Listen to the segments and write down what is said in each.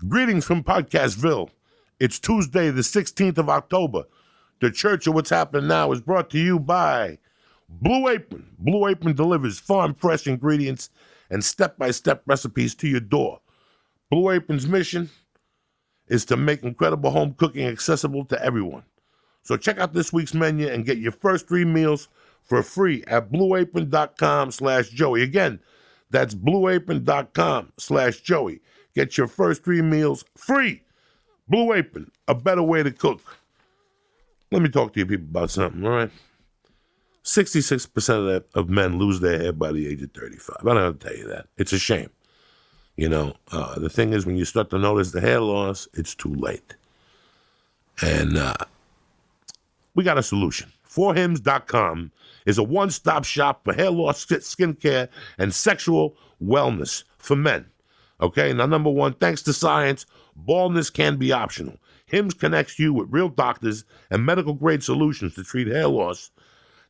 Greetings from Podcastville. It's Tuesday, the 16th of October. The Church of What's Happening Now is brought to you by Blue Apron. Blue Apron delivers farm-fresh ingredients and step-by-step recipes to your door. Blue Apron's mission is to make incredible home cooking accessible to everyone. So check out this week's menu and get your first 3 meals for free at blueapron.com/Joey. Again, that's blueapron.com/Joey. Get your first 3 meals free. Blue Apron, a better way to cook. Let me talk to you people about something, all right? 66% of men lose their hair by the age of 35. I don't have to tell you that. It's a shame. You know, the thing is, when you start to notice the hair loss, it's too late. And we got a solution. 4hims.com is a one-stop shop for hair loss, skincare, and sexual wellness for men. Okay, now number one, thanks to science, baldness can be optional. Hims connects you with real doctors and medical-grade solutions to treat hair loss.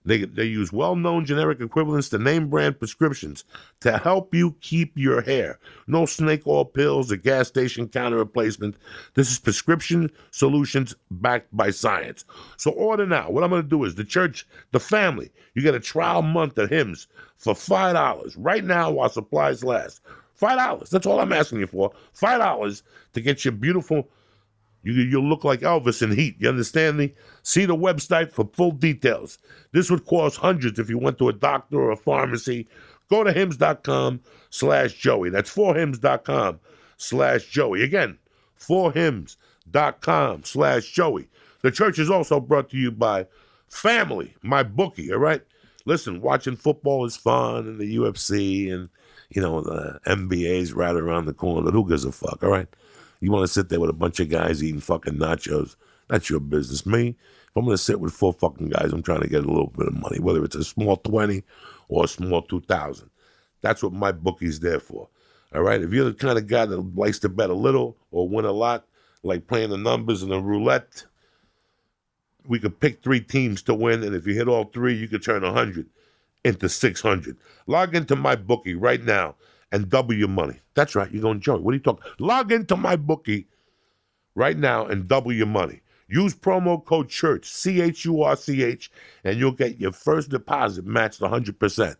They use well-known generic equivalents to name-brand prescriptions to help you keep your hair. No snake oil pills or gas station counter replacement. This is prescription solutions backed by science. So order now. What I'm going to do is the church, the family, you get a trial month at Hims for $5 right now while supplies last. $5. That's all I'm asking you for. $5 to get your beautiful. You'll look like Elvis in Heat. You understand me? See the website for full details. This would cost hundreds if you went to a doctor or a pharmacy. Go to hims.com/Joey. That's 4hims.com/Joey. Again, 4hims.com/Joey. The church is also brought to you by Family, my bookie, all right? Listen, watching football is fun and the UFC and, you know, the NBA's right around the corner. Who gives a fuck, all right? You want to sit there with a bunch of guys eating fucking nachos, that's your business. Me, if I'm going to sit with 4 fucking guys, I'm trying to get a little bit of money, whether it's a small 20 or a small 2,000. That's what my bookie's there for, all right? If you're the kind of guy that likes to bet a little or win a lot, like playing the numbers in the roulette, we could pick 3 teams to win, and if you hit all 3, you could turn 100 into 600. Log into my bookie right now and double your money. That's right, you're going, Joey, what are you talking? Log into my bookie right now and double your money. Use promo code CHURCH, CHURCH, and you'll get your first deposit matched 100%.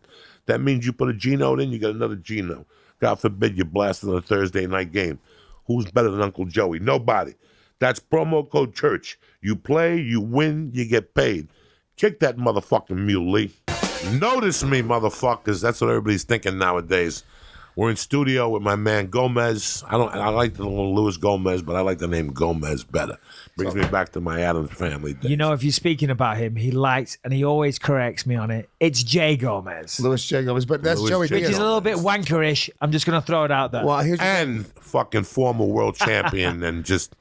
That means you put a G note in, you get another G note. God forbid you blast on a Thursday night game. Who's better than Uncle Joey? Nobody. That's promo code CHURCH. You play, you win, you get paid. Kick that motherfucking mule, Lee. Notice me, motherfuckers. That's what everybody's thinking nowadays. We're in studio with my man Gomez. I like the name Luis Gomez, but I like the name Gomez better. Brings me back to my Adams family days. You know, if you're speaking about him, he likes, and he always corrects me on it, it's J. Gomez. Luis J. Gomez, but that's Luis Joey J. Which Diaz. is a little bit wankerish. I'm just going to throw it out there. Well, And fucking former world champion and just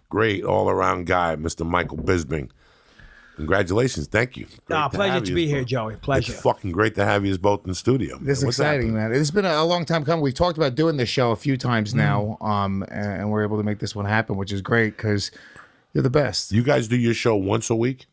great all-around guy, Mr. Michael Bisping. Congratulations. Thank you. Pleasure to be here, Joey. Pleasure. It's fucking great to have you both in the studio. Man. This is exciting, man. It's been a long time coming. We've talked about doing this show a few times now, and we're able to make this one happen, which is great because you're the best. You guys do your show once a week?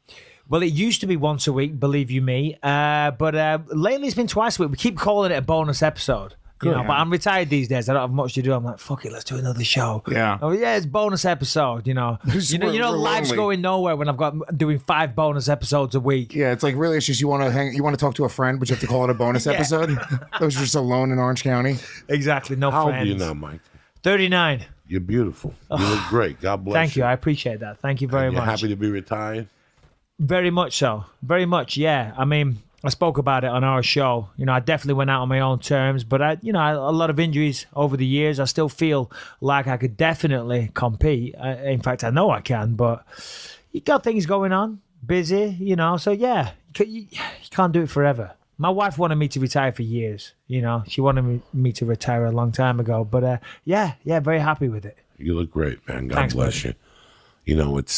Well, it used to be once a week, believe you me, but lately it's been twice a week. We keep calling it a bonus episode. You know, but I'm retired these days. I don't have much to do. I'm like, fuck it, let's do another show. Yeah. Oh yeah, it's bonus episode. You know, life's going nowhere when I've got doing 5 bonus episodes a week. Yeah, it's like really, it's just you want to talk to a friend, but you have to call it a bonus episode. Those are just alone in Orange County. Exactly, no How friends. old are you now, Mike? 39. You're beautiful. You look great. God bless you. Thank you. I appreciate that. Thank you very You're much. happy to be retired? Very much so. Very much, yeah. I mean, I spoke about it on our show. You know, I definitely went out on my own terms, but a lot of injuries over the years. I still feel like I could definitely compete. In fact, I know I can, but you got things going on, busy, you know. So yeah, you can't do it forever. My wife wanted me to retire for years. You know, she wanted me to retire a long time ago. But yeah, very happy with it. You look great, man. God Thanks, bless buddy. you. You know, it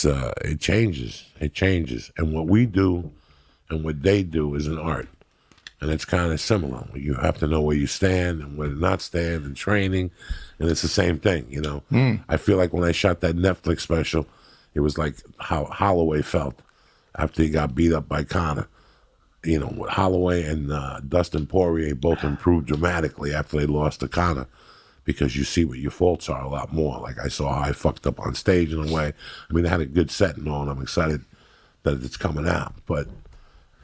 changes. It changes. And what we do and what they do is an art. And it's kind of similar. You have to know where you stand and where to not stand in training. And it's the same thing, you know. I feel like when I shot that Netflix special, it was like how Holloway felt after he got beat up by Conor. You know, Holloway and Dustin Poirier both improved dramatically after they lost to Conor because you see what your faults are a lot more. Like I saw how I fucked up on stage in a way. I mean, I had a good set and all, and I'm excited that it's coming out. But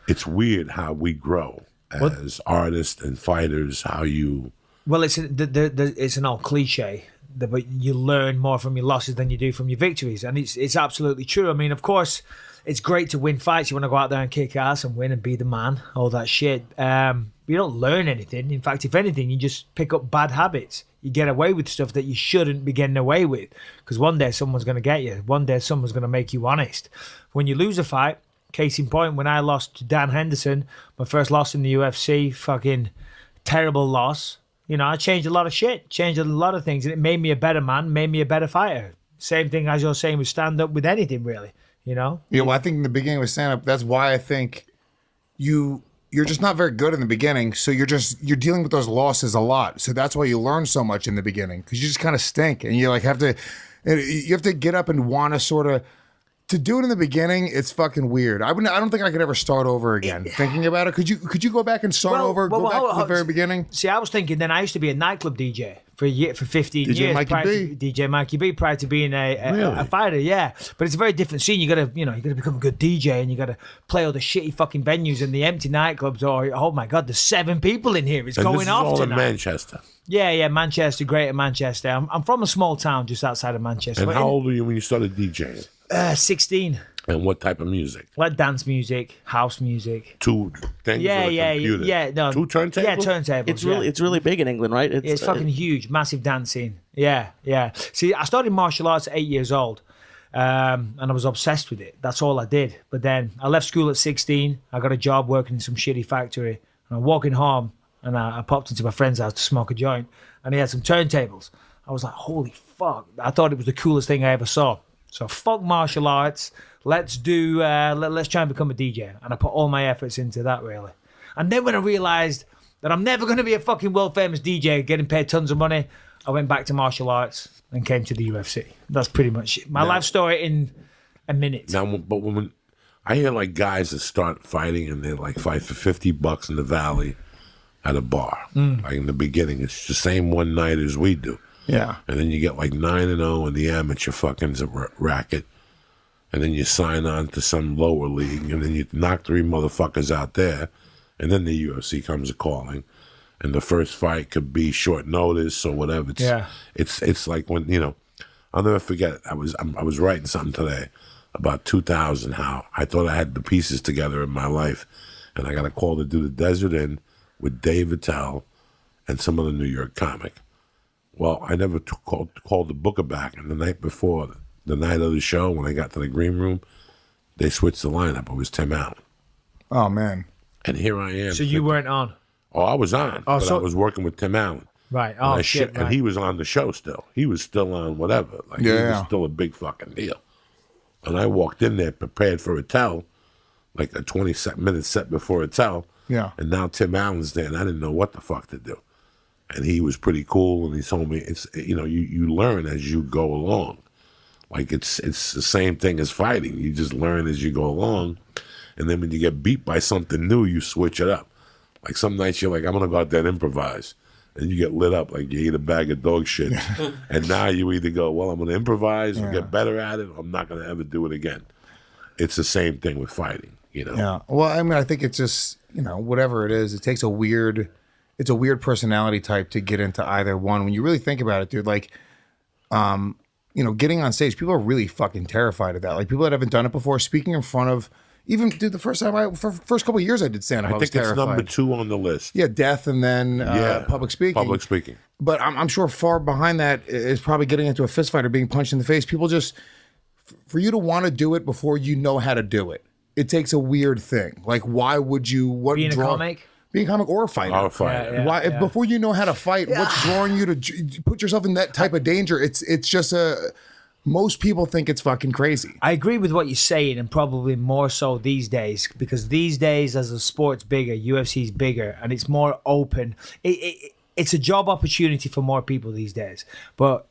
it's weird how we grow as artists and fighters, how you... Well, it's an old cliche, but you learn more from your losses than you do from your victories. And it's absolutely true. I mean, of course, it's great to win fights. You want to go out there and kick ass and win and be the man, all that shit. You don't learn anything. In fact, if anything, you just pick up bad habits. You get away with stuff that you shouldn't be getting away with, because one day someone's going to get you. One day someone's going to make you honest. When you lose a fight, case in point, when I lost to Dan Henderson, my first loss in the UFC, fucking terrible loss. You know, I changed a lot of shit, changed a lot of things, and it made me a better man, made me a better fighter. Same thing as you're saying with stand-up, with anything, really, you know? Yeah, well, I think in the beginning with stand-up, that's why I think you're just not very good in the beginning, so you're dealing with those losses a lot. So that's why you learn so much in the beginning, because you just kind of stink, and you have to get up and want to sort of... To do it in the beginning, it's fucking weird. I don't think I could ever start over again. Thinking about it, could you go back and start over? Go back to the very beginning. See, I was thinking. Then I used to be a nightclub DJ for 15 years. DJ Mikey B, prior to being a fighter. Yeah, but it's a very different scene. You got to become a good DJ, and you got to play all the shitty fucking venues and the empty nightclubs. Or oh my god, there's 7 people in here. It's and going off tonight. In Manchester. Yeah, Manchester, Greater Manchester. I'm from a small town just outside of Manchester. And how old were you when you started DJing? 16. And what type of music? Like dance music, house music. 2 things with a computer. Yeah. No, 2 turntables? Yeah, turntables. It's really big in England, right? It's fucking huge, massive dancing. Yeah. See, I started martial arts at 8 years old, and I was obsessed with it. That's all I did. But then I left school at 16. I got a job working in some shitty factory. And I'm walking home, and I popped into my friend's house to smoke a joint, and he had some turntables. I was like, holy fuck. I thought it was the coolest thing I ever saw. So fuck martial arts. Let's do. Let's try and become a DJ. And I put all my efforts into that, really. And then when I realised that I'm never going to be a fucking world famous DJ getting paid tons of money, I went back to martial arts and came to the UFC. That's pretty much it. My life story in a minute. Now, but when I hear like guys that start fighting and they like fight for $50 in the Valley at a bar, like in the beginning, it's the same one night as we do. Yeah. And then you get like 9-0 in the amateur fucking racket. And then you sign on to some lower league. And then you knock 3 motherfuckers out there. And then the UFC comes a calling. And the first fight could be short notice or whatever. It's like when, I'll never forget. I was writing something today about 2000, how I thought I had the pieces together in my life. And I got a call to do the Desert Inn with Dave Attell and some other New York comic. Well, I never called the booker back, and the night before, the night of the show, when I got to the green room, they switched the lineup. It was Tim Allen. Oh, man. And here I am. So you weren't on? Oh, I was on, but I was working with Tim Allen. Right. And he was on the show still. He was still on whatever. He was still a big fucking deal. And I walked in there prepared for Attell, like a 20-minute set before Attell. Yeah. And now Tim Allen's there, and I didn't know what the fuck to do. And he was pretty cool, and he told me, it's you learn as you go along. Like it's the same thing as fighting. You just learn as you go along, and then when you get beat by something new, you switch it up. Like some nights you're like, I'm gonna go out there and improvise, and you get lit up like you eat a bag of dog shit. And now you either go, well, I'm gonna improvise and get better at it, or I'm not gonna ever do it again. It's the same thing with fighting, Yeah. Well, I mean, I think it's just whatever it is, it takes a weird personality type to get into either one. When you really think about it, dude, like, getting on stage, people are really fucking terrified of that. Like people that haven't done it before, speaking in front of, even dude, the first couple of years I did stand up, I was terrified. It's number 2 on the list. Yeah, death and then public speaking. Public speaking. But I'm sure far behind that is probably getting into a fist fight or being punched in the face. People just, for you to want to do it before you know how to do it, it takes a weird thing. Like, why would you? Being a comic? Being a comic or a fighter. Why? Before you know how to fight, what's drawing you to put yourself in that type of danger? It's just most people think it's fucking crazy. I agree with what you're saying, and probably more so these days, because these days, as the sport's bigger, UFC's bigger, and it's more open. It's a job opportunity for more people these days. But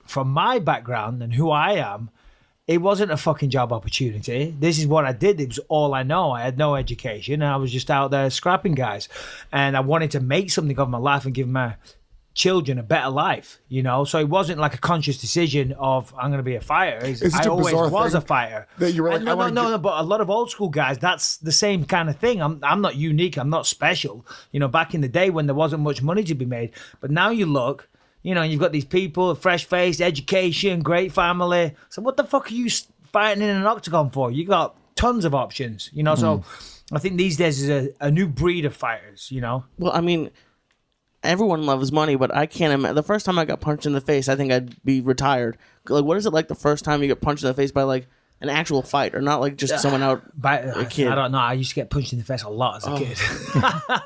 from my background and who I am, it wasn't a fucking job opportunity. This is what I did. It was all I know. I had no education, and I was just out there scrapping guys. And I wanted to make something of my life and give my children a better life, you know. So it wasn't like a conscious decision of I'm going to be a fighter. I always was a fighter. That you were like, no, but a lot of old school guys, that's the same kind of thing. I'm not unique. I'm not special. You know, back in the day when there wasn't much money to be made, but now you look, you know, you've got these people, fresh face, education, great family. So what the fuck are you fighting in an octagon for? You got tons of options, you know. So I think these days is a new breed of fighters, you know. Well, I mean, everyone loves money, but I can't imagine. The first time I got punched in the face, I think I'd be retired. Like, what is it like the first time you get punched in the face by, like, an actual fighter, not like just someone out, a kid? I don't know. I used to get punched in the face a lot as a kid.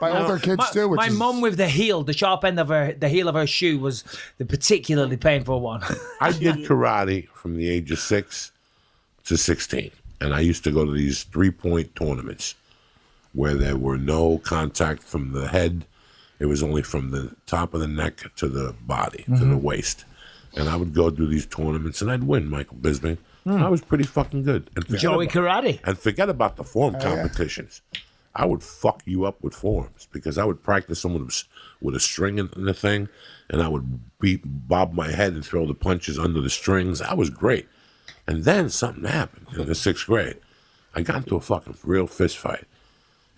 By older kids too. My mum with the sharp end of the heel of her shoe was the particularly painful one. I did karate from the age of 6 to 16, and I used to go to these 3-point tournaments where there were no contact from the head. It was only from the top of the neck to the body, to the waist. And I would go do these tournaments, and I'd win, Michael Bisping. I was pretty fucking good. And Joey Karate. And forget about the form competitions. I would fuck you up with forms because I would practice someone with a string in the thing, and I would bob my head and throw the punches under the strings. I was great. And then something happened in the 6th grade. I got into a fucking real fist fight,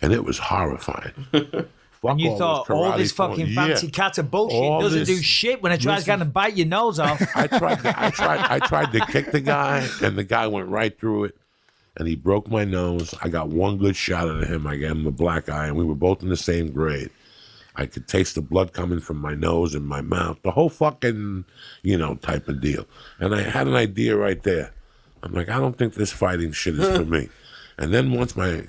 and it was horrifying. And you thought all this fucking fancy cat of bullshit doesn't do shit when it tries to bite your nose off. I tried to kick the guy, and the guy went right through it, and he broke my nose. I got one good shot at him. I gave him a black eye, and we were both in the same grade. I could taste the blood coming from my nose and my mouth, the whole fucking, you know, type of deal. And I had an idea right there. I'm like, I don't think this fighting shit is for me. And then once I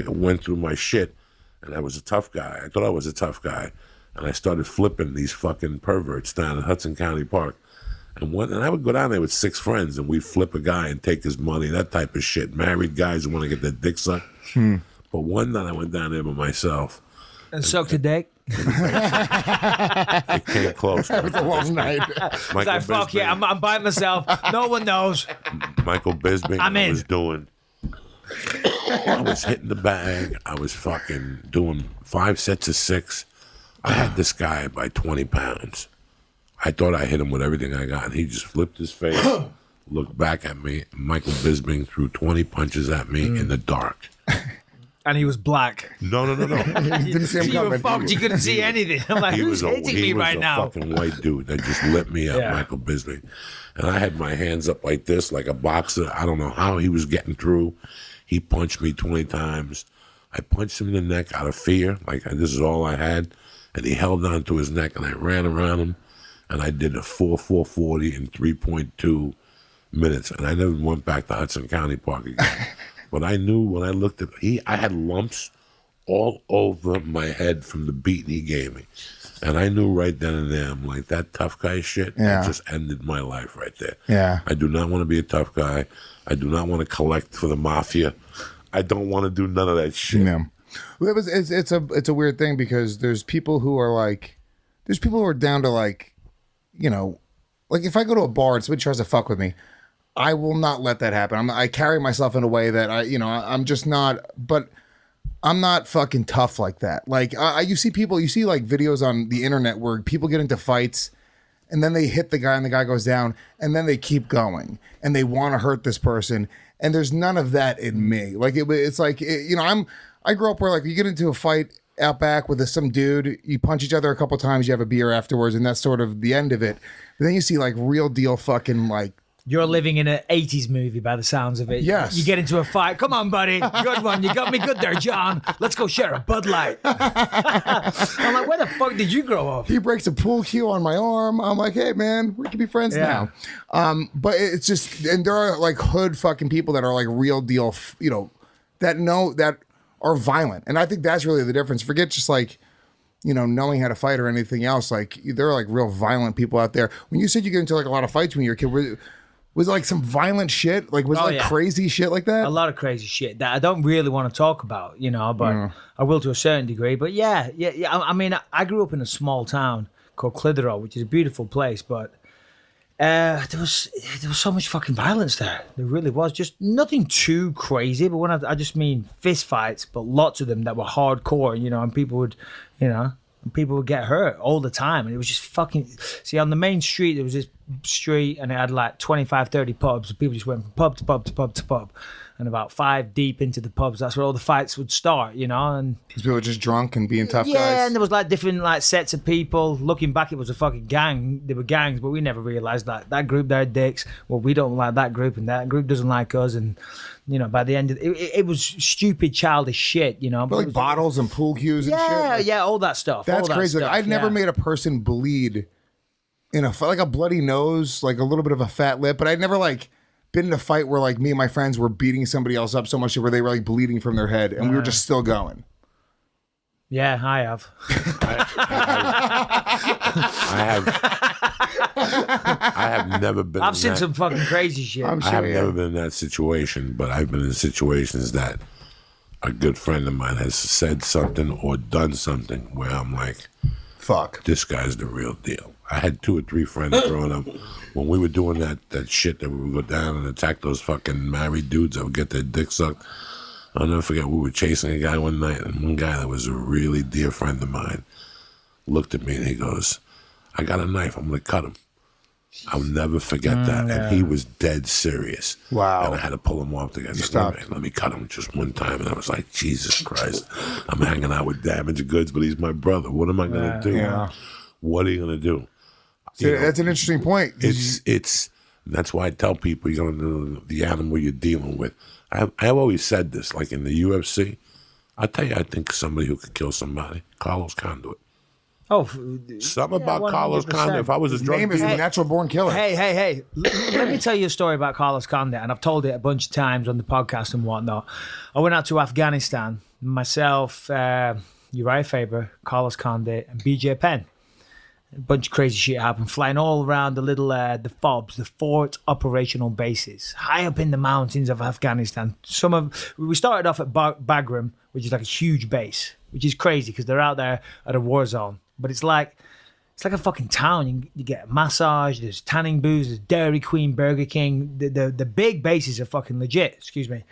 went through my shit, and I was a tough guy. I thought I was a tough guy. And I started flipping these fucking perverts down at Hudson County Park. And I would go down there with 6 friends, and we'd flip a guy and take his money, that type of shit. Married guys who want to get their dick sucked. But one night I went down there by myself. And sucked a dick? It came close. It was a long night. It's like, fuck yeah, I'm by myself. No one knows. Michael Bisping, I'm in. I was hitting the bag. I was fucking doing 5 sets of 6. I had this guy by 20 pounds. I thought I hit him with everything I got, and he just flipped his face, looked back at me. Michael Bisping threw 20 punches at me in the dark. And he was black. No. Didn't see him You were coming. fucked. You couldn't see anything. I'm like, who's hitting me right now? He was a fucking white dude that just lit me up, Michael Bisping. And I had my hands up like this, like a boxer. I don't know how he was getting through. He punched me 20 times. I punched him in the neck out of fear, like this is all I had. And he held on to his neck, and I ran around him, and I did a 4.40 in 3.2 minutes. And I never went back to Hudson County Park again. But I knew when I looked at I had lumps all over my head from the beating he gave me. And I knew right then and there, I'm like, that tough guy shit, that just ended my life right there. Yeah. I do not want to be a tough guy. I do not want to collect for the mafia. I don't want to do none of that shit. No. Well, it's a weird thing because there's people who are down to like, you know, like if I go to a bar and somebody tries to fuck with me, I will not let that happen. I carry myself in a way that I'm just not, but I'm not fucking tough like that. Like you see like videos on the internet where people get into fights and then they hit the guy and the guy goes down and then they keep going and they want to hurt this person. And there's none of that in me. Like it's like, I grew up where like you get into a fight out back with some dude, you punch each other a couple times, you have a beer afterwards, and that's sort of the end of it. But then you see like real deal fucking like, you're living in an 80s movie by the sounds of it. Yes. You get into a fight. Come on, buddy. Good one. You got me good there, John. Let's go share a Bud Light. I'm like, where the fuck did you grow up? He breaks a pool cue on my arm. I'm like, hey, man, we can be friends now. But it's just, and there are like hood fucking people that are like real deal, that are violent. And I think that's really the difference. Forget just like, knowing how to fight or anything else. Like there are like real violent people out there. When you said you get into like a lot of fights when you were a kid, was it like some violent shit? Like was it like crazy shit like that? A lot of crazy shit that I don't really want to talk about, but I will to a certain degree. But yeah. I mean, I grew up in a small town called Clitheroe, which is a beautiful place, but there was so much fucking violence there. There really was. Just nothing too crazy, but I just mean fist fights, but lots of them that were hardcore, and people would, People would get hurt all the time, and it was just fucking. See, on the main street, there was this street, and it had like 25, 30 pubs. And people just went from pub to pub to pub to pub, and about 5 deep into the pubs, that's where all the fights would start, you know. And Because people were just drunk and being tough guys. yeah, and there was like different like sets of people. Looking back, it was a fucking gang. They were gangs, but we never realized that group they're dicks. Well, we don't like that group, and that group doesn't like us, and. You know, by the end of it was stupid, childish shit. You know, But like it was, bottles and pool cues and shit. yeah, Like, yeah, all that stuff. That's all that crazy. Like, stuff, I've never yeah. made a person bleed in a fight, like a bloody nose, like a little bit of a fat lip, but I'd never like been in a fight where like me and my friends were beating somebody else up so much where they were like bleeding from their head and we were just still going. Yeah, I have. I have never been. I've in seen that. some fucking crazy shit. I'm I sure. have Yeah. never been in that situation, but I've been in situations that a good friend of mine has said something or done something where I'm like, Fuck. this guy's the real deal. I had 2 or 3 friends growing up when we were doing that shit that we would go down and attack those fucking married dudes that would get their dick sucked. I'll never forget, we were chasing a guy one night, and one guy that was a really dear friend of mine looked at me and he goes, I got a knife, I'm going to cut him. I'll never forget that. And he was dead serious. Wow. And I had to pull him off together. stopped. Let me cut him just one time. And I was like, Jesus Christ. I'm hanging out with damaged goods, but he's my brother. What am I going to do? Yeah. What are you going to do? So You know, that's an interesting point. it's that's why I tell people you're going to know the animal you're dealing with. I've always said this, like in the UFC, I tell you, I think somebody who could kill somebody, Carlos Conduit. Oh, Something yeah, about Carlos 100%. Condit. If I was his drug Name is dealer, the natural born killer. hey. Let me tell you a story about Carlos Condit, and I've told it a bunch of times on the podcast and whatnot. I went out to Afghanistan, myself, Uriah Faber, Carlos Condit, and BJ Penn. A bunch of crazy shit happened, flying all around the little, the FOBs, the Fort Operational Bases, high up in the mountains of Afghanistan. We started off at Bagram, which is like a huge base, which is crazy because they're out there at a war zone. But it's like a fucking town. You get a massage, there's tanning booths, there's Dairy Queen, Burger King. The big bases are fucking legit, excuse me.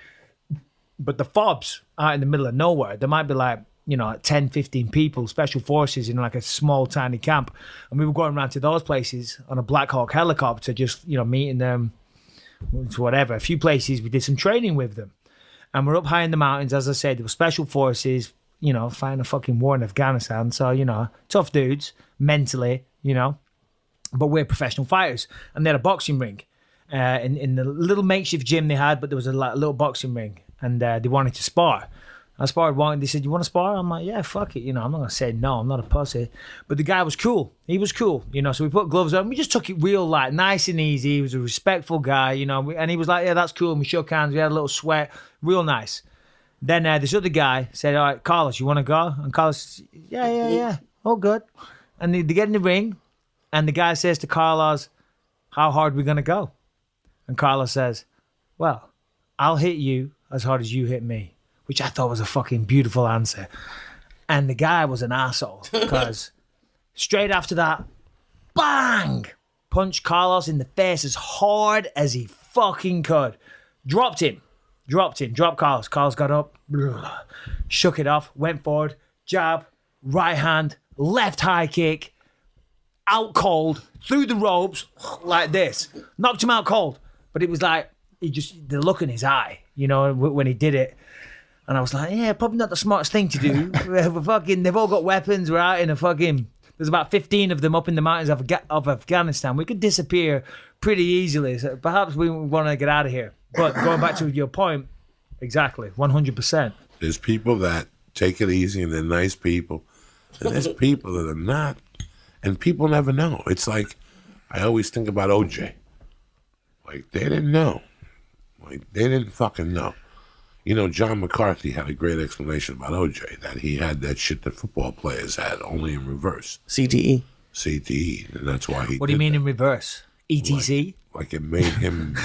But the FOBs out in the middle of nowhere, there might be like, 10, 15 people, special forces in like a small, tiny camp. And we were going around to those places on a Black Hawk helicopter, just, meeting them, whatever. A few places, we did some training with them. And we're up high in the mountains, as I said, there were special forces, fighting a fucking war in Afghanistan. So, tough dudes, mentally, but we're professional fighters. And they had a boxing ring in the little makeshift gym they had, but there was a little boxing ring. And they wanted to spar. I sparred one. They said, "You want to spar?" I'm like, "Yeah, fuck it." I'm not gonna say no. I'm not a pussy. But the guy was cool. He was cool. So we put gloves on. We just took it real light, nice and easy. He was a respectful guy. And he was like, "Yeah, that's cool." And we shook hands. We had a little sweat. Real nice. Then this other guy said, "All right, Carlos, you want to go?" And Carlos says, "Yeah, all good." And they get in the ring, and the guy says to Carlos, "How hard are we gonna go?" And Carlos says, "Well, I'll hit you as hard as you hit me." Which I thought was a fucking beautiful answer. And the guy was an asshole because straight after that, bang, punched Carlos in the face as hard as he fucking could. Dropped Carlos. Carlos got up, shook it off, went forward, jab, right hand, left high kick, out cold, through the ropes like this. Knocked him out cold. But it was like, the look in his eye, when he did it. And I was like, yeah, probably not the smartest thing to do. They've all got weapons. We're out in there's about 15 of them up in the mountains of Afghanistan. We could disappear pretty easily. So perhaps we want to get out of here. But going back to your point, exactly, 100%. there's people that take it easy and they're nice people. And there's people that are not. And people never know. It's like, I always think about OJ. Like, they didn't know. Like, they didn't fucking know. John McCarthy had a great explanation about OJ, that he had that shit that football players had, only in reverse. CTE. CTE, and that's why he What do you did mean that. in reverse? ETC? Like it made him,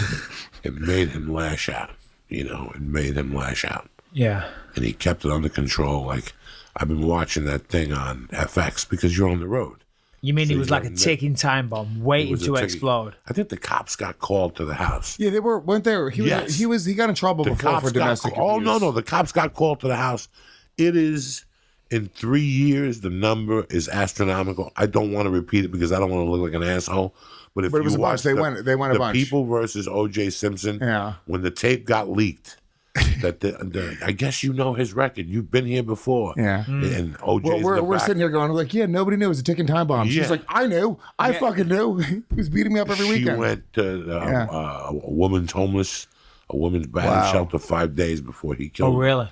lash out, it made him lash out. Yeah. And he kept it under control. Like, I've been watching that thing on FX because you're on the road. You mean So it was you like a don't- ticking time bomb waiting was a to ticking- explode? I think the cops got called to the house. Yeah, they weren't there. He got in trouble The before cops for domestic got, abuse. no, the cops got called to the house. It is In 3 years, the number is astronomical. I don't want to repeat it because I don't want to look like an asshole. But if But it was you a bunch. watch They went a bunch. People versus OJ Simpson, Yeah. when the tape got leaked, that I guess you know his record. You've been here before. Yeah. And OJ's Well, in we're the back. sitting here going like, yeah, nobody knew it was a ticking time bomb. Yeah. She's like, I knew. I fucking knew. He was beating me up every She weekend. went to a woman's battered Wow. shelter 5 days before he killed Oh, her. really?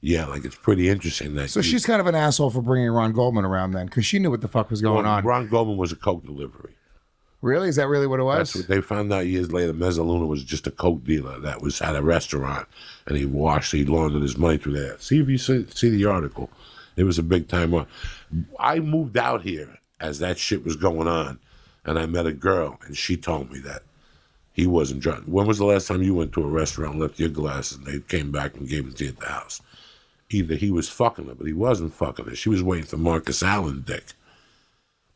Yeah, like it's pretty interesting that. So she's kind of an asshole for bringing Ron Goldman around then, because she knew what the fuck was going on. Ron Goldman was a coke delivery. Really? Is that really what it was? That's what they found out years later. Mezzaluna was just a coke dealer that was at a restaurant, and he laundered his money through there. See if you see the article. It was a big time run. I moved out here as that shit was going on, and I met a girl, and she told me that he wasn't drunk. When was the last time you went to a restaurant, left your glasses, and they came back and gave them to you at the house? Either he was fucking her, but he wasn't fucking her. She was waiting for Marcus Allen dick.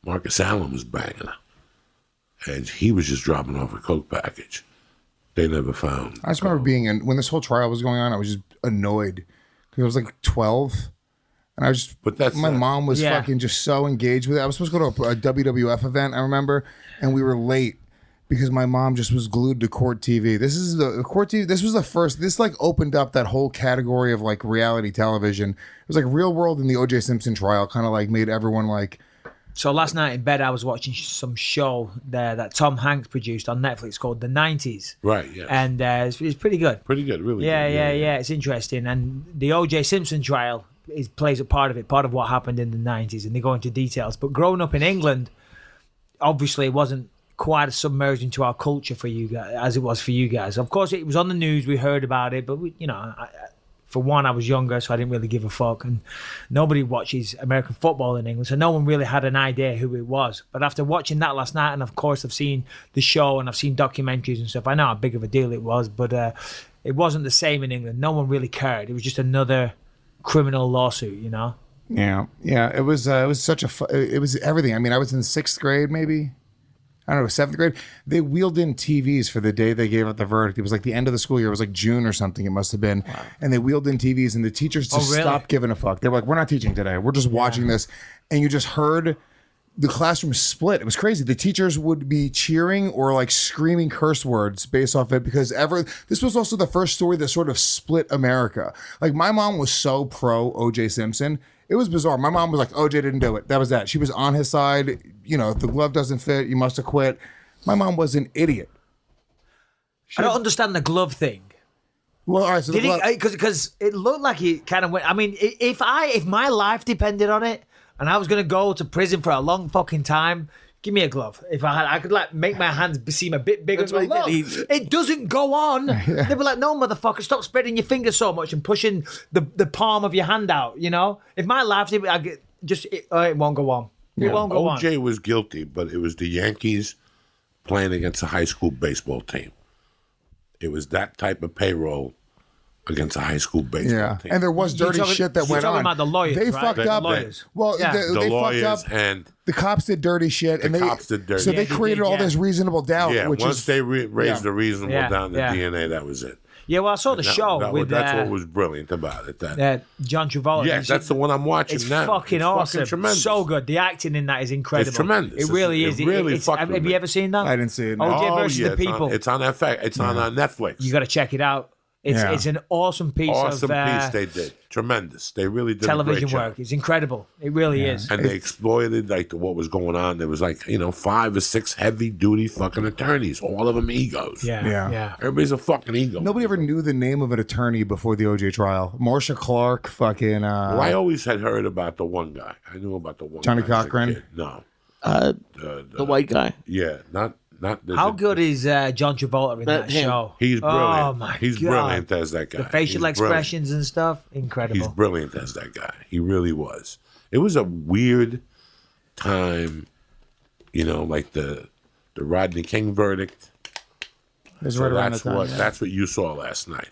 Marcus Allen was banging her. And he was just dropping off a coke package. They never found. I just remember being in, when this whole trial was going on, I was just annoyed. Because I was like 12. And I was just, But that's my not- mom was Yeah. fucking just so engaged with it. I was supposed to go to a WWF event, I remember, and we were late because my mom just was glued to court TV. This is the court TV. This was the first, this like opened up that whole category of like reality television. It was like Real World and the OJ Simpson trial kind of like made everyone like, So last night in bed, I was watching some show there that Tom Hanks produced on Netflix called The 90s. Right, yeah. And it's pretty good. Pretty good, really Yeah, good. yeah. It's interesting. And the OJ Simpson trial plays a part of it, part of what happened in the 90s. And they go into details. But growing up in England, obviously it wasn't quite as submerged into our culture for you guys as it was for you guys. Of course, it was on the news. We heard about it. But, for one, I was younger, so I didn't really give a fuck. And nobody watches American football in England, so no one really had an idea who it was. But after watching that last night, and of course I've seen the show and I've seen documentaries and stuff, I know how big of a deal it was, but it wasn't the same in England. No one really cared. It was just another criminal lawsuit, yeah. It was such it was everything. I mean, I was in 6th grade, maybe. I don't know, 7th grade. They wheeled in TVs for the day they gave out the verdict. It was like the end of the school year. It was like June or something. It must have been. Wow. And they wheeled in TVs, and the teachers just really? stopped giving a fuck. They were like, "We're not teaching today. We're just watching this." And you just heard the classroom split. It was crazy. The teachers would be cheering or like screaming curse words based off it because this was also the first story that sort of split America. Like my mom was so pro OJ Simpson. It was bizarre. My mom was like, OJ didn't do it. That was that. She was on his side. If the glove doesn't fit, you must have quit. My mom was an idiot. I don't understand the glove thing. Well, all right. So Did he? Because it looked like he kind of went. I mean, if my life depended on it, and I was gonna go to prison for a long fucking time, give me a glove. If I could like make my hands seem a bit bigger. That's what he did. Look, it doesn't go on. They'd be like, no, motherfucker, stop spreading your fingers so much and pushing the palm of your hand out. If my life, it won't go on. It won't go on. OJ was guilty, but it was the Yankees playing against a high school baseball team. It was that type of payroll against a high school baseball team. And there was dirty shit that went on. You're talking about the lawyers, They right? fucked The up. lawyers. Well, Yeah. they The fucked lawyers up. and The cops did dirty shit. The cops did dirty So shit. they Yeah, they created did, all yeah. this reasonable doubt. once is, they raised the reasonable down the Yeah. DNA, that was it. Yeah, well, I saw the show with that's what was brilliant about it. John Travolta. Yes, that's the one I'm watching It's now. fucking awesome. Tremendous. So good. The acting in that is incredible. It's tremendous. It really is. It really It's- fucked have with you me. ever seen that? I didn't see it. No. OJ versus the it's People. It's on FX. It's on Netflix. You got to check it out. It's an awesome piece Awesome of piece they did. Tremendous. They really did television a great work. job. It's incredible. It really is. And they exploited what was going on. There was 5 or 6 heavy duty fucking attorneys, all of them egos. Yeah. Everybody's a fucking ego. Nobody ever knew the name of an attorney before the OJ trial. Marcia Clark, fucking. Well, I always had heard about the one guy. I knew about the one Johnny guy as a Cochran? kid. No. The white guy. Yeah, not How good is John Travolta in that Him. show? He's brilliant. Oh my He's God. brilliant as that guy. The facial He's expressions and stuff, incredible. He's brilliant as that guy. He really was. It was a weird time, like the Rodney King verdict. It's So right around the that's time. what yeah. that's what you saw last night.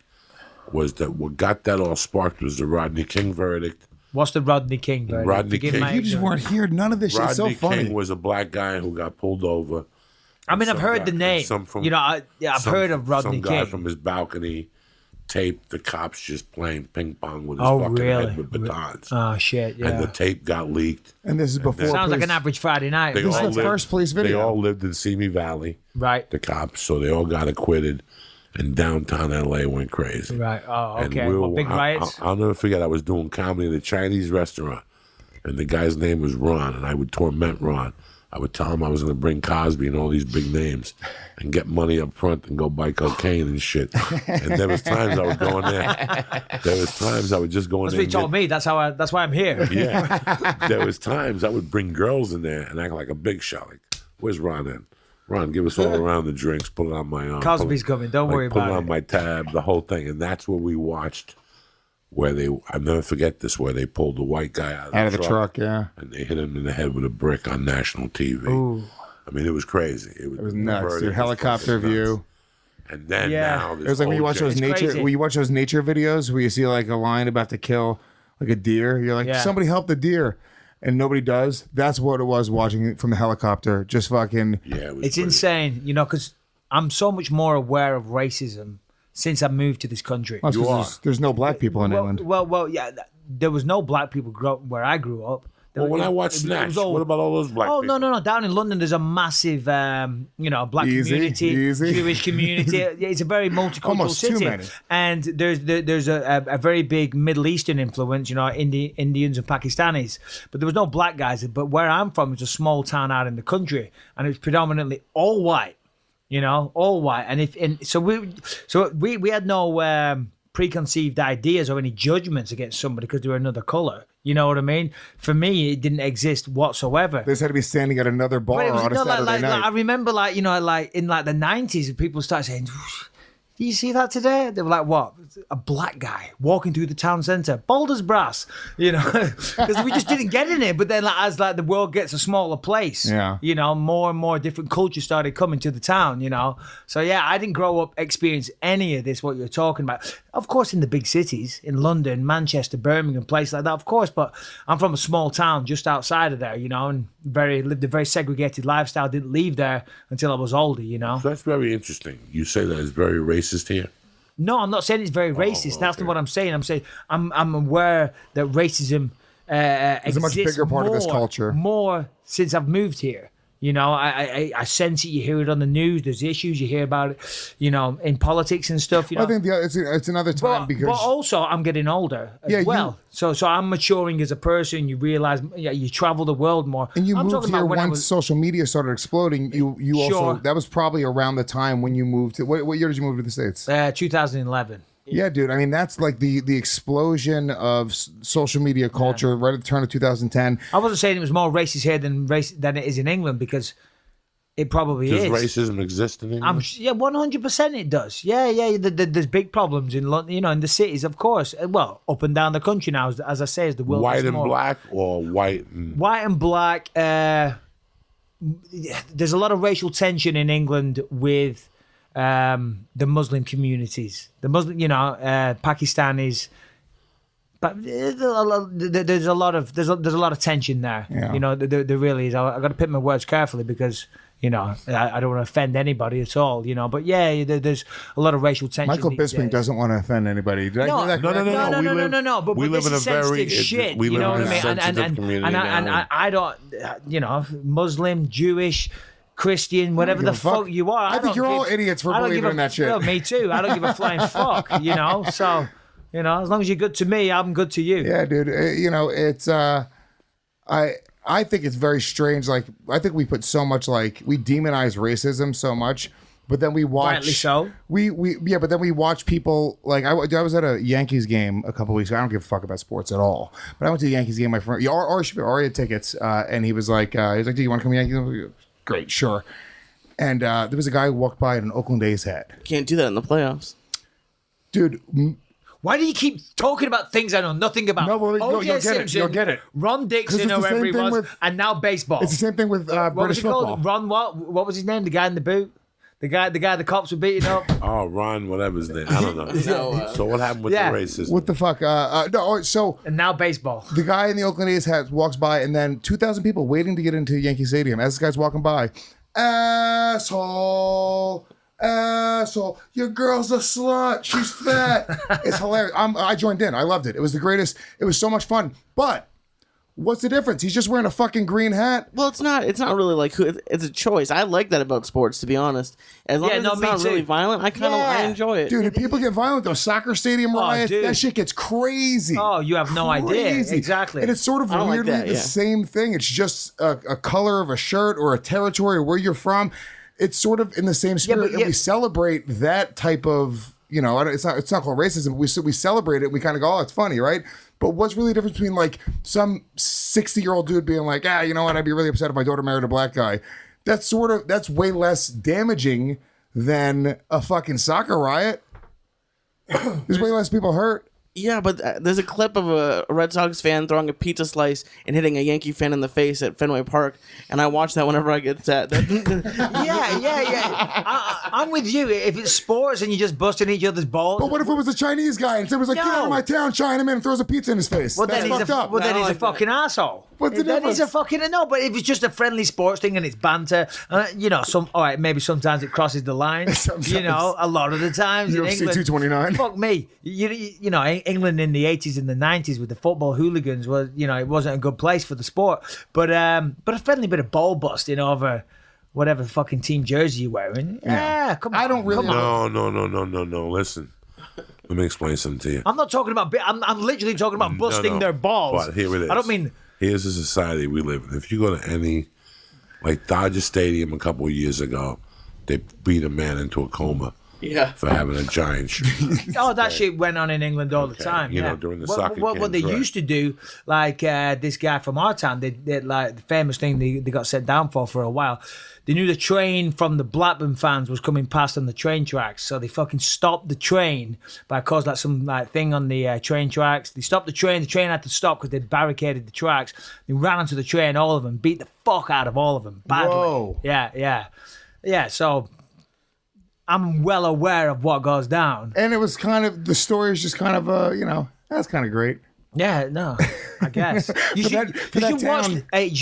Was that what got that all sparked was the Rodney King verdict. What's the Rodney King? Verdict? Rodney Forgive King. my You just ignorance. weren't here. None of this shit's so Rodney funny. King was a black guy who got pulled over. I mean, I've Some heard guy- the name. some from- I've heard of Rodney Some guy King. from his balcony taped the cops just playing ping pong with his fucking head with batons. Oh shit! Yeah. And the tape got leaked. And this is before. Sounds like an average Friday night. This is the first police video. They all lived in Simi Valley. Right. The cops, so they all got acquitted, and downtown LA went crazy. Right. Oh, And okay. Well, big riots. I'll never forget. I was doing comedy at a Chinese restaurant, and the guy's name was Ron, and I would torment Ron. I would tell him I was going to bring Cosby and all these big names and get money up front and go buy cocaine and shit. And there was times I would go in there. There was times I would just go in That's there. what he told me. That's why I'm here. Yeah. There was times I would bring girls in there and act like a big shot. Like, where's Ron in? Ron, give us all around the drinks. Put it on my arm. Cosby's coming. Don't worry put about it on it. my tab. The whole thing. And that's what we watched. I'll never forget this, where they pulled the white guy out of the truck, yeah. and they hit him in the head with a brick on national TV. Ooh. I mean, it was crazy. It was nuts. Dude, helicopter view. And then Yeah. now It was like when you watch those crazy. nature videos where you see like a lion about to kill like a deer. You're like, Yeah. somebody help the deer, and nobody does. That's what it was watching it from the helicopter. Just fucking. Yeah, it was It's pretty- insane, because I'm so much more aware of racism since I moved to this country. Well, it's 'cause there's no black people in England. Well, yeah. There was no black people where I grew up. Well, when I watched Snatch, what about all those black people? No. Down in London, there's a massive, black Easy, community, easy. Jewish community. It's a very multicultural Almost too city, many. and there's a very big Middle Eastern influence. Indians and Pakistanis, but there was no black guys. But where I'm from, it's a small town out in the country, and it's predominantly all white. All white, so we had no preconceived ideas or any judgments against somebody because they were another color. You know what I mean? For me, it didn't exist whatsoever. They just had to be standing at another bar on a Saturday night. I remember, in the 90s, people started saying, "Do you see that today?" They were like, "What? A black guy walking through the town centre, bold as brass," because we just didn't get in it. But then, as the world gets a smaller place, more and more different cultures started coming to the town. So yeah, I didn't grow up experience any of this. What you're talking about, of course, in the big cities, in London, Manchester, Birmingham, places like that, of course. But I'm from a small town just outside of there, and lived a very segregated lifestyle. Didn't leave there until I was older. So that's very interesting. You say that it's very racist here? No, I'm not saying it's very racist. That's not what I'm saying. I'm saying I'm aware that racism It's a much bigger part of this culture. More since I've moved here. I sense it. You hear it on the news. There's issues. You hear about it, in politics and stuff. I think it's another time because. But also, I'm getting older as well. So I'm maturing as a person. You realize, you travel the world more. And you I'm moved talking here about once social media started exploding. You also that was probably around the time when you moved. What year did you move to the States? 2011. Yeah, dude. I mean, that's like the explosion of social media culture right at the turn of 2010. I wasn't saying it was more racist here than it is in England, because it probably Does is. racism exist in England? 100% it does. Yeah. There's big problems in London, in the cities, of course. Well, up and down the country now, as I say, as the world White gets and more. black, or white and... White and black. There's a lot of racial tension in England with the Muslim communities. The Muslim, Pakistanis. But there's a lot of tension there. Yeah. There really is. I got to pick my words carefully because I don't want to offend anybody at all. But yeah, there's a lot of racial tension. Michael Bisping doesn't want to offend anybody. Did I hear that correctly? No. But we live in a very shit. We You know live in what a I mean? sensitive community And now. I don't, Muslim, Jewish, Christian, whatever the fuck you are. I think you're all idiots for believing in that shit. No, me too. I don't give a flying fuck. So. As long as you're good to me, I'm good to you. Yeah, dude. It's I think it's very strange. Like, I think we put so much, we demonize racism so much, but then we watch. Rightly so. But then we watch people I was at a Yankees game a couple weeks ago. I don't give a fuck about sports at all. But I went to the Yankees game. My friend Ari had tickets, and he was like, "Do you want to come to Yankees?" Great, sure. And there was a guy who walked by in an Oakland A's hat. Can't do that in the playoffs. Dude. Why do you keep talking about things I know nothing about? No, well, OJ you'll get it. Simpson, You'll get it. Ron Dixon, it's the whoever same he thing was, with- and now baseball. It's the same thing with What was British he football. called? Ron what? What was his name? The guy in the boot? The guy the cops were beating up? Oh, Ron, whatever his name. I don't know. So what happened with the racism? What the fuck? So And now baseball. the guy in the Oakland A's hat walks by, and then 2,000 people waiting to get into Yankee Stadium. As this guy's walking by, asshole, asshole. Your girl's a slut. She's fat. It's hilarious. I joined in. I loved it. It was the greatest. It was so much fun. But what's the difference? He's just wearing a fucking green hat. Well, it's not really like it's a choice. I like that about sports, to be honest. As long as it's not really violent, I enjoy it. Dude, if people get violent, those soccer stadium riots, dude. that shit gets crazy. Oh, you have no idea. Exactly. And it's sort of weirdly the same thing. It's just a color of a shirt or a territory or where you're from. It's sort of in the same spirit, and we celebrate that type of, it's not called racism. We celebrate it. And we kind of go, oh, it's funny, right? But what's really the difference between like some 60-year-old dude being like, you know what? I'd be really upset if my daughter married a black guy. That's way less damaging than a fucking soccer riot. There's way less people hurt. Yeah, but there's a clip of a Red Sox fan throwing a pizza slice and hitting a Yankee fan in the face at Fenway Park, and I watch that whenever I get sad. Yeah. I'm with you. If it's sports and you're just busting each other's balls. But what if it was a Chinese guy and someone was like, get out of my town, Chinaman, and throws a pizza in his face? Well, That's fucked up. Well, then he's a fucking asshole. What's the difference? He's a fucking but if it's just a friendly sports thing and it's banter, maybe sometimes it crosses the line. A lot of the times in UFC England, 229. Fuck me. England in the 80s and the 90s with the football hooligans was, it wasn't a good place for the sport. But a friendly bit of ball busting over whatever fucking team jersey you're wearing. Yeah, come on. I don't really. No. Listen. Let me explain something to you. I'm not talking about. I'm literally talking about busting their balls. But here it is. I don't mean. Here's the society we live in. If you go to any, like Dodger Stadium a couple of years ago, they beat a man into a coma. Yeah. For having a giant shoe. Oh, that shit went on in England all the time. During the soccer games. What they used to do, like this guy from our town, they like the famous thing they got sent down for a while. They knew the train from the Blackburn fans was coming past on the train tracks, so they fucking stopped the train by causing like some thing on the train tracks. They stopped the train had to stop because they'd barricaded the tracks. They ran onto the train, all of them, beat the fuck out of all of them badly. Whoa. Yeah. So I'm well aware of what goes down. And it was kind of, the story is just kind of, that's kind of great. Yeah, no, I guess. You should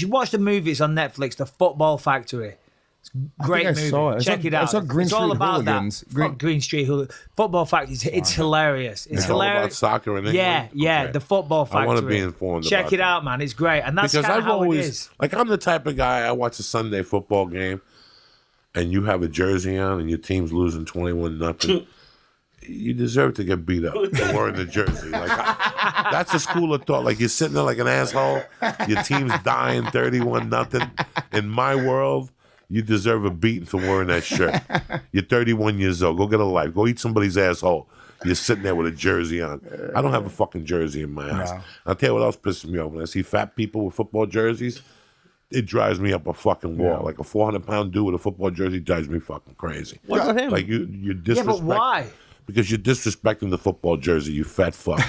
watch the movies on Netflix, The Football Factory. It's a great movie. Saw it. Check it out. I saw Green it's Street all about Hooligans. Fuck Green Street Hooligans. Football Factory, it's hilarious. It's hilarious. All about soccer in England? Yeah, The Football Factory. I want to be informed Check about it out, man. It's great. And that's kind of how it is. Like, I'm the type of guy, I watch a Sunday football game, and you have a jersey on, and your team's losing 21-0. You deserve to get beat up for wearing the jersey. Like, that's a school of thought. Like, you're sitting there like an asshole. Your team's dying 31-0. In my world, you deserve a beating for wearing that shirt. You're 31 years old. Go get a life. Go eat somebody's asshole. You're sitting there with a jersey on. I don't have a fucking jersey in my house. No. I'll tell you what else pisses me off. When I see fat people with football jerseys, it drives me up a fucking wall. Yeah. Like a 400-pound dude with a football jersey drives me fucking crazy. What about him? Like, you disrespect. Yeah, but why? Because you're disrespecting the football jersey, you fat fuck.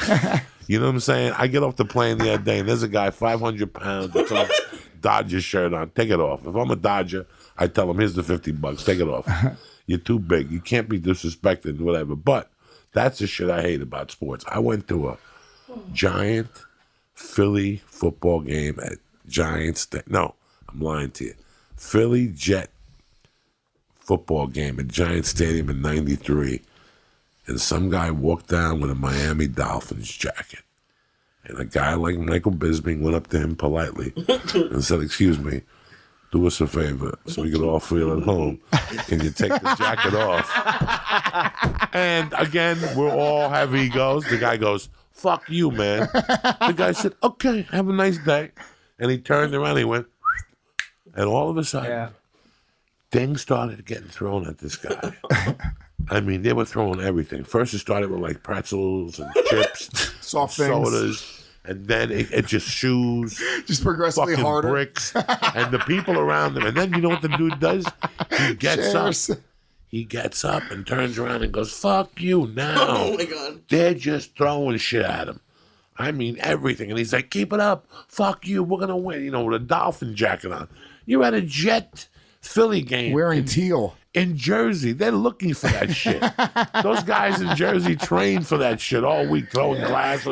You know what I'm saying? I get off the plane the other day, and there's a guy, 500 pounds, with some Dodger shirt on. Take it off. If I'm a Dodger, I tell him, here's the $50. Take it off. You're too big. You can't be disrespected, whatever. But that's the shit I hate about sports. I went to a giant Philly football game at Giants. No, I'm lying to you. Philly Jet football game at Giant Stadium in '93. And some guy walked down with a Miami Dolphins jacket. And a guy like Michael Bisping went up to him politely and said, excuse me, do us a favor so we can all feel at home. Can you take the jacket off? And again, we're all have egos. The guy goes, fuck you, man. The guy said, okay, have a nice day. And he turned around and he went, and all of a sudden, things started getting thrown at this guy. I mean, they were throwing everything. First, it started with like pretzels and chips, soft sodas, things. And then it just shoes, just progressively fucking harder, bricks, and the people around him. And then you know what the dude does? He gets up. He gets up and turns around and goes, "Fuck you now!" Oh my god! They're just throwing shit at him. I mean, everything. And he's like, "Keep it up! Fuck you! We're gonna win!" You know, with a dolphin jacket on. You're at a Jet Philly game, wearing teal. In Jersey, they're looking for that shit. Those guys in Jersey trained for that shit all week, throwing glass.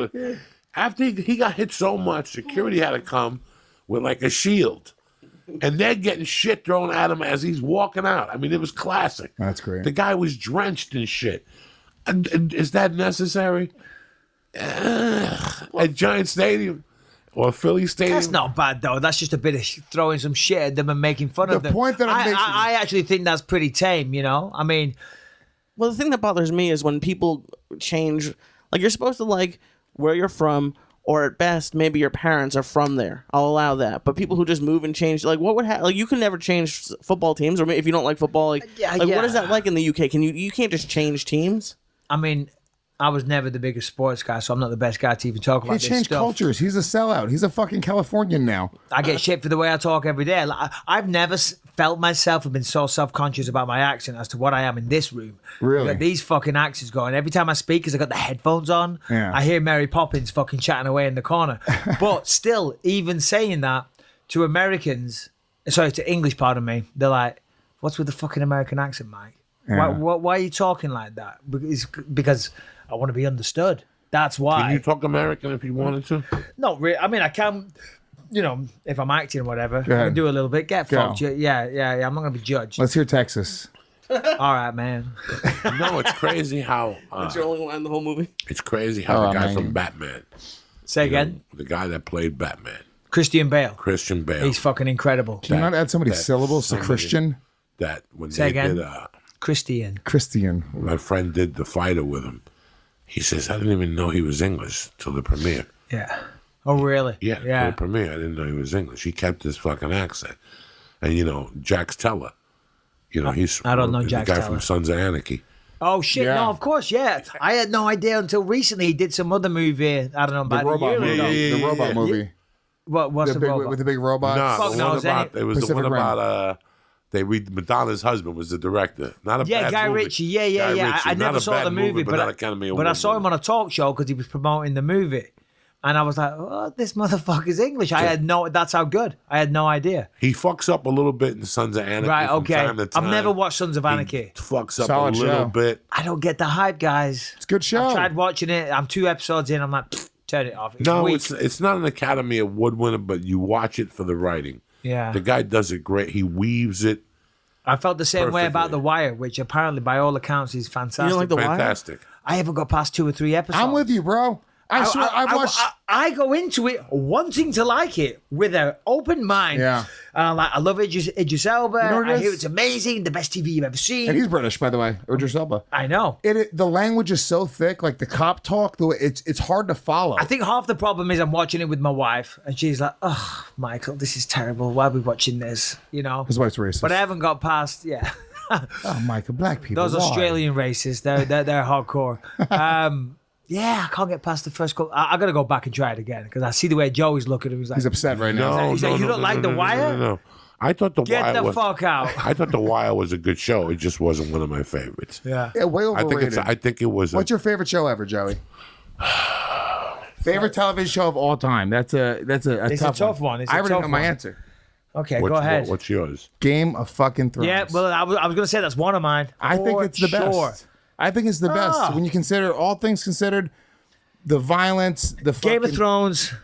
After he got hit so much, security had to come with like a shield. and they're getting shit thrown at him as he's walking out. I mean, it was classic. That's great. The guy was drenched in shit. And is that necessary? At Giant Stadium or Philly Stadium? That's not bad though. That's just a bit of throwing some shit at them and making fun of them. The point that I'm making- I actually think that's pretty tame. You know, I mean, Well, the thing that bothers me is when people change. Like, you're supposed to like where you're from, or at best, maybe your parents are from there. I'll allow that. But people who just move and change, like, what would happen? Like, you can never change football teams, or if you don't like football, like, what is that like in the UK? You can't just change teams? I mean, I was never the biggest sports guy, so I'm not the best guy to even talk about He this changed stuff. cultures. He's a sellout. He's a fucking Californian now. I get shit for the way I talk every day. Like, I've never felt myself have been so self-conscious about my accent as to what I am in this room. Really? I got these fucking accents going. Every time I speak, because I got the headphones on, Yeah. I hear Mary Poppins fucking chatting away in the corner. But still, even saying that to Americans, sorry, to English, pardon me, they're like, what's with the fucking American accent, Mike? Yeah. Why are you talking like that? Because I want to be understood. That's why. Can you talk American if you wanted to? Not really. I mean, I can, you know, if I'm acting or whatever, I ahead. can do a little bit. Get Go. fucked. Yeah. I'm not going to be judged. Let's hear Texas. All right, man. No, it's crazy how That's your only line in the whole movie. it's crazy how Oh, the guy man. from Batman, Say you know, again. the guy that played Batman, Christian Bale. Christian Bale, He's fucking incredible. Can you not add so many syllables to somebody- Christian? that when Say they again. did Christian. Christian. my friend did the fighter with him. He says, I didn't even know he was English till the premiere. Yeah. Oh, really? Yeah, till the premiere, I didn't know he was English. He kept his fucking accent. And, you know, Jax Teller, you know, he's I don't know the Jax guy Teller. from Sons of Anarchy. Oh, shit. Yeah. No, of course, yeah. I had no idea until recently he did some other movie. I don't know, The about a robot year movie. ago. The robot movie. What's The the big, robot? with the big robots. Nah, Fuck the knows, one ain't about, it? it was Pacific the one Rim. about, Madonna's husband was the director. Not a Yeah, bad Guy movie. Ritchie. Yeah. Guy I Ritchie. Not never a saw bad the movie, but but not Academy Award I saw him movie. on a talk show because he was promoting the movie. And I was like, oh, this motherfucker's English. That's how good. I had no idea. He fucks up a little bit in Sons of Anarchy Right, from okay. time to time. I've never watched Sons of He Anarchy. fucks up Solid a little show. bit. I don't get the hype, guys. It's a good show. I've tried watching it. I'm 2 episodes in. I'm like, turn it off. No, weak. it's not an Academy Award winner, but you watch it for the writing. Yeah. The guy does it great. He weaves it I felt the same way about perfectly. The Wire, which apparently, by all accounts, is fantastic. You don't like The Wire? fantastic. I haven't got past 2 or 3 episodes. I'm with you, bro. I swear, I've watched. I go into it wanting to like it with an open mind. Yeah. And I'm like, I love Idris Elba. You know what it I is? hear it's amazing, the best TV you've ever seen. and he's British, by the way. Idris Elba. I know. The language is so thick, like the cop talk. The way it's hard to follow. I think half the problem is I'm watching it with my wife, and she's like, "Oh, Michael, this is terrible. Why are we watching this?" You know. his wife's racist. But I haven't got past. Yeah, oh, Michael, black people. those why? Australian racists, they're hardcore. Yeah, I can't get past the first couple. I got to go back and try it again because I see the way Joey's looking. He's like, He's upset right now. No, He's no, like, you no, don't no, like no, The no, Wire? No. I thought The get Wire the was. fuck out. I thought The Wire was a good show. It just wasn't one of my favorites. Yeah. Yeah, way I overrated. think it was. What's your favorite show ever, Joey? Favorite television show of all time. That's a It's a tough one. It's a I already tough know my one. answer. Okay, go ahead. What's yours? Game of fucking Thrones. Yeah, well, I was going to say that's one of mine. I think For it's the best. sure. I think it's the best Ah. when you consider all things considered. The violence, the fucking, Game of Thrones,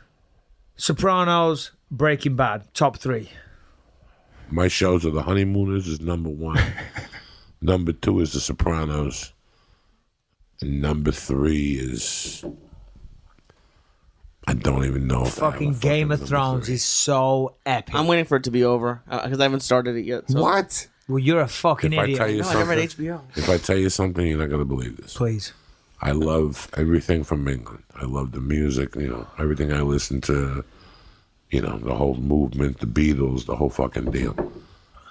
Sopranos, Breaking Bad, top 3. My shows are The Honeymooners is number 1. Number 2 is The Sopranos. And number 3 is. I don't even know. If I have a Fucking Game of number Thrones 3. is so epic. I'm waiting for it to be over because I haven't started it yet. So. What? Well, you're a fucking If I idiot. tell you No, I never had something, HBO. if I tell you something, you're not gonna believe this. Please. I love everything from England. I love the music, everything I listen to, the whole movement, the Beatles, the whole fucking deal.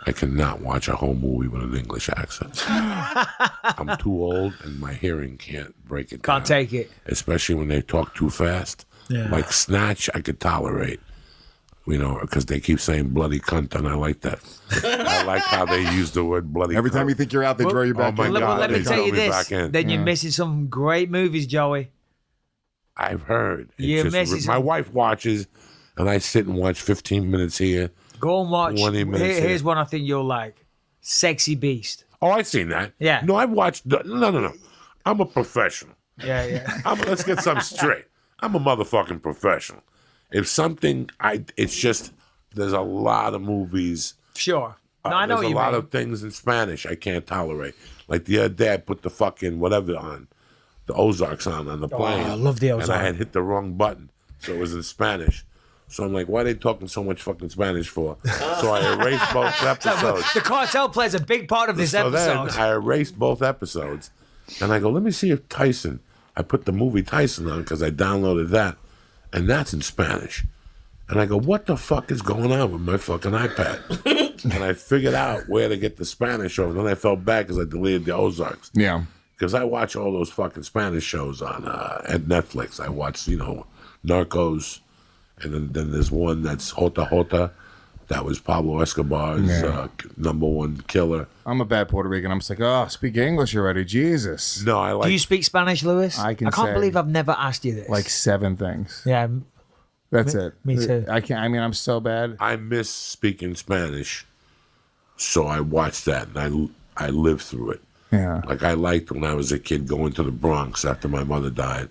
I cannot watch a whole movie with an English accent. I'm too old and my hearing can't break it down. Can't take it. Especially when they talk too fast. Yeah. Like Snatch, I could tolerate. Because they keep saying bloody cunt, and I like that. I like how they use the word bloody Every cunt. time you think you're out, they draw you back my in. God. Well, let me they tell throw you me this. back in. Then you're missing some great movies, Joey. I've heard. It's You're just- missing my some- wife watches, and I sit and watch 15 minutes here. Go and watch. 20 minutes Here's in. one I think you'll like. Sexy Beast. Oh, I've seen that. Yeah. No, I've watched. No. I'm a professional. Yeah. Let's get something straight. I'm a motherfucking professional. If something, it's just there's a lot of movies. Sure. No, I know what There's you a lot mean. of things in Spanish I can't tolerate. Like the other day, I put the fucking whatever on, the Ozarks on the plane. I love the And I Ozarks. had hit the wrong button, so it was in Spanish. So I'm like, why are they talking so much fucking Spanish for? So I erased both episodes. The cartel plays a big part of this So episode. then I erased both episodes, and I go, let me see if Tyson. I put the movie Tyson on because I downloaded that, and that's in Spanish. And I go, what the fuck is going on with my fucking iPad? And I figured out where to get the Spanish show. And then I felt bad because I deleted the Ozarks. Yeah. Because I watch all those fucking Spanish shows on at Netflix. I watch, Narcos, and then there's one that's Jota Jota. That was Pablo Escobar's number one killer. I'm a bad Puerto Rican. I'm just like, oh, speak English already. Jesus. No, I like. Do you speak Spanish, Lewis? I can I can't say, believe I've never asked you this. like 7 things. yeah, That's it. me too. I can't. I mean, I'm so bad. I miss speaking Spanish, so I watched that and I lived through it. Yeah. Like I liked when I was a kid going to the Bronx after my mother died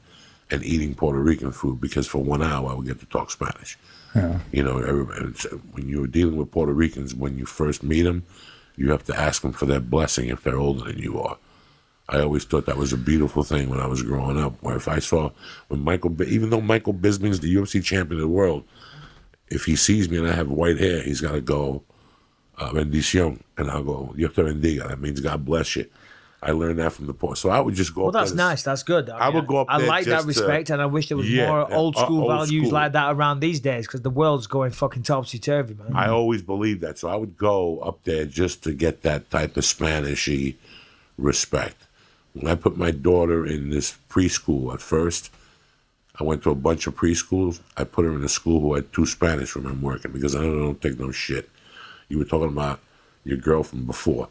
and eating Puerto Rican food because for 1 hour I would get to talk Spanish. Yeah. When you were dealing with Puerto Ricans, when you first meet them, you have to ask them for their blessing if they're older than you are. I always thought that was a beautiful thing when I was growing up. Where if I saw even though Michael Bisping's the UFC champion of the world, if he sees me and I have white hair, he's got to go bendición, and I'll go Dios te bendiga. That means God bless you. I learned that from the poor. So I would just go. well, up there that's nice. That's good. I would go up I there like that just to- respect, and I wish there was Yeah, more old school old values school. like that around these days because the world's going fucking topsy turvy, man. I always believed that. So I would go up there just to get that type of Spanishy respect. When I put my daughter in this preschool at first, I went to a bunch of preschools. I put her in a school who had 2 Spanish when I'm working because I don't take no shit. You were talking about your girl from before.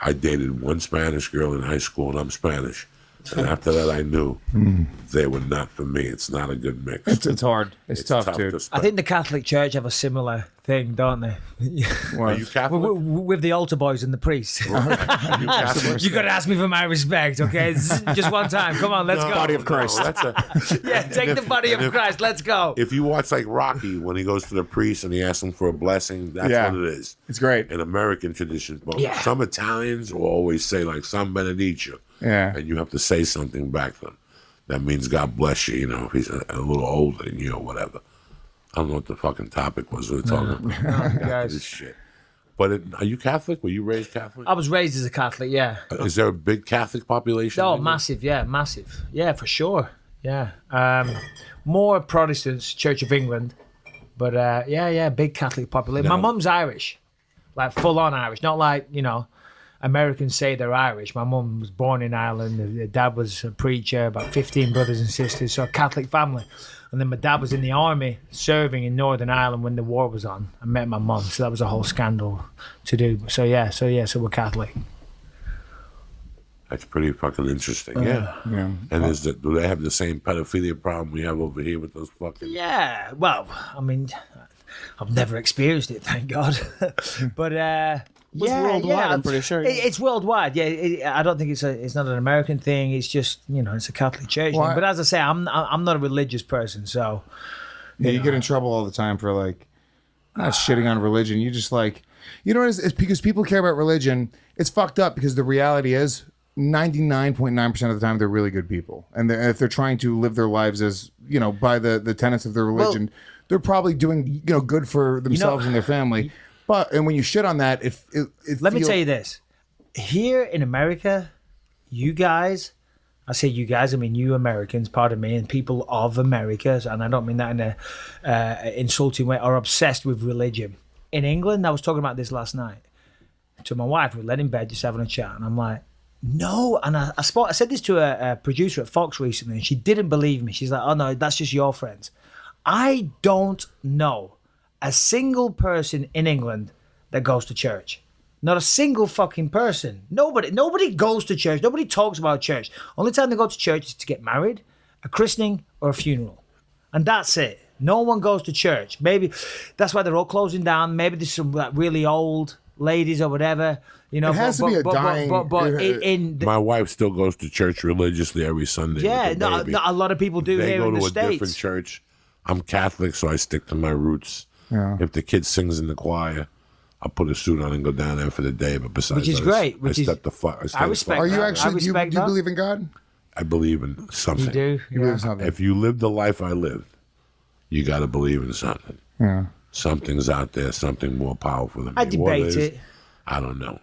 I dated 1 Spanish girl in high school and I'm Spanish. And after that, I knew they were not for me. It's not a good mix. It's hard. It's tough, dude. to I think the Catholic Church have a similar thing, don't they? Are you Catholic? With the altar boys and the priests. Are you Catholic? You got to ask me for my respect, okay? Just one time. Come on, let's go. Body of Christ. That's Yeah, take the body of Christ. Let's go. if you watch like Rocky, when he goes to the priest and he asks him for a blessing, that's Yeah. what it is. It's great. In American traditions, but Yeah. some Italians will always say like "San benedicio," Yeah. and you have to say something back to them. That means God bless you. If he's a little older than you or whatever. I don't know what the fucking topic was we were talking about. guys. This shit. But are you Catholic? Were you raised Catholic? I was raised as a Catholic, yeah. Is there a big Catholic population? Oh, in massive, yeah, massive. Yeah, for sure. Yeah. More Protestants, Church of England. But yeah, big Catholic population. My No. mum's Irish. Like full on Irish. Not like, Americans say they're Irish. My mum was born in Ireland. The dad was a preacher, about 15 brothers and sisters, so a Catholic family. And then my dad was in the army serving in Northern Ireland when the war was on. I met my mum, so that was a whole scandal to do. So we're Catholic. That's pretty fucking interesting. Yeah. Yeah. And do they have the same pedophilia problem we have over here with those fucking? Yeah, well, I mean, I've never experienced it, thank God. But It's worldwide, I'm pretty sure. It's worldwide. Yeah, I don't think it's not an American thing. It's just it's a Catholic church Well, thing. But as I say, I'm not a religious person, so Yeah, you get in trouble all the time for not shitting on religion. You just what it's because people care about religion. It's fucked up because the reality is 99.9% of the time they're really good people. And if they're trying to live their lives as, by the tenets of their religion, they're probably doing, good for themselves and their family. And when you shit on that, let me tell you this. Here in America, you guys, I say you guys, I mean you Americans, pardon me, and people of America, and I don't mean that in a insulting way, are obsessed with religion. In England, I was talking about this last night to my wife. We lay in bed just having a chat, and I'm like, no. And I said this to a producer at Fox recently, and she didn't believe me. She's like, oh no, that's just your friends. I don't know a single person in England that goes to church. Not a single fucking person. Nobody goes to church. Nobody talks about church. Only time they go to church is to get married, a christening, or a funeral. And that's it. No one goes to church. Maybe that's why they're all closing down. Maybe there's some really old ladies or whatever. It has to be a dying... My wife still goes to church religiously every Sunday. Yeah, with the baby. a lot of people do They here go in the to a States. different church. I'm Catholic, so I stick to my roots. Yeah. If the kid sings in the choir, I'll put a suit on and go down there for the day. But besides, Which is that, great. I respect Are you that. I actually? Do you respect that. believe in God? I believe in something. You do? You believe in something? If you live the life I lived, you got to believe in something. Yeah. Something's out there, something more powerful than me. I What debate is, it. I don't know.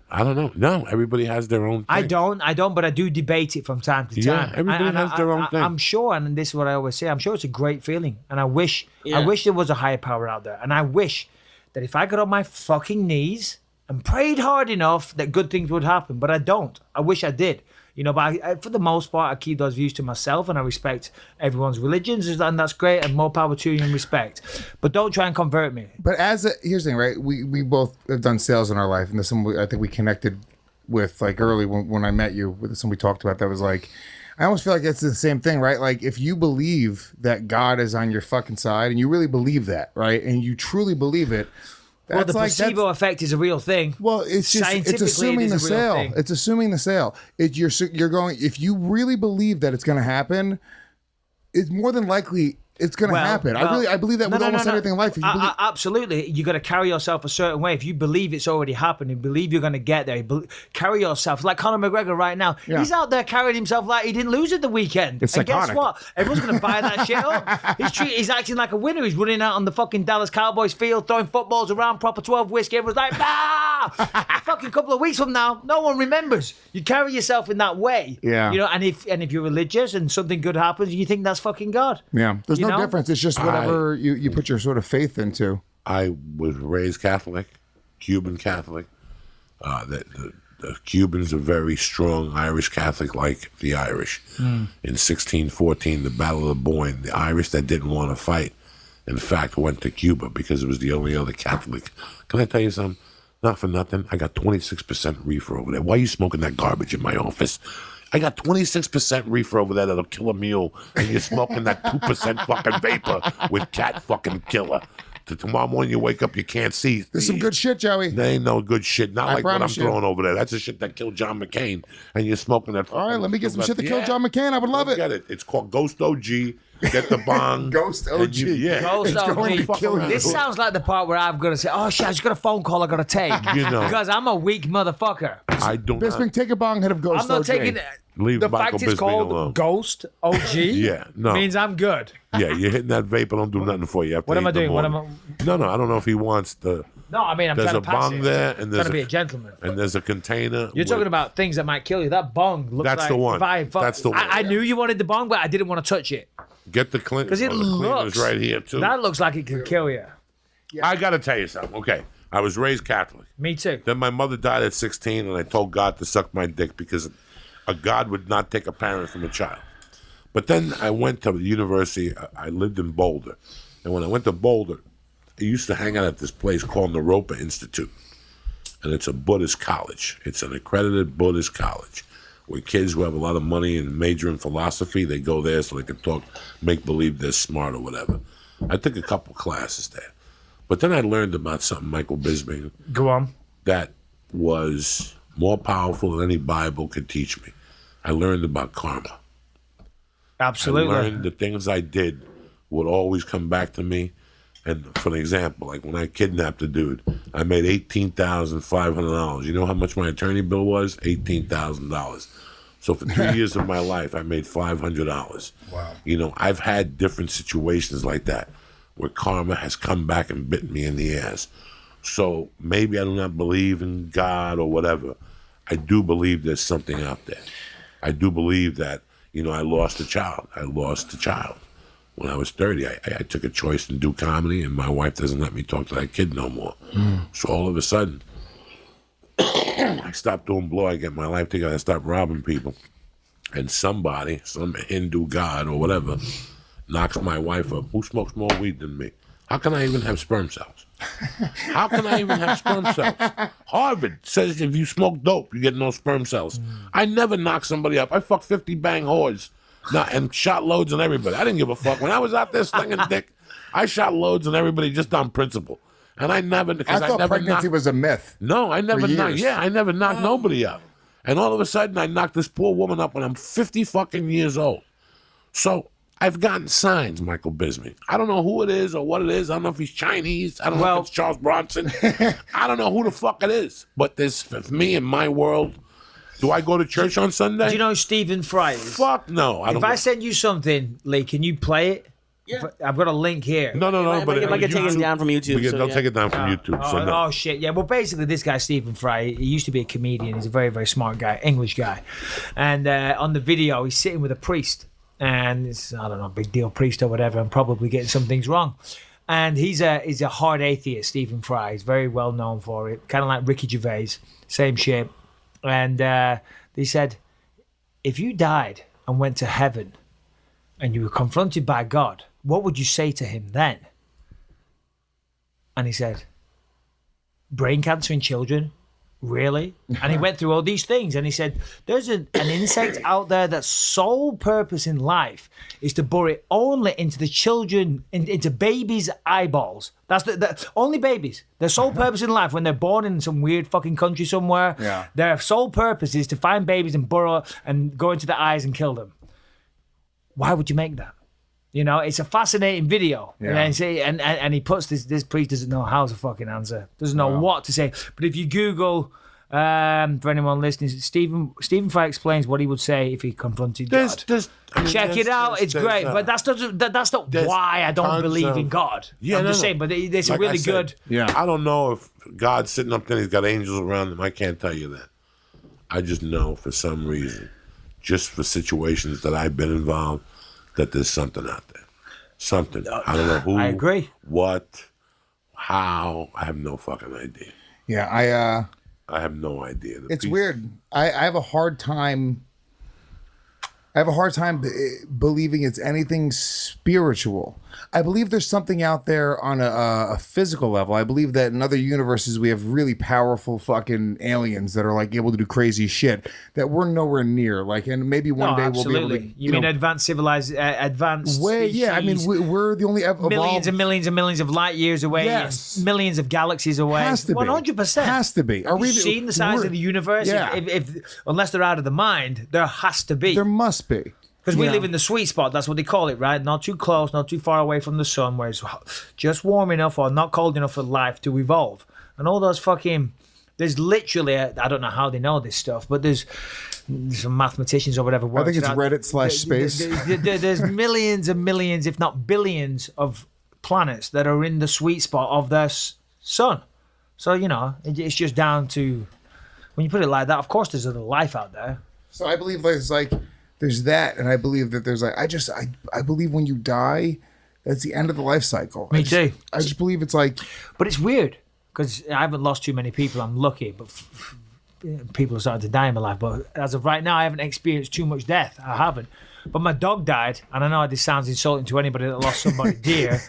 No, everybody has their own thing. I don't, but I do debate it from time to Yeah, time. everybody has their own thing. I'm sure, and this is what I always say, I'm sure it's a great feeling. And I wish there was a higher power out there. And I wish that if I got on my fucking knees and prayed hard enough that good things would happen. But I don't. I wish I did. But I, for the most part, I keep those views to myself, and I respect everyone's religions, and that's great, and more power to you and respect. But don't try and convert me. But here's the thing, right? We both have done sales in our life, and there's someone I think we connected with like early when I met you. With someone we talked about that was like, I almost feel like it's the same thing, right? Like if you believe that God is on your fucking side, and you really believe that, right, and you truly believe it. Well, the placebo effect is a real thing. Well, it's just it's assuming the sale. It's assuming the sale. You're going if you really believe that it's going to happen, it's more than likely it's going to happen. I believe that with almost everything in life. If you believe, absolutely, you got to carry yourself a certain way. If you believe it's already happened, you believe you're going to get there. Carry yourself like Conor McGregor right now. Yeah. He's out there carrying himself like he didn't lose at the weekend. It's and iconic. Guess what? Everyone's going to buy that shit up. He's acting like a winner. He's running out on the fucking Dallas Cowboys field, throwing footballs around, proper 12 whiskey. Everyone's like, a fucking couple of weeks from now, no one remembers. You carry yourself in that way. Yeah. And if you're religious and something good happens, you think that's fucking God. Yeah. There's no difference. It's just whatever you put your sort of faith into. I was raised Catholic, Cuban Catholic. The Cubans are very strong Irish Catholic, like the Irish. In 1614, the Battle of the Boyne, the Irish that didn't want to fight, in fact, went to Cuba because it was the only other Catholic. Can I tell you something? Not for nothing. I got 26% reefer over there. Why are you smoking that garbage in my office? I got 26% reefer over there that'll kill a mule, and you're smoking that 2% fucking vapor with cat fucking killer. Tomorrow morning you wake up, you can't see. There's some good shit, Joey. There ain't no good shit. Not like what I'm you. throwing over there. That's the shit that killed John McCain, and you're smoking that. All right, let me get some shit to kill John McCain. I would love it. Get it. It's called Ghost OG. Get the bong. Ghost OG. Ghost OG. This sounds like the part where I've got to say, oh shit, I just got a phone call I got to take. Because I'm a weak motherfucker. I don't. Bisping, take a bong head of Ghost OG. I'm not taking. Leave the Michael fact it's Bisping called alone. Ghost OG means I'm good. Yeah, you're hitting that vape, and don't do nothing for you. What am I doing? No, I don't know if he wants the. No, I mean, I'm there's trying a to pass bong it. there, and I'm there's trying to be a gentleman. And there's a container. You're talking about things that might kill you. That bong looks That's like the one. That's the one. I knew you wanted the bong, but I didn't want to touch it. Get the cleaner. Because it looks right here too. That looks like it could kill you. I got to tell you something. Okay, I was raised Catholic. Me too. Then my mother died at 16, and I told God to suck my dick because a God would not take a parent from a child. But then I went to the university. I lived in Boulder. And when I went to Boulder, I used to hang out at this place called the Naropa Institute. And it's a Buddhist college. It's an accredited Buddhist college where kids who have a lot of money and major in philosophy, they go there so they can talk, make believe they're smart or whatever. I took a couple classes there. But then I learned about something, Michael Bisping. Go on. That was more powerful than any Bible could teach me. I learned about karma. Absolutely. I learned the things I did would always come back to me. And for an example, like when I kidnapped a dude, I made $18,500. You know how much my attorney bill was? $18,000. So for 2 years of my life, I made $500. Wow. I've had different situations like that where karma has come back and bitten me in the ass. So maybe I do not believe in God or whatever. I do believe there's something out there. I do believe that, I lost a child. When I was 30, I took a choice to do comedy, and my wife doesn't let me talk to that kid no more. So all of a sudden, I stopped doing blow. I get my life together. I stopped robbing people. And somebody, some Hindu god or whatever, knocks my wife up. Who smokes more weed than me? How can I even have sperm cells? How can I even have sperm cells? Harvard says if you smoke dope, you get no sperm cells. I never knock somebody up. I fucked 50 bang whores and shot loads on everybody. I didn't give a fuck. When I was out there slinging dick, I shot loads on everybody just on principle. And I thought pregnancy was a myth. No, I never knocked. Yeah, I never knocked nobody up. And all of a sudden, I knocked this poor woman up when I'm 50 fucking years old. So I've gotten signs, Michael Bisping. I don't know who it is or what it is. I don't know if he's Chinese. I don't know if it's Charles Bronson. I don't know who the fuck it is. But this, for me, in my world, do I go to church on Sunday? Do you know who Stephen Fry is? Fuck no. If I send you something, Lee, can you play it? Yeah. I've got a link here. No. But it might get taken down from YouTube. They'll take it down from YouTube. Oh, shit. Yeah, well, basically, this guy, Stephen Fry, he used to be a comedian. He's a very, very smart guy, English guy. And on the video, he's sitting with a priest. And it's, I don't know, big deal priest or whatever, and probably getting some things wrong. And he's a hard atheist, Stephen Fry. He's very well known for it. Kind of like Ricky Gervais, same shape. And they said, if you died and went to heaven and you were confronted by God, what would you say to him then? And he said, brain cancer in children? Really? And he went through all these things, and he said, there's an insect out there that's sole purpose in life is to bore it only into the children, into babies' eyeballs. That's the only babies. Their sole purpose in life, when they're born in some weird fucking country somewhere, their sole purpose is to find babies and burrow and go into the eyes and kill them. Why would you make that? You know, it's a fascinating video. Yeah. And he puts this priest doesn't know how to fucking answer, doesn't know what to say. But if you Google, for anyone listening, Stephen Fry explains what he would say if he confronted God. Check it out, it's great. But that's not why I don't believe in God. I'm just saying, but it's like really good. Yeah. I don't know if God's sitting up there, he's got angels around him. I can't tell you that. I just know for some reason, just for situations that I've been involved, that there's something out there. Something. I don't know who. I agree. What. How. I have no fucking idea. Yeah, I have no idea. It's weird. I have a hard time. Believing it's anything spiritual. I believe there's something out there on a physical level. I believe that in other universes we have really powerful fucking aliens that are like able to do crazy shit that we're nowhere near. Like, and maybe one day we'll be able to. You mean advanced civilized, advanced way? Species, yeah, I mean we're the only millions and millions and millions of light years away. Yes. Millions of galaxies away. Has to be. 100%. Has to be. Have you seen the size of the universe? Yeah. If unless they're out of the mind, there has to be. There must be. Because we live in the sweet spot, that's what they call it, right? Not too close, not too far away from the sun, where it's just warm enough or not cold enough for life to evolve. And all those there's literally, I don't know how they know this stuff, but there's some mathematicians or whatever. I think it's Reddit/space. There's millions and millions, if not billions, of planets that are in the sweet spot of their sun. So, you know, it's just down to, when you put it like that, of course there's other life out there. So I believe there's that, and I believe that there's I believe when you die, that's the end of the life cycle. Me too. I just believe it's but it's weird because I haven't lost too many people. I'm lucky, but people are starting to die in my life. But as of right now, I haven't experienced too much death. I haven't. But my dog died, and I know this sounds insulting to anybody that lost somebody dear,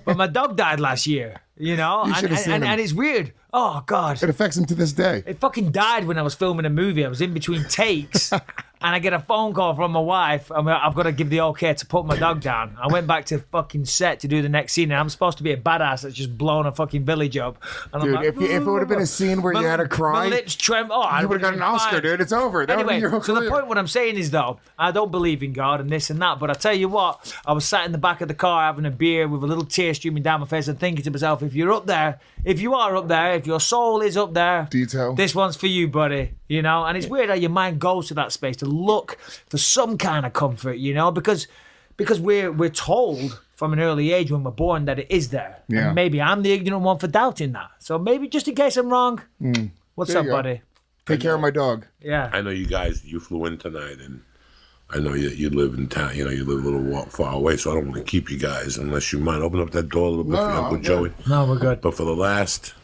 but my dog died last year. You know, and it's weird. Oh God, it affects him to this day. It fucking died when I was filming a movie. I was in between takes, and I get a phone call from my wife. I've got to give the okay to put my dog down. I went back to fucking set to do the next scene, and I'm supposed to be a badass that's just blown a fucking village up. And dude, I'm like, if it would have been a scene where you had to cry, my lips tremble. Oh, you would have got an Oscar, dude. It's over. That anyway, your so career. the point, what I'm saying is, though, I don't believe in God and this and that, but I tell you what, I was sat in the back of the car having a beer with a little tear streaming down my face and thinking to myself, if you are up there, if your soul is up there, Detail. This one's for you, buddy. You know, and it's weird how your mind goes to that space to look for some kind of comfort, you know, because we're told from an early age when we're born that it is there. Yeah. And maybe I'm the ignorant one for doubting that. So maybe just in case I'm wrong, what's There up, you go. buddy? Take care of my dog. Yeah. I know you flew in tonight, and I know you live in town. You know, you live a little far away, so I don't want to keep you guys unless you mind open up that door a little bit for your Uncle Joey. No, we're good. But for the last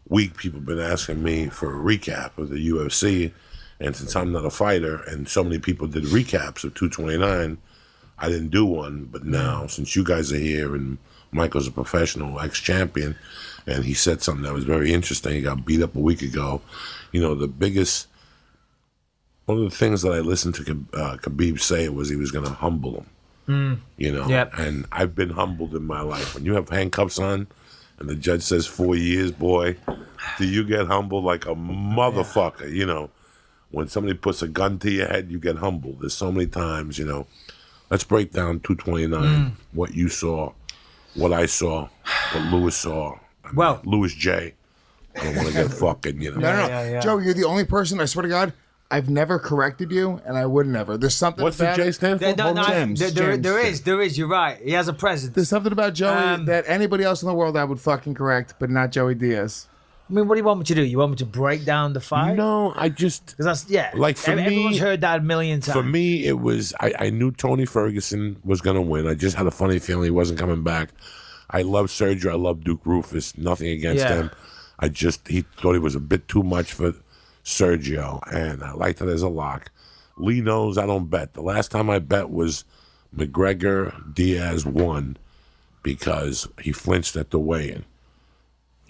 week, people have been asking me for a recap of the UFC, and since I'm not a fighter, and so many people did recaps of 229, I didn't do one. But now, since you guys are here, and Michael's a professional ex-champion, and he said something that was very interesting. He got beat up a week ago. You know, one of the things that I listened to Khabib say was he was going to humble him. You know, and I've been humbled in my life. When you have handcuffs on, and the judge says 4 years, boy, do you get humbled like a motherfucker? You know, when somebody puts a gun to your head, you get humbled. There's so many times, you know, Let's break down 229. What you saw, what I saw, what Lewis saw. Well, Louis J. I don't want to get fucking, No. Yeah. Joe, you're the only person, I swear to God, I've never corrected you, and I would never. There's something What's the about J stand for? James. There is. You're right. He has a presence. There's something about Joey that anybody else in the world I would fucking correct, but not Joey Diaz. I mean, what do you want me to do? You want me to break down the fight? No, I just... Because that's, Like, for everyone's me- heard that a million times. For me, it was... I knew Tony Ferguson was going to win. I just had a funny feeling he wasn't coming back. I love Sergio. I love Duke Rufus. Nothing against him. He thought he was a bit too much for Sergio, and I liked it as a lock. Lee knows I don't bet. The last time I bet was McGregor Diaz won because he flinched at the weigh-in.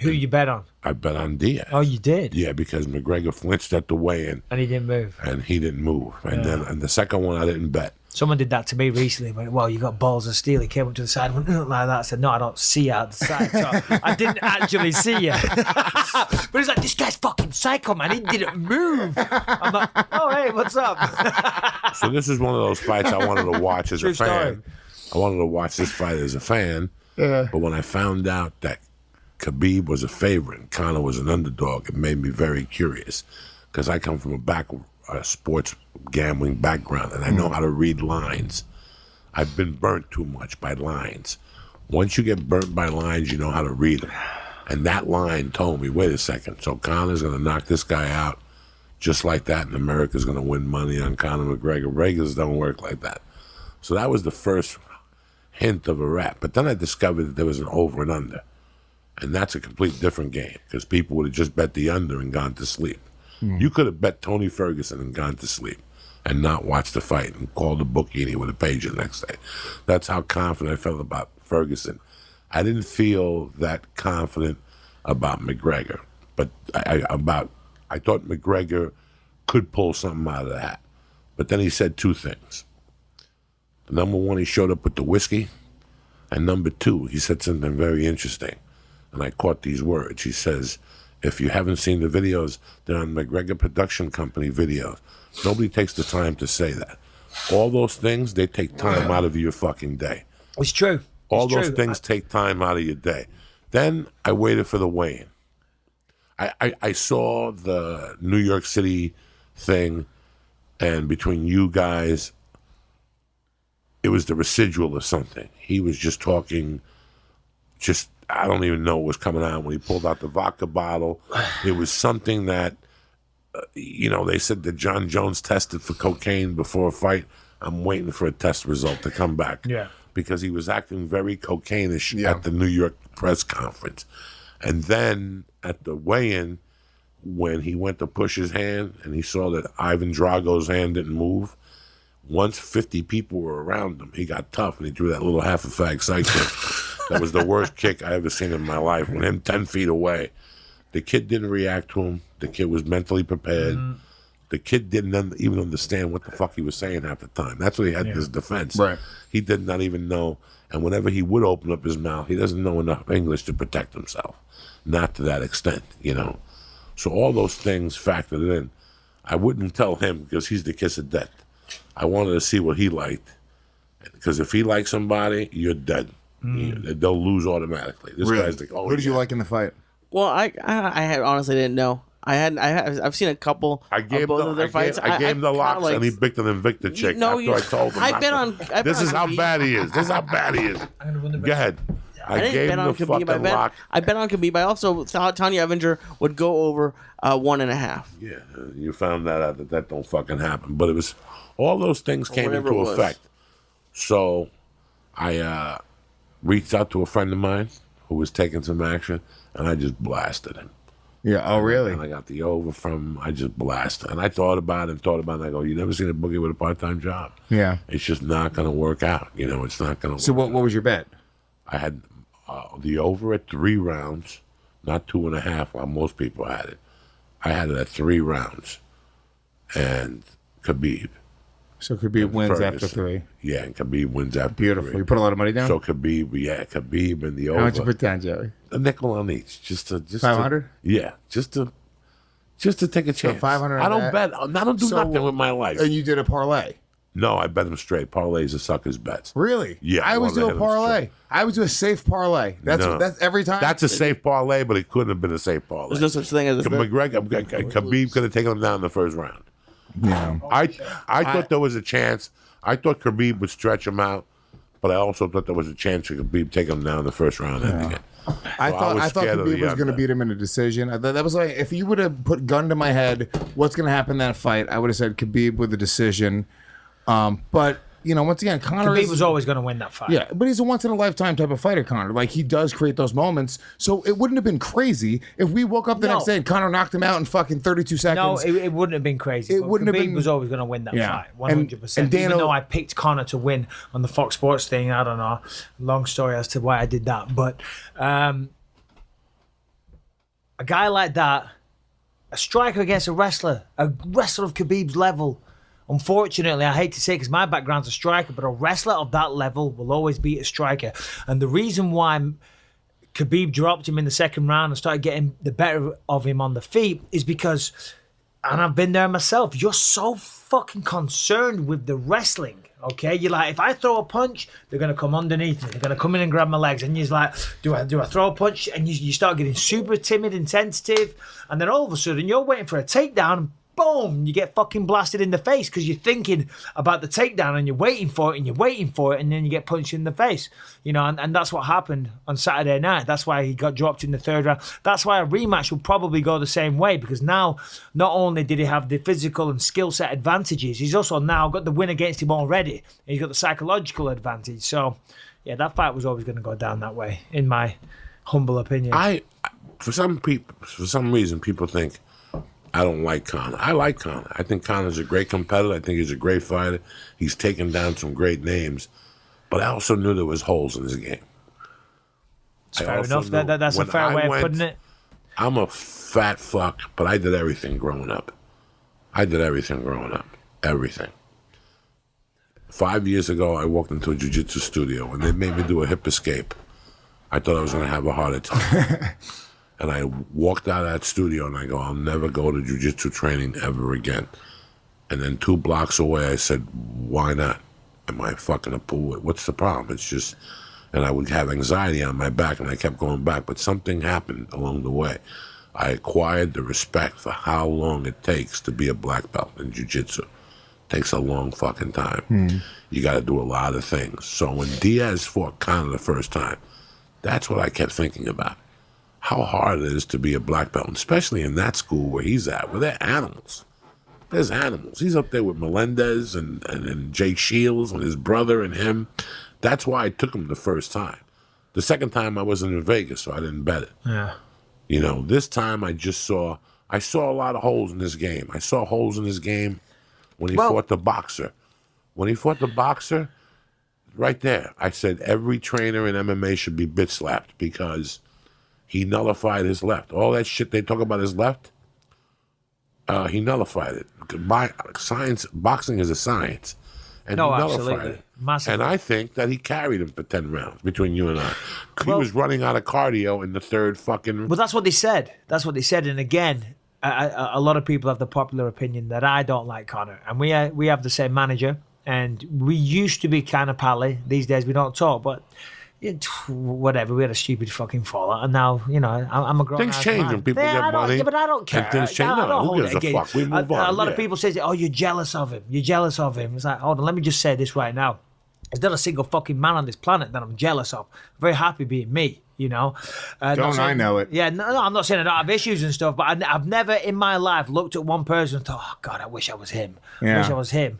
Who you bet on? I bet on Diaz. Oh, you did? Yeah, because McGregor flinched at the weigh-in And he didn't move. and he didn't move. And the second one I didn't bet. Someone did that to me recently. Went, well, you got balls of steel. He came up to the side and went like that. I said, no, I don't see you out the side. So I didn't actually see you. But he's like, this guy's fucking psycho, man. He didn't move. I'm like, oh, hey, what's up? So this is one of those fights I wanted to watch as True a fan. story. I wanted to watch this fight as a fan. But when I found out that Khabib was a favorite and Conor was an underdog, it made me very curious because I come from a sports gambling background and I know how to read lines. I've been burnt too much by lines. Once you get burnt by lines, you know how to read them. And that line told me, wait a second, so Conor's going to knock this guy out just like that, and America's going to win money on Conor McGregor. Regulars don't work like that. So that was the first hint of a rap. But then I discovered that there was an over and under. And that's a complete different game because people would have just bet the under and gone to sleep. You could have bet Tony Ferguson and gone to sleep and not watched the fight and called the bookie and he would have paid you the next day. That's how confident I felt about Ferguson. I didn't feel that confident about McGregor, but I thought McGregor could pull something out of the hat. But then he said two things. Number one, he showed up with the whiskey. And number two, he said something very interesting. And I caught these words. He says, if you haven't seen the videos, they're on McGregor Production Company videos. Nobody takes the time to say that. All those things, they take time out of your fucking day. It's true. All It's those true. things take time out of your day. Then I waited for the weigh-in. I saw the New York City thing, and between you guys, it was the residual of something. He was just talking, I don't even know what was coming out when he pulled out the vodka bottle. It was something that, they said that John Jones tested for cocaine before a fight. I'm waiting for a test result to come back. Yeah. Because he was acting very cocaine-ish at the New York press conference. And then at the weigh-in, when he went to push his hand and he saw that Ivan Drago's hand didn't move, once 50 people were around him, he got tough and he threw that little half a fag side kick. That was the worst kick I ever seen in my life. With him 10 feet away, the kid didn't react to him. The kid was mentally prepared. The kid didn't even understand what the fuck he was saying half the time. That's what he had his defense. Right. He did not even know. And whenever he would open up his mouth, he doesn't know enough English to protect himself. Not to that extent, So all those things factored in. I wouldn't tell him because he's the kiss of death. I wanted to see what he liked. Because if he likes somebody, you're dead. They'll lose automatically. This Really? guy's like, Who did you like in the fight? Well, I honestly didn't know. I've seen a couple I gave of both him of their fights. I gave him the kinda locks, like- and he picked an Invicta chick No, after I told him. I not bet to. on. This is how Khabib. bad he is. This is how bad he is. Go ahead. I I didn't gave bet him on the Khabib. fucking lock. I bet on Khabib. I also thought Tanya Evinger would go over 1.5. Yeah, you found that out that don't fucking happen. But it was all those things came whatever into it was. effect. So I reached out to a friend of mine who was taking some action, and I just blasted him. Yeah. Oh, really? And I got the over from, I just blasted. And I thought about it and I go, you never seen a boogie with a part-time job. Yeah. It's just not going to work out. It's not going to So work what was your bet? I had the over at 3 rounds, not 2.5, while most people had it. I had it at 3 rounds. And Khabib. So Khabib wins Ferguson. after 3. Yeah, and Khabib wins after Beautiful. 3. You put a lot of money down? So Khabib and the over. How much you put down, Joey? A nickel on each. Just 500? Yeah, just to take a chance. 500 I don't on bet. I don't do So- nothing with my life. And you did a parlay. No, I bet him straight. Parlays are suckers' bets. Really? Yeah, I always well, do they a hit 'em parlay. straight. I always do a safe parlay. That's No. that's every time. That's a safe parlay, but it couldn't have been a safe parlay. There's no such thing as a Khabib could have taken him down in the first round. yeah. I thought there was a chance. I thought Khabib would stretch him out, but I also thought there was a chance of Khabib taking him down in the first round. I thought was scared of Khabib the was going to under. beat him in a decision. That was like, if you would have put gun to my head, what's going to happen in that fight? I would have said Khabib with a decision. But once again, Conor Khabib was always going to win that fight. yeah, but he's a once in a lifetime type of fighter, Conor. Like, he does create those moments. So it wouldn't have been crazy if we woke up the No. next day and Conor knocked him out in fucking 32 seconds. No, it wouldn't have been crazy. It but wouldn't have Khabib been- was always going to win that Yeah. fight, 100%. And Dana- Even though I picked Conor to win on the Fox Sports thing, I don't know. Long story as to why I did that. But a guy like that, a striker against a wrestler of Khabib's level. Unfortunately, I hate to say it because my background's a striker, but a wrestler of that level will always beat a striker. And the reason why Khabib dropped him in the second round and started getting the better of him on the feet is because, and I've been there myself, you're so fucking concerned with the wrestling. Okay, you're like, if I throw a punch, they're gonna come underneath me. They're gonna come in and grab my legs, and you're like, do I throw a punch? And you start getting super timid and sensitive, and then all of a sudden you're waiting for a takedown. And boom, you get fucking blasted in the face because you're thinking about the takedown and you're waiting for it and you're waiting for it, and then you get punched in the face. And that's what happened on Saturday night. That's why he got dropped in the third round. That's why a rematch will probably go the same way, because now not only did he have the physical and skill set advantages, he's also now got the win against him already. And he's got the psychological advantage. So, yeah, that fight was always going to go down that way, in my humble opinion. For some reason, people think I don't like Conor. I like Conor. I think Conor's a great competitor. I think he's a great fighter. He's taken down some great names. But I also knew there was holes in his game. It's fair enough. That's a fair way of putting it. I'm a fat fuck, but I did everything growing up. Everything. 5 years ago, I walked into a jiu-jitsu studio, and they made me do a hip escape. I thought I was going to have a heart attack. And I walked out of that studio and I go, I'll never go to jiu-jitsu training ever again. And then 2 blocks away, I said, why not? Am I fucking a fool? What's the problem? It's just, and I would have anxiety on my back and I kept going back, but something happened along the way. I acquired the respect for how long it takes to be a black belt in jiu-jitsu. It takes a long fucking time. You got to do a lot of things. So when Diaz fought Conor the first time, that's what I kept thinking about. How hard it is to be a black belt, especially in that school where he's at, where they're animals. There's animals. He's up there with Melendez and Jake Shields and his brother and him. That's why I took him the first time. The second time I wasn't in Vegas, so I didn't bet it. Yeah. This time I saw a lot of holes in his game. I saw holes in his game when he fought the boxer. When he fought the boxer, right there, I said every trainer in MMA should be bitch slapped because he nullified his left. All that shit they talk about his left, he nullified it. Boxing is a science. And No, he nullified absolutely. it. Massively. And I think that he carried him for 10 rounds between you and I. He was running out of cardio in the third fucking... Well, that's what they said. And again, a lot of people have the popular opinion that I don't like Conor. And we have the same manager. And we used to be kind of pally. These days we don't talk, but... whatever, we had a stupid fucking fallout, and now I'm a grown Things ass change man. when people get money. Yeah, but I don't care. And things change. I don't No, who hold gives it a against- fuck? We move on. A lot of people say, "Oh, you're jealous of him. You're jealous of him." It's like, hold on, let me just say this right now. There's not a single fucking man on this planet that I'm jealous of. I'm very happy being me. Don't Not saying- I know it? Yeah, no, I'm not saying I don't have issues and stuff, but I've never in my life looked at one person and thought, "Oh God, I wish I was him. I wish I was him."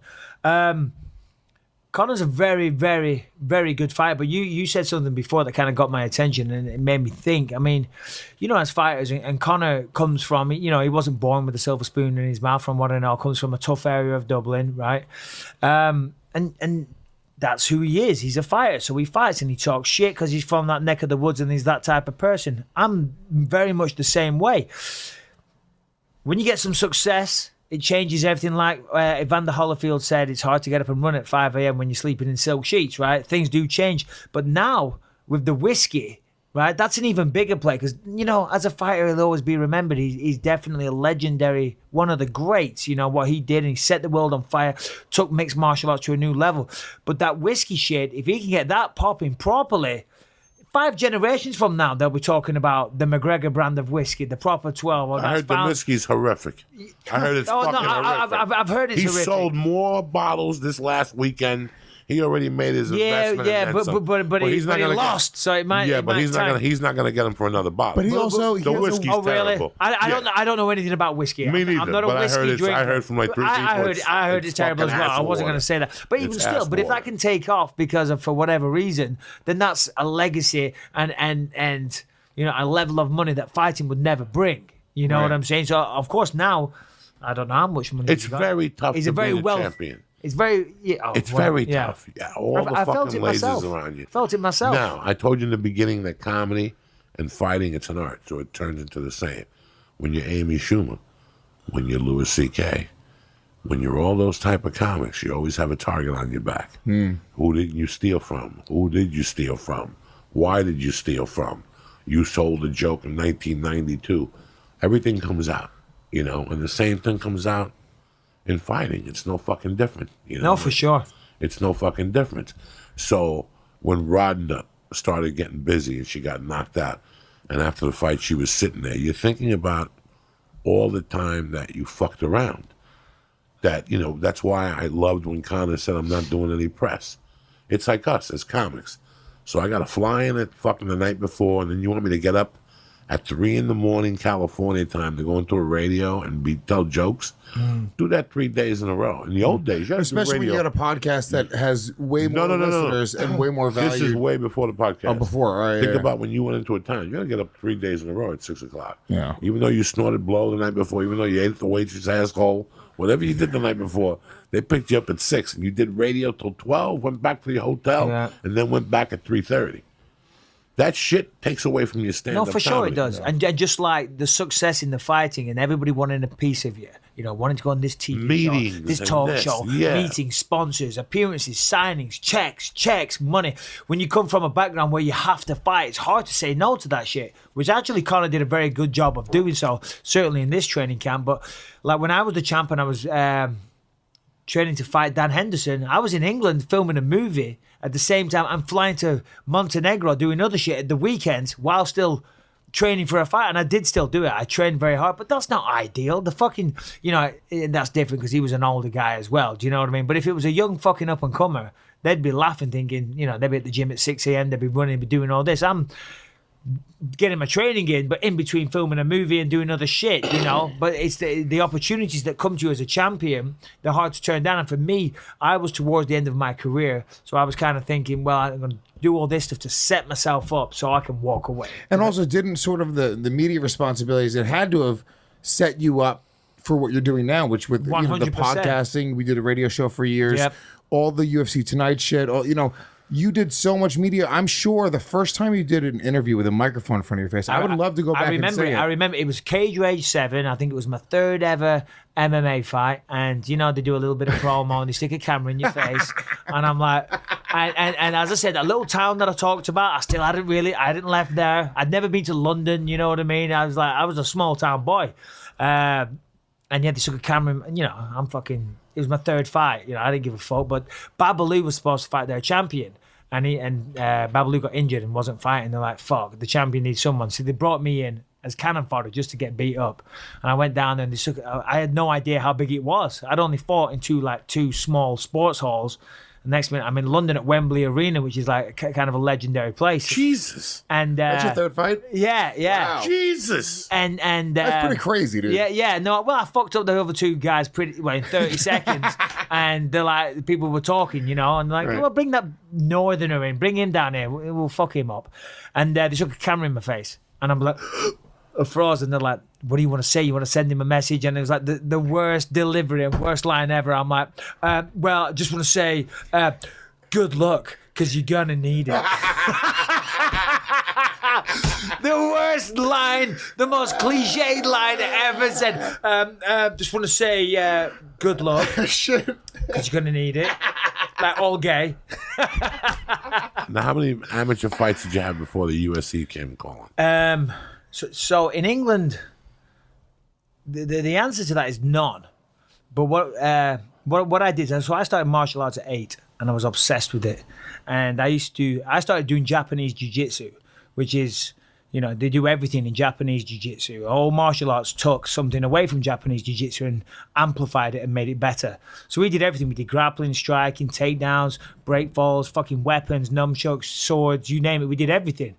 Conor's a very, very, very good fighter, but you said something before that kind of got my attention and it made me think. I mean, as fighters, and Conor comes from, he wasn't born with a silver spoon in his mouth, from what I know, comes from a tough area of Dublin, right? And that's who he is. He's a fighter, so he fights and he talks shit because he's from that neck of the woods and he's that type of person. I'm very much the same way. When you get some success, it changes everything. Like Evander Holyfield said, it's hard to get up and run at 5 a.m. when you're sleeping in silk sheets, right? Things do change. But now, with the whiskey, right? That's an even bigger play because, as a fighter, he'll always be remembered. He's definitely a legendary, one of the greats, what he did. And he set the world on fire, took mixed martial arts to a new level. But that whiskey shit, if he can get that popping properly, 5 generations from now, they'll be talking about the McGregor brand of whiskey, the proper 12. I heard the whiskey's horrific. I heard it's fucking horrific. I've heard it's horrific. He sold more bottles this last weekend. He already made his investment. But he's not gonna lost, so it might. Yeah, but he's not gonna get him for another bottle. But the whiskey's terrible. I don't know anything about whiskey. Me neither. I'm not a whiskey drinker. I heard from like 3 people. I heard it's terrible as well. I wasn't going to say that, but even still, if that can take off because of for whatever reason, then that's a legacy and a level of money that fighting would never bring. You know what I'm saying? So of course now, I don't know how much money. It's very tough to be a champion. It's very, very tough. Yeah, all the fucking lasers around you. Felt it myself. Now, I told you in the beginning that comedy and fighting, it's an art, so it turns into the same. When you're Amy Schumer, when you're Louis C.K., when you're all those type of comics, you always have a target on your back. Who did you steal from? Who did you steal from? Why did you steal from? You sold a joke in 1992. Everything comes out, and the same thing comes out in fighting. It's no fucking different. No, for sure. It's no fucking difference. So when Rodna started getting busy and she got knocked out, and after the fight she was sitting there, you're thinking about all the time that you fucked around. That, that's why I loved when Conor said, I'm not doing any press. It's like us as comics. So I got to fly in at fucking the night before, and then you want me to get up at 3 a.m. California time to go into a radio and tell jokes. Do that 3 days in a row. In the old days, you had to do especially when you got a podcast that has way more listeners and way more value. This is way before the podcast. Oh, before. Right, Think about when you went into a town. You got to get up 3 days in a row at 6 o'clock. Yeah. Even though you snorted blow the night before, even though you ate the waitress asshole, whatever you did the night before, they picked you up at 6, and you did radio till 12, went back to your hotel, and then went back at 3:30. That shit takes away from your stand-up No, for sure it does. And just like the success in the fighting and everybody wanting a piece of you, wanting to go on this TV show, this talk show, meetings, sponsors, appearances, signings, checks, money. When you come from a background where you have to fight, it's hard to say no to that shit, which actually Conor did a very good job of doing so, certainly in this training camp. But like when I was the champ and I was training to fight Dan Henderson, I was in England filming a movie. At the same time, I'm flying to Montenegro doing other shit at the weekends while still training for a fight. And I did still do it. I trained very hard, but that's not ideal. The fucking, that's different because he was an older guy as well. Do you know what I mean? But if it was a young fucking up-and-comer, they'd be laughing, thinking, they'd be at the gym at 6 a.m., they'd be running, they'd be doing all this. I'm getting my training in, but in between filming a movie and doing other shit, But it's the opportunities that come to you as a champion, they're hard to turn down. And for me, I was towards the end of my career, so I was kind of thinking, well, I'm going to do all this stuff to set myself up so I can walk away. And also, didn't sort of the media responsibilities, it had to have set you up for what you're doing now, which with the podcasting, we did a radio show for years, all the UFC Tonight shit, you did so much media. I'm sure the first time you did an interview with a microphone in front of your face, I would love to go back and say it. I remember it was Cage Rage 7. I think it was my 3rd ever MMA fight. And, they do a little bit of promo and they stick a camera in your face. And I'm like, and as I said, that little town that I talked about, I hadn't left there. I'd never been to London, you know what I mean? I was a small town boy. And they stuck a camera in, it was my 3rd fight. I didn't give a fuck. But Babalu was supposed to fight their champion. And Babalu got injured and wasn't fighting. They're like, fuck, the champion needs someone. So they brought me in as cannon fodder just to get beat up. And I went down there and I had no idea how big it was. I'd only fought in two small sports halls. The next minute, I'm in London at Wembley Arena, which is like kind of a legendary place. Jesus. And that's your 3rd fight? Yeah. Wow. Jesus. And that's pretty crazy, dude. Yeah. No, well, I fucked up the other 2 guys in 30 seconds. And they're like, people were talking, and like, well, bring that northerner in, bring him down here, we'll fuck him up. And they took a camera in my face, and I'm like, I froze, and they're like, what do you want to say? You want to send him a message? And it was like the worst delivery and worst line ever. I'm like, well, I just want to say, good luck, because you're going to need it. The worst line, the most cliched line I ever said. Just want to say, good luck, because you're going to need it. Like, all gay. Now, how many amateur fights did you have before the UFC came calling? So in England, the answer to that is none. But what I did, so I started martial arts at 8, and I was obsessed with it. And I started doing Japanese jiu-jitsu, which is, they do everything in Japanese jiu-jitsu. All martial arts took something away from Japanese jiu-jitsu and amplified it and made it better. So we did everything. We did grappling, striking, takedowns, break falls, fucking weapons, nunchucks, swords, you name it. We did everything.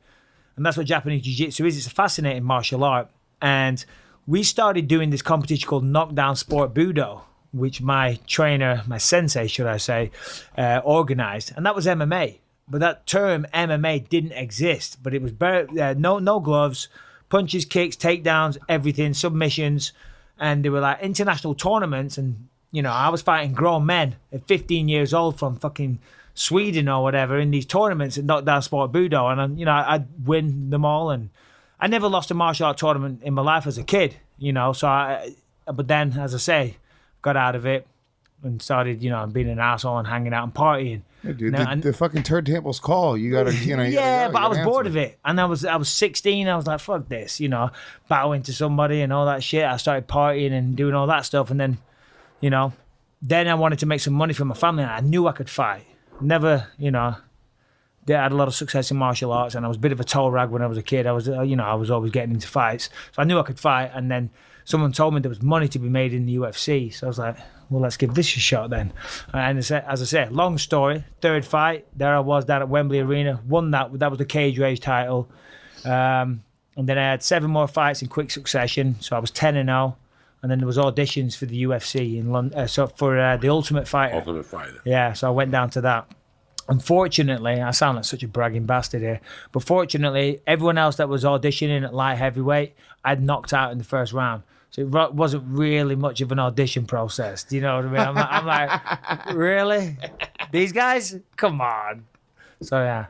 And that's what Japanese jiu-jitsu is. It's a fascinating martial art. And we started doing this competition called Knockdown Sport Budo, which my trainer, my sensei, should I say, organized. And that was MMA. But that term MMA didn't exist. But it was no gloves, punches, kicks, takedowns, everything, submissions. And they were like international tournaments. And, I was fighting grown men at 15 years old from fucking Sweden or whatever in these tournaments at Knockdown Sport Budo. And, I'd win them all. And I never lost a martial art tournament in my life as a kid, but then, as I say, got out of it and started, being an asshole and hanging out and partying. Yeah, dude, the fucking turntable call. You gotta, but I was bored of it, and I was 16. I was like, fuck this, bowing to somebody and all that shit. I started partying and doing all that stuff, and then, then I wanted to make some money for my family, and I knew I could fight. Never, I had a lot of success in martial arts, and I was a bit of a toe rag when I was a kid. I was, I was always getting into fights, so I knew I could fight. And then someone told me there was money to be made in the UFC, so I was like, well, let's give this a shot then. And as I said, long story. Third fight, there I was down at Wembley Arena, won that. That was the cage rage title, and then I had 7 more fights in quick succession. So I was 10-0, and then there was auditions for the UFC in London. So for the Ultimate Fighter. Ultimate Fighter. Yeah, so I went down to that. Unfortunately, I sound like such a bragging bastard here, but fortunately, everyone else that was auditioning at light heavyweight, I'd knocked out in the first round. So it wasn't really much of an audition process. Do you know what I mean? I'm like, really? These guys? Come on. So, yeah.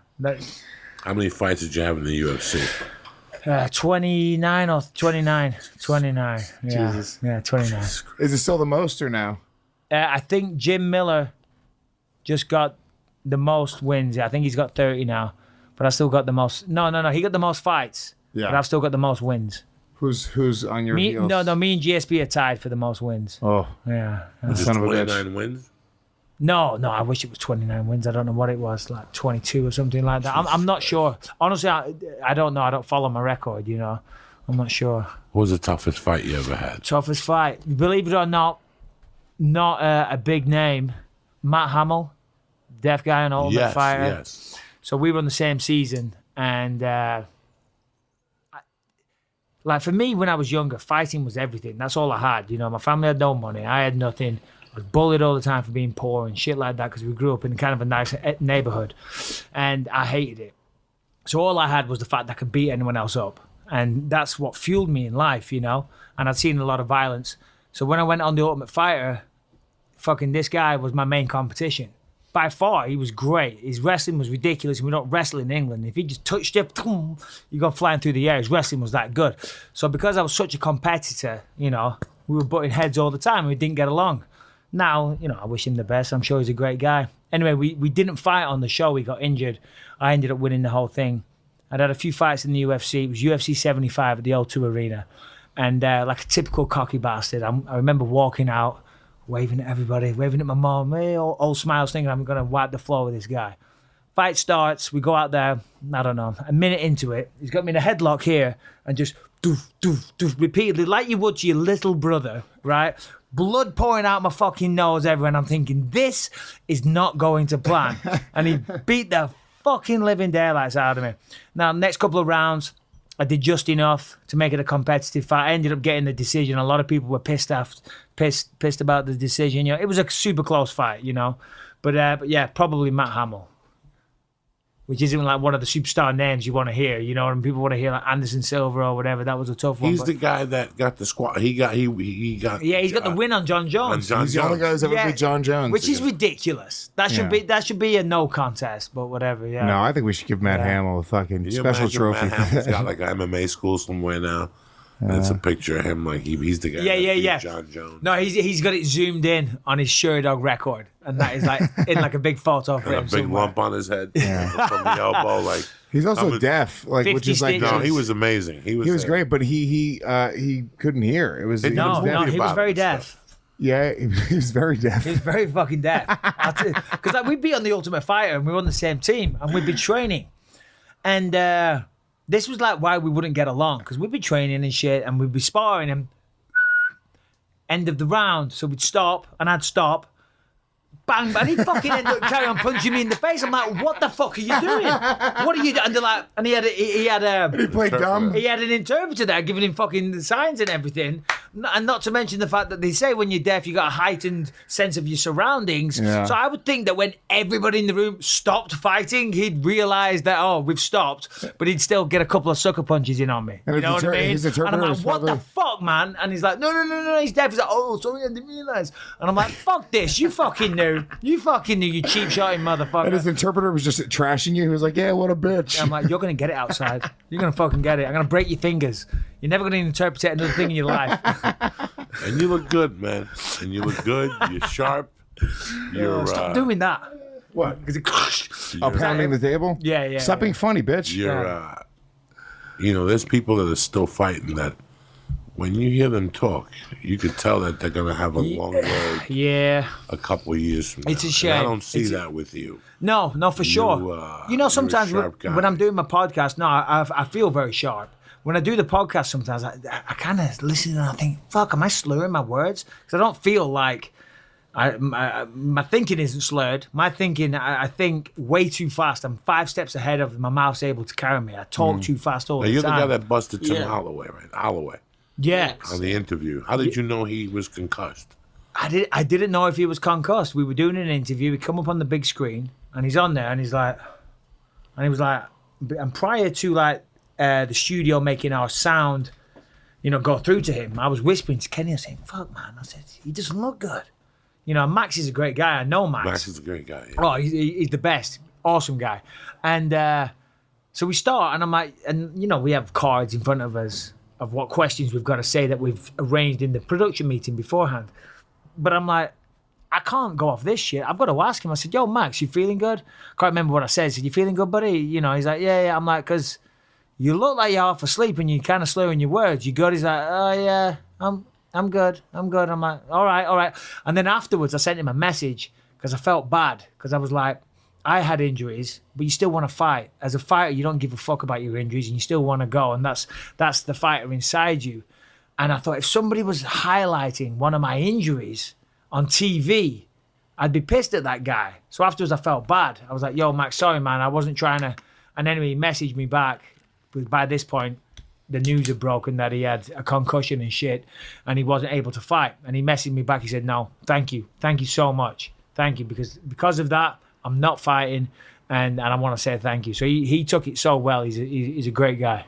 How many fights did you have in the UFC? 29 or 29. 29. Yeah. Jesus. Yeah, 29. Is it still the most or now? I think Jim Miller just got the most wins. I think he's got 30 now, but I still got the most. No. He got the most fights, but I've still got the most wins. Who's on your heels? No. Me and GSP are tied for the most wins. Oh, yeah. Son of a bitch. 29 wins? No. I wish it was 29 wins. I don't know what it was, like 22 or something like that. I'm not sure. Honestly, I don't know. I don't follow my record. I'm not sure. What was the toughest fight you ever had? Toughest fight, believe it or not a big name. Matt Hamill. Deaf guy on Ultimate Fighter. Yes. So we were on the same season, and like for me, when I was younger, fighting was everything. That's all I had. My family had no money. I had nothing. I was bullied all the time for being poor and shit like that because we grew up in kind of a nice neighborhood, and I hated it. So all I had was the fact that I could beat anyone else up, and that's what fueled me in life, And I'd seen a lot of violence. So when I went on the Ultimate Fighter, fucking this guy was my main competition. By far, he was great. His wrestling was ridiculous. We don't wrestle in England. If he just touched you, you go flying through the air. His wrestling was that good. So because I was such a competitor, we were butting heads all the time and we didn't get along. Now, I wish him the best. I'm sure he's a great guy. Anyway, we didn't fight on the show. We got injured. I ended up winning the whole thing. I'd had a few fights in the UFC. It was UFC 75 at the O2 Arena. And like a typical cocky bastard, I remember walking out, waving at everybody, waving at my mom, all smiles, thinking I'm going to wipe the floor with this guy. Fight starts, we go out there, I don't know, a minute into it, he's got me in a headlock here and just doof, doof, doof, repeatedly, like you would to your little brother, right? Blood pouring out my fucking nose everywhere, and I'm thinking, this is not going to plan. And he beat the fucking living daylights out of me. Now, next couple of rounds, I did just enough to make it a competitive fight. I ended up getting the decision. A lot of people were pissed about the decision. It was a super close fight, But yeah, probably Matt Hamill, which isn't like one of the superstar names you want to hear, and people want to hear like Anderson Silva or whatever. That was a tough one. He's the guy that got the squad. He got. Yeah, he's got the win on John Jones. He's the only guy who's ever beat John Jones, which is ridiculous. That should be a no contest, but whatever. Yeah. No, I think we should give Matt Hamill a fucking special trophy. He's got like an MMA school somewhere now. That's a picture of him like he's the guy. Yeah. John Jones. No, he's got it zoomed in on his Sherdog record, and that is like in like a big photo for And a him. big somewhere. lump on his head from the elbow. Like He's also deaf, like 50 which is like stitches. no, he was amazing. He was great, but he couldn't hear. It was No, He was he was about very it and deaf. yeah, he was very deaf. He's very fucking deaf. Because like, we'd be on the Ultimate Fighter and we were on the same team and we'd be training. And this was like why we wouldn't get along because we'd be training and shit and we'd be sparring and end of the round. So we'd stop and I'd stop. Bang, and he'd fucking end up carry on punching me in the face. I'm like, what the fuck are you doing? What are you doing? And they're like, and he Played dumb. he had an interpreter there giving him fucking signs and everything. And not to mention the fact that they say when you're deaf, you got a heightened sense of your surroundings. Yeah. So I would think that when everybody in the room stopped fighting, he'd realise that, oh, we've stopped. But he'd still get a couple of sucker punches in on me. And You know what I mean? his And I'm interpreter like, was what probably... the fuck, man? And he's like, no, he's deaf. He's like, oh, sorry, I didn't realise. And I'm like, fuck this. You fucking knew. You fucking knew, you cheap-shotting motherfucker. And his interpreter was just trashing you. He was like, yeah, what a bitch. I'm like, you're going to get it outside. You're going to fucking get it. I'm going to break your fingers. You're never going to interpret another thing in your life. And you look good, man. And you look good. You're sharp. You're Stop doing that. What? you're, Pounding the table? Yeah. Stop being funny, bitch. you're there's people that are still fighting that when you hear them talk, you could tell that they're gonna have a long road Yeah. a couple of years from now. It's a And shame. I don't see It's a- that with you. No, for sure. you're a Sometimes sharp guy. when I'm doing my podcast, I feel very sharp. When I do the podcast, sometimes I kind of listen and I think, fuck, am I slurring my words? Because I don't feel like my thinking isn't slurred. My thinking, I think way too fast. I'm 5 steps ahead of my mouth's able to carry me. I talk too fast all Now, the you're the time. guy that busted Tim Yeah. Holloway, right? Holloway Yeah. on the interview. How did you know he was concussed? I didn't know if he was concussed. We were doing an interview. We come up on the big screen, and he's on there, and he was like, and prior to like the studio making our sound, go through to him, I was whispering to Kenny, I was saying, "Fuck, man," I said, "he doesn't look good." Max is a great guy. I know Max. Max is a great guy. Yeah. Oh, he's the best. Awesome guy. And so we start, and I'm like, we have cards in front of us of what questions we've got to say that we've arranged in the production meeting beforehand. But I'm like, I can't go off this shit. I've got to ask him. I said, yo, Max, you feeling good? Can't remember what I said. I said, you feeling good, buddy? He's like, yeah. I'm like, because you look like you're half asleep and you're kind of slurring your words. You good? He's like, oh, yeah, I'm good. I'm like, all right. And then afterwards, I sent him a message because I felt bad because I was like, I had injuries, but you still want to fight. As a fighter, you don't give a fuck about your injuries and you still want to go. And that's the fighter inside you. And I thought if somebody was highlighting one of my injuries on TV, I'd be pissed at that guy. So afterwards, I felt bad. I was like, yo, Max, sorry, man. I wasn't trying to. And anyway, he messaged me back. But by this point, the news had broken that he had a concussion and shit, and he wasn't able to fight. And he messaged me back. He said, no, thank you. Thank you so much. Thank you. Because of that, I'm not fighting, and I want to say thank you. So he took it so well. He's a great guy.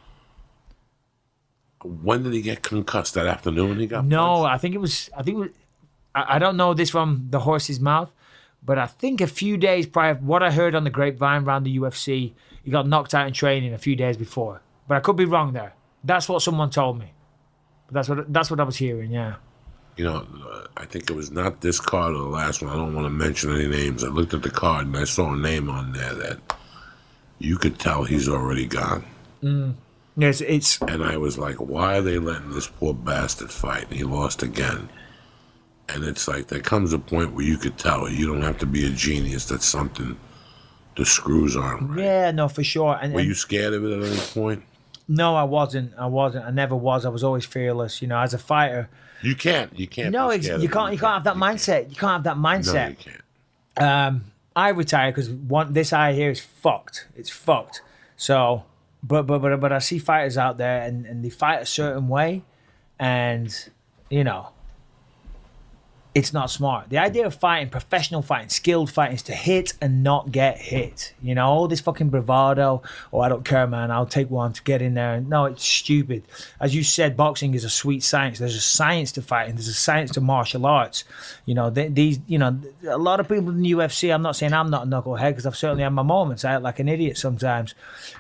When did he get concussed? That afternoon he got No, punched? I think it was. I don't know this from the horse's mouth, but I think a few days prior, what I heard on the grapevine around the UFC, he got knocked out in training a few days before. But I could be wrong there. That's what someone told me. But that's what I was hearing. Yeah. I think it was not this card or the last one. I don't want to mention any names. I looked at the card and I saw a name on there that you could tell he's already gone. Yes, it's. And I was like, why are they letting this poor bastard fight? And he lost again. And it's like, there comes a point where you could tell. You don't have to be a genius. That's something the screws aren't right. Yeah, no, for sure. Were you scared of it at any point? No, I wasn't. I never was. I was always fearless. As a fighter. You can't. No, You can't have that mindset. You can't have that mindset. No, you can't. I retired because this eye here is fucked. It's fucked. So, but I see fighters out there and they fight a certain way, and it's not smart. The idea of fighting, professional fighting, skilled fighting, is to hit and not get hit. You know, all this fucking bravado. Oh, I don't care, man. I'll take one to get in there. No, it's stupid. As you said, boxing is a sweet science. There's a science to fighting. There's a science to martial arts. You know, a lot of people in the UFC, I'm not saying I'm not a knucklehead, because I've certainly had my moments. I act like an idiot sometimes.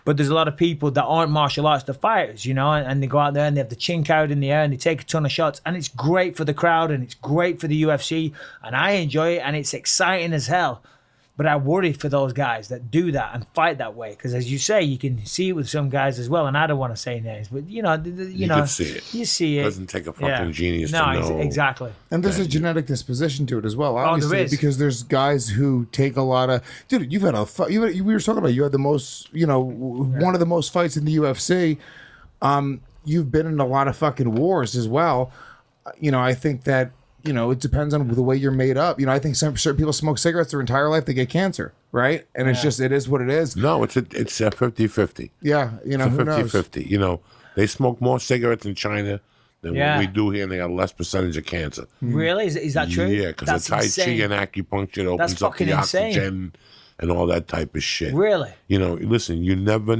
But there's a lot of people that aren't martial arts, they're fighters, you know, and they go out there and they have the chin carried in the air and they take a ton of shots. And it's great for the crowd and it's great for the UFC, and I enjoy it, and it's exciting as hell. But I worry for those guys that do that and fight that way, because as you say, you can see it with some guys as well. And I don't want to say names, but you can see it. You see it. It doesn't take a fucking genius to know. Exactly. And there's a genetic disposition to it as well, obviously, there is. because there's guys who take a lot of. Dude, you've had we were talking about, you had the most, one of the most fights in the UFC. You've been in a lot of fucking wars as well. I think that. It depends on the way you're made up. I think certain people smoke cigarettes their entire life, they get cancer, right? And it's just, it is what it is. No, it's a 50-50. Yeah, it's a 50-50. They smoke more cigarettes in China than what we do here, and they got less percentage of cancer. Really? Is that true? Yeah, because the Tai Chi and acupuncture opens up the oxygen and all that type of shit. Really? Listen, you never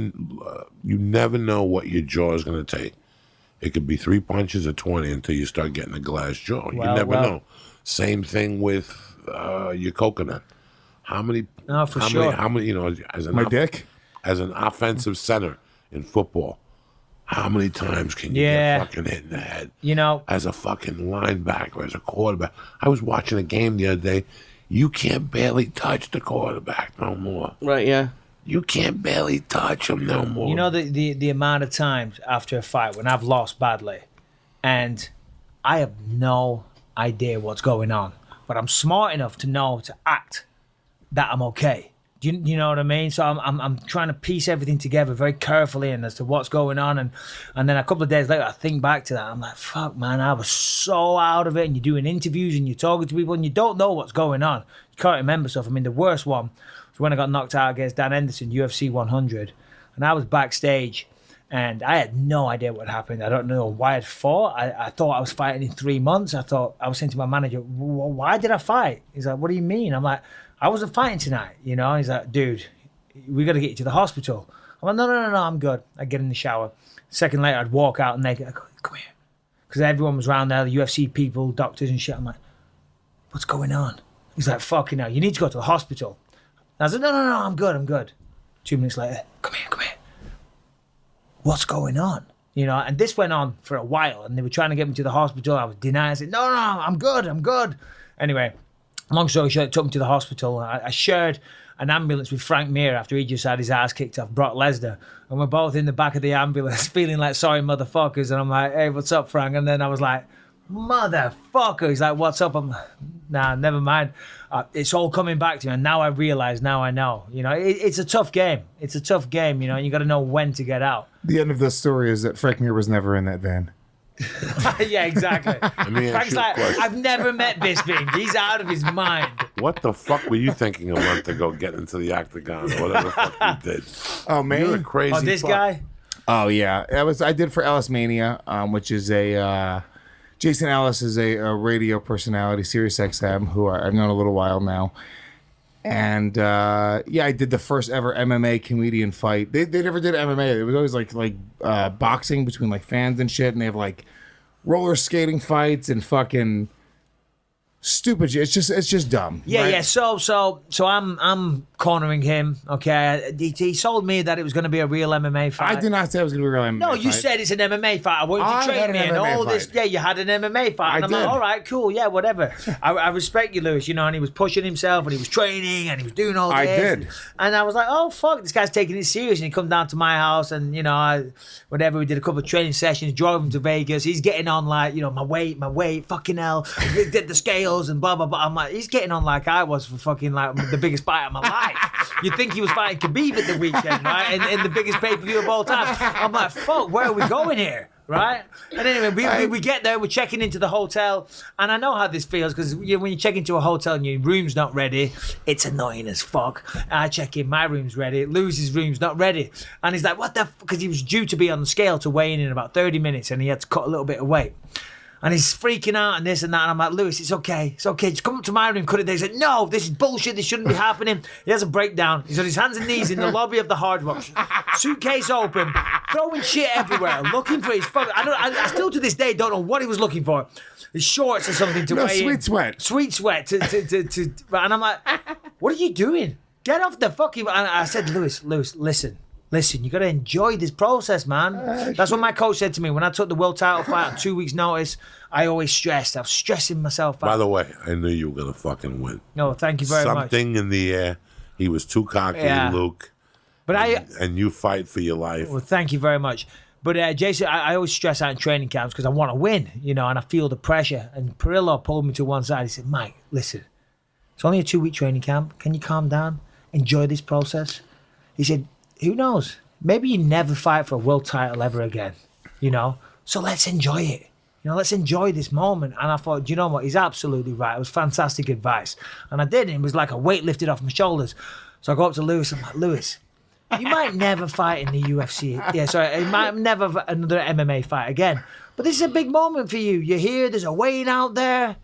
know what your jaw is going to take. It could be 3 punches or 20 until you start getting a glass jaw. You never know. Same thing with your coconut. How many? No, for sure. How many? My dick. As an offensive center in football, how many times can you get fucking hit in the head? As a fucking linebacker, as a quarterback. I was watching a game the other day. You can't barely touch the quarterback no more. Right? Yeah. You can't barely touch him no more. The amount of times after a fight when I've lost badly and I have no idea what's going on, but I'm smart enough to know to act that I'm okay. Do you know what I mean? So I'm trying to piece everything together very carefully and as to what's going on, and then a couple of days later I think back to that. I'm like, fuck, man, I was so out of it. And you're doing interviews and you're talking to people and you don't know what's going on. You can't remember stuff. I mean, the worst one was when I got knocked out against Dan Henderson, UFC 100, and I was backstage and I had no idea what happened. I don't know why I'd fought. I thought I was fighting in 3 months. I was saying to my manager, why did I fight? He's like, what do you mean? I'm like, I wasn't fighting tonight, He's like, dude, we got to get you to the hospital. I'm like, no, I'm good. I get in the shower. A second later, I'd walk out and they'd go, come here. Because everyone was around there, the UFC people, doctors and shit. I'm like, what's going on? He's like, fucking hell, you need to go to the hospital. And I said, no, I'm good. 2 minutes later, come here. What's going on? And this went on for a while and they were trying to get me to the hospital. I was denying. I said, no, I'm good. Anyway, long story short, took me to the hospital. I shared an ambulance with Frank Mir after he just had his ass kicked off Brock Lesnar. And we're both in the back of the ambulance feeling like sorry motherfuckers. And I'm like, hey, what's up, Frank? And then I was like, motherfucker. He's like, what's up? I'm like, nah, never mind. It's all coming back to me. And now I realize, now I know. It's a tough game. It's a tough game, and you got to know when to get out. The end of the story is that Frank Mir was never in that van. Yeah, exactly. Frank's like, I've never met Bisping. He's out of his mind. What the fuck were you thinking a month ago getting into the octagon or whatever the fuck you did? Oh, man. You're a crazy this fuck. guy? Oh, yeah. I did for Ellis Mania, which is Jason Ellis is a radio personality, Sirius XM, who I've known a little while now. And I did the first ever MMA comedian fight. They never did MMA. It was always like boxing between like fans and shit. And they have like roller skating fights and fucking stupid shit. It's just dumb. Yeah, right? yeah. So I'm cornering him. Okay, he told me that it was going to be a real MMA fight. I did not say it was going to be a real MMA No, fight. you said it's an MMA fight. I want you to train me and all this. Yeah, you had an MMA fight. And I'm like, all right, cool, yeah, whatever. I respect you, Lewis. And he was pushing himself and he was training and he was doing all this. I did. And I was like, oh fuck, this guy's taking it serious. And he come down to my house and whatever. We did a couple of training sessions. Drove him to Vegas. He's getting on like my weight. Fucking hell, did the scales and blah blah blah. I'm like, he's getting on like I was for fucking like the biggest fight of my life. You'd think he was fighting Khabib at the weekend, right? In the biggest pay-per-view of all time. I'm like, fuck, where are we going here? Right? And anyway, we get there, we're checking into the hotel, and I know how this feels, because when you check into a hotel and your room's not ready, it's annoying as fuck. I check in, my room's ready, Lewis's room's not ready. And he's like, what the fuck? Because he was due to be on the scale to weigh in about 30 minutes, and he had to cut a little bit of weight. And he's freaking out and this and that. And I'm like, Lewis, it's okay. It's okay. Just come up to my room, cut it there. He said, no, this is bullshit. This shouldn't be happening. He has a breakdown. He's on his hands and knees in the lobby of the Hard Rock. Suitcase open, throwing shit everywhere, looking for his phone. I still to this day don't know what he was looking for. His shorts or something to weigh in. Sweet sweat. And I'm like, what are you doing? Get off the fucking... And I said, Lewis, listen, you got to enjoy this process, man. That's what my coach said to me. When I took the world title fight on 2 weeks' notice, I always stressed. I was stressing myself out. By the way, I knew you were going to fucking win. No, thank you very much. Something in the air. He was too cocky, Luke. But and you fight for your life. Well, thank you very much. But Jason, I always stress out in training camps because I want to win, and I feel the pressure. And Perillo pulled me to one side. He said, Mike, listen, it's only a 2-week training camp. Can you calm down? Enjoy this process? He said, who knows? Maybe you never fight for a world title ever again, So let's enjoy it. Let's enjoy this moment. And I thought, do you know what? He's absolutely right. It was fantastic advice. And I did. And it was like a weight lifted off my shoulders. So I go up to Lewis. I'm like, Lewis, you might never fight in the UFC. Yeah, sorry. You might never have another MMA fight again. But this is a big moment for you. You're here. There's a weigh-in out there,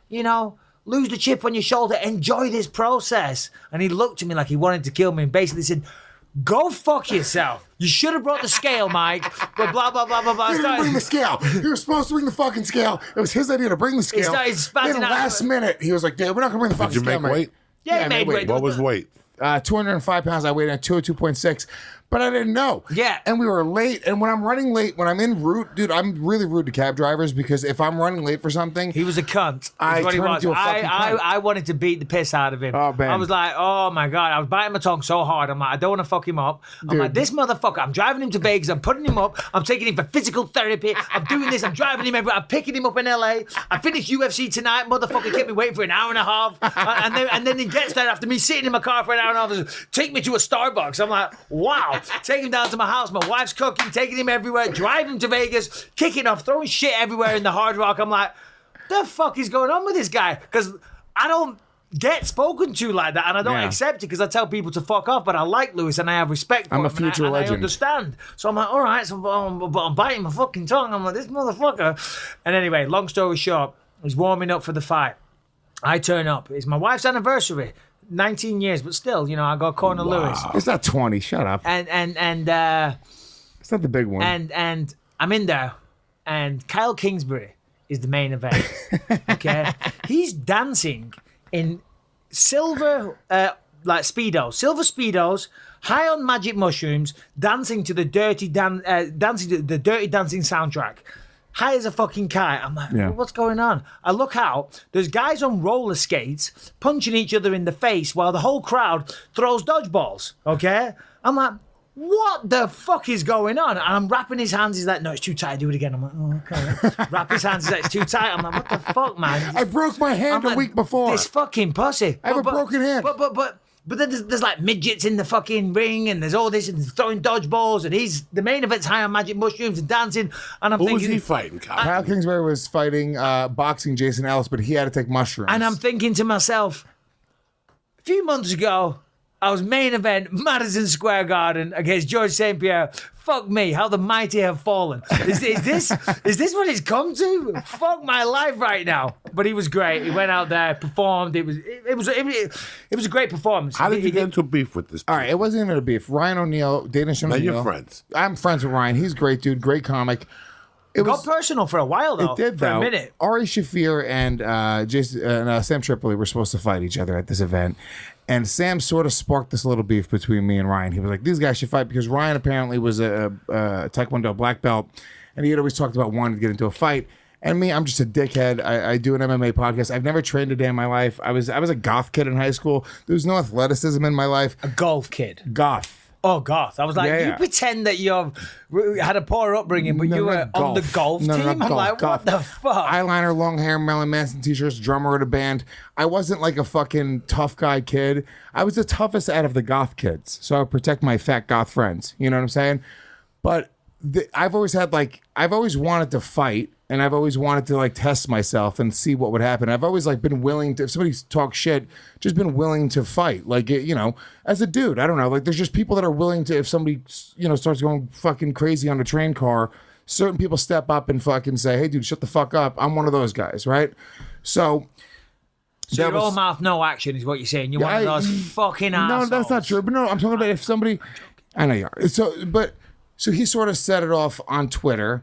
Lose the chip on your shoulder. Enjoy this process. And he looked at me like he wanted to kill me and basically said, go fuck yourself. You should have brought the scale, Mike. But blah, blah, blah, blah, blah. He didn't bring the scale. He was supposed to bring the fucking scale. It was his idea to bring the scale. Then last minute, he was like, dude, we're not going to bring the fucking scale. Did you make weight? Yeah, he made weight. What was weight? 205 pounds. I weighed at 202.6. But I didn't know. Yeah. And we were late. And when I'm running late, when I'm en route, dude, I'm really rude to cab drivers because if I'm running late for something... He was a cunt. I turned into a fucking cunt. I wanted to beat the piss out of him. Oh, man. I was like, oh, my God. I was biting my tongue so hard. I'm like, I don't want to fuck him up. I'm like, this motherfucker, I'm driving him to Vegas. I'm putting him up. I'm taking him for physical therapy. I'm doing this. I'm driving him everywhere. I'm picking him up in LA. I finished UFC tonight. Motherfucker kept me waiting for an hour and a half. and then he gets there after me sitting in my car for an hour and a half. Take me to a Starbucks. I'm like, wow. Take him down to my house. My wife's cooking, taking him everywhere, driving him to Vegas, kicking off, throwing shit everywhere in the Hard Rock. I'm like, the fuck is going on with this guy? Because I don't get spoken to like that, and I don't accept it because I tell people to fuck off, but I like Lewis and I have respect for him. I'm a future legend. I understand. So I'm like, all right, so I'm biting my fucking tongue. I'm like, this motherfucker. And anyway, long story short, he's warming up for the fight. I turn up. It's my wife's anniversary. 19 years, but still, I got corner Lewis. It's not 20. Shut up. And it's not the big one. And I'm in there, and Kyle Kingsbury is the main event. Okay, he's dancing in silver speedos, high on magic mushrooms, dancing to the Dirty Dancing soundtrack. High as a fucking kite. I'm like, what's going on? I look out. There's guys on roller skates punching each other in the face while the whole crowd throws dodgeballs. Okay? I'm like, what the fuck is going on? And I'm wrapping his hands. He's like, no, it's too tight. Do it again. I'm like, oh, okay. Wrap his hands. He's like, it's too tight. I'm like, what the fuck, man? I broke my hand a week before. This fucking pussy. I have a broken hand. But then there's like midgets in the fucking ring, and there's all this, and throwing dodgeballs, and the main event's high on magic mushrooms and dancing. And Who was he fighting, Kyle? Kyle Kingsbury was fighting boxing Jason Ellis, but he had to take mushrooms. And I'm thinking to myself, a few months ago, I was main event Madison Square Garden against George St. Pierre. Fuck me, how the mighty have fallen. Is this what it's come to? Fuck my life right now. But he was great. He went out there, performed. It was a great performance. How did you get into a beef with this? All right, it wasn't even a beef. Ryan O'Neal, Danish O'Neal. Now you're friends. I'm friends with Ryan. He's a great dude, great comic. It got personal for a while, though. It did, for though. a minute. Ari Shafir and Sam Tripoli were supposed to fight each other at this event. And Sam sort of sparked this little beef between me and Ryan. He was like, these guys should fight because Ryan apparently was a Taekwondo black belt. And he had always talked about wanting to get into a fight. And me, I'm just a dickhead. I do an MMA podcast. I've never trained a day in my life. I was a goth kid in high school. There was no athleticism in my life. A golf kid. Goth. Oh, goth. I was like, you pretend that you had a poor upbringing, but you were on the golf team? I'm like, what the fuck? Eyeliner, long hair, Marilyn Manson t-shirts, drummer at a band. I wasn't like a fucking tough guy kid. I was the toughest out of the goth kids. So I would protect my fat goth friends. You know what I'm saying? But I've always wanted to fight. And I've always wanted to test myself and see what would happen. I've always been willing to, if somebody talks shit, just been willing to fight. As a dude, I don't know. There's just people that are willing to, if somebody, starts going fucking crazy on a train car, certain people step up and fucking say, hey, dude, shut the fuck up. I'm one of those guys, right? So you're all mouth, no action is what you're saying. You're one of those fucking assholes. No, that's not true. But no, I'm talking about if somebody... I know you are. So he sort of set it off on Twitter,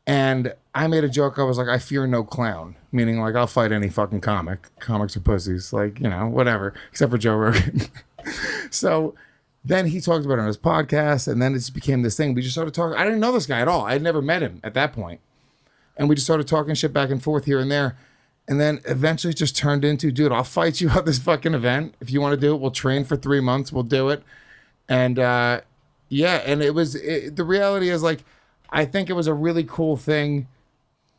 and I made a joke. I was like, I fear no clown, meaning like I'll fight any fucking comic. Comics are pussies, like, you know, whatever, except for Joe Rogan. So then he talked about it on his podcast, and then it just became this thing. We just started talking. I didn't know this guy at all. I had never met him at that point. And we just started talking shit back and forth here and there. And then eventually it just turned into, dude, I'll fight you at this fucking event. If you want to do it, we'll train for 3 months. We'll do it. And yeah, and the reality is, like, I think it was a really cool thing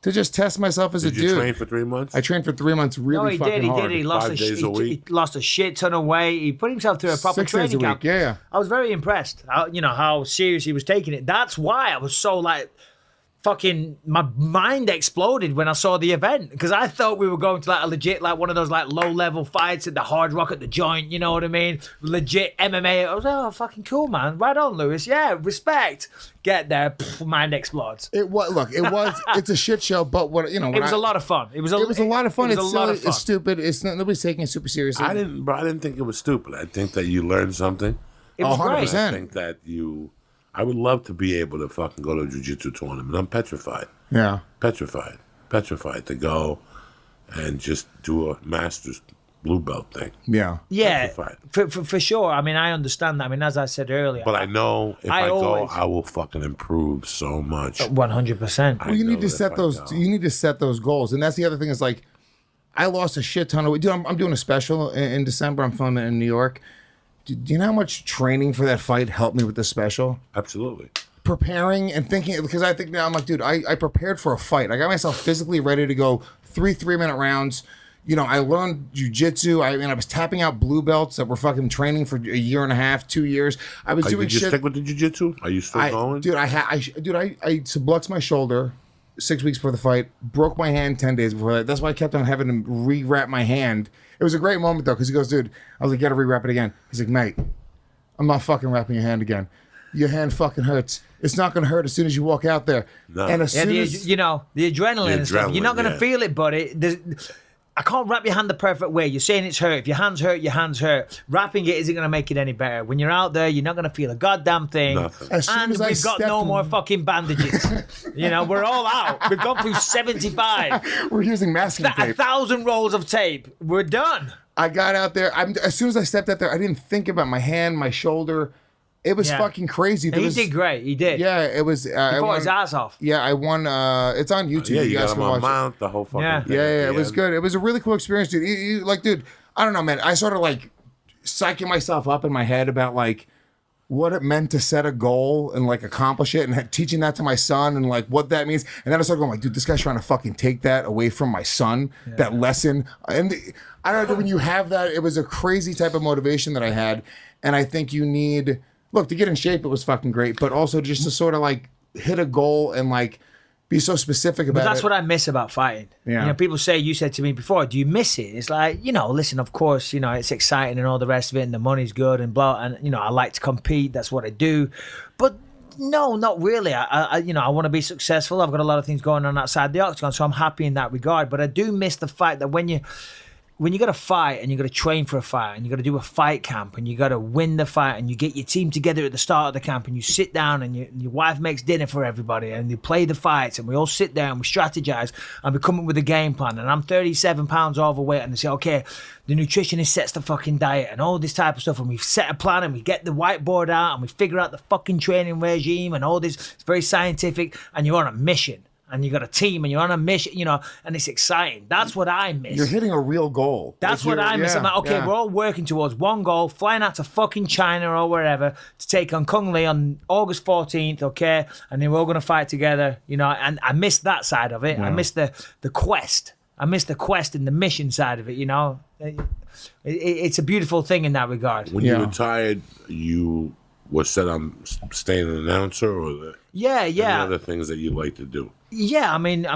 to just test myself as a dude. Did you train for 3 months? I trained for 3 months really fucking hard. He lost 5 days a week. He lost a shit ton of weight. He put himself through a proper 6 days training a week. camp. Yeah. I was very impressed. How serious he was taking it. That's why I was so like... Fucking my mind exploded when I saw the event, because I thought we were going to like a legit, like one of those like low level fights at the Hard Rock at the Joint, you know what I mean? Legit MMA. I was like, oh, fucking cool, man. Right on, Lewis. Yeah, respect. Get there, mind explodes. It's a shit show, but what, you know, it was a lot of fun. It was a lot of fun. It's silly, it's stupid. Nobody's taking it super seriously. I didn't think it was stupid. I think that you learned something. It was 100%. I think that I would love to be able to fucking go to a jiu-jitsu tournament. I'm petrified. Yeah. Petrified to go and just do a master's blue belt thing. Yeah. Yeah, for sure. I mean, I understand that. I mean, as I said earlier. But I know if I go, I will fucking improve so much. 100%. Well, you need to set those. You need to set those goals, and that's the other thing. Is like, I lost a shit ton of weight. Dude, I'm doing a special in December. I'm filming it in New York. Do you know how much training for that fight helped me with the special? Absolutely. Preparing and thinking, because I think now I'm like, dude, I prepared for a fight. I got myself physically ready to go 3 3-minute rounds. You know, I learned jujitsu. I was tapping out blue belts that were fucking training for a year and a half, 2 years. I was doing shit. Did you shit. stick with the jiu-jitsu? Are you still going? Dude, I subluxed my shoulder 6 weeks before the fight, broke my hand 10 days before that. That's why I kept on having to rewrap my hand. It was a great moment, though, because he goes, dude, I was like, you got to rewrap it again. He's like, mate, I'm not fucking wrapping your hand again. Your hand fucking hurts. It's not going to hurt as soon as you walk out there. No. And as soon as... the adrenaline and stuff, you're not going to feel it, but I can't wrap your hand the perfect way. You're saying it's hurt. If your hand's hurt, your hand's hurt. Wrapping it isn't going to make it any better. When you're out there, you're not going to feel a goddamn thing. Nothing. And we've got no more fucking bandages. We're all out. We've gone through 75. We're using masking tape. 1,000 rolls of tape. We're done. I got out there. As soon as I stepped out there, I didn't think about my hand, my shoulder. It was fucking crazy. He did great. He did. Yeah, it was. He fought his ass off. Yeah, I won. It's on YouTube. Yeah, you guys got can him on watch mount, the whole fucking thing. Yeah, it was good. It was a really cool experience, dude. Like, dude, I don't know, man. I sort of like psyching myself up in my head about like what it meant to set a goal and like accomplish it, and teaching that to my son and like what that means. And then I started going like, dude, this guy's trying to fucking take that away from my son, that lesson. And I don't know, when you have that, it was a crazy type of motivation that I had. And I think you need, look, to get in shape, it was fucking great, but also just to sort of like hit a goal and like be so specific about it. But that's what I miss about fighting. Yeah. People say, you said to me before, do you miss it? It's like, listen, of course, it's exciting and all the rest of it, and the money's good and blah, and I like to compete. That's what I do. But no, not really. I want to be successful. I've got a lot of things going on outside the octagon, so I'm happy in that regard. But I do miss the fact that when you got to fight and you got to train for a fight and you got to do a fight camp and you got to win the fight and you get your team together at the start of the camp and you sit down and your wife makes dinner for everybody and you play the fights and we all sit there and we strategize and we come up with a game plan, and I'm 37 pounds overweight and they say, okay, the nutritionist sets the fucking diet and all this type of stuff, and we set a plan and we get the whiteboard out and we figure out the fucking training regime and all this. It's very scientific, and you're on a mission. And you got a team, and you're on a mission, and it's exciting. That's what I miss. You're hitting a real goal. That's what I miss. I'm like, okay, we're all working towards one goal, flying out to fucking China or wherever to take on Kung Lee on August 14th, okay? And then we're all going to fight together, and I miss that side of it. Yeah. I miss the quest. I miss the quest and the mission side of it, It's a beautiful thing in that regard. When you retired, you were set on staying an announcer, or any other things that you like to do? Yeah, I mean,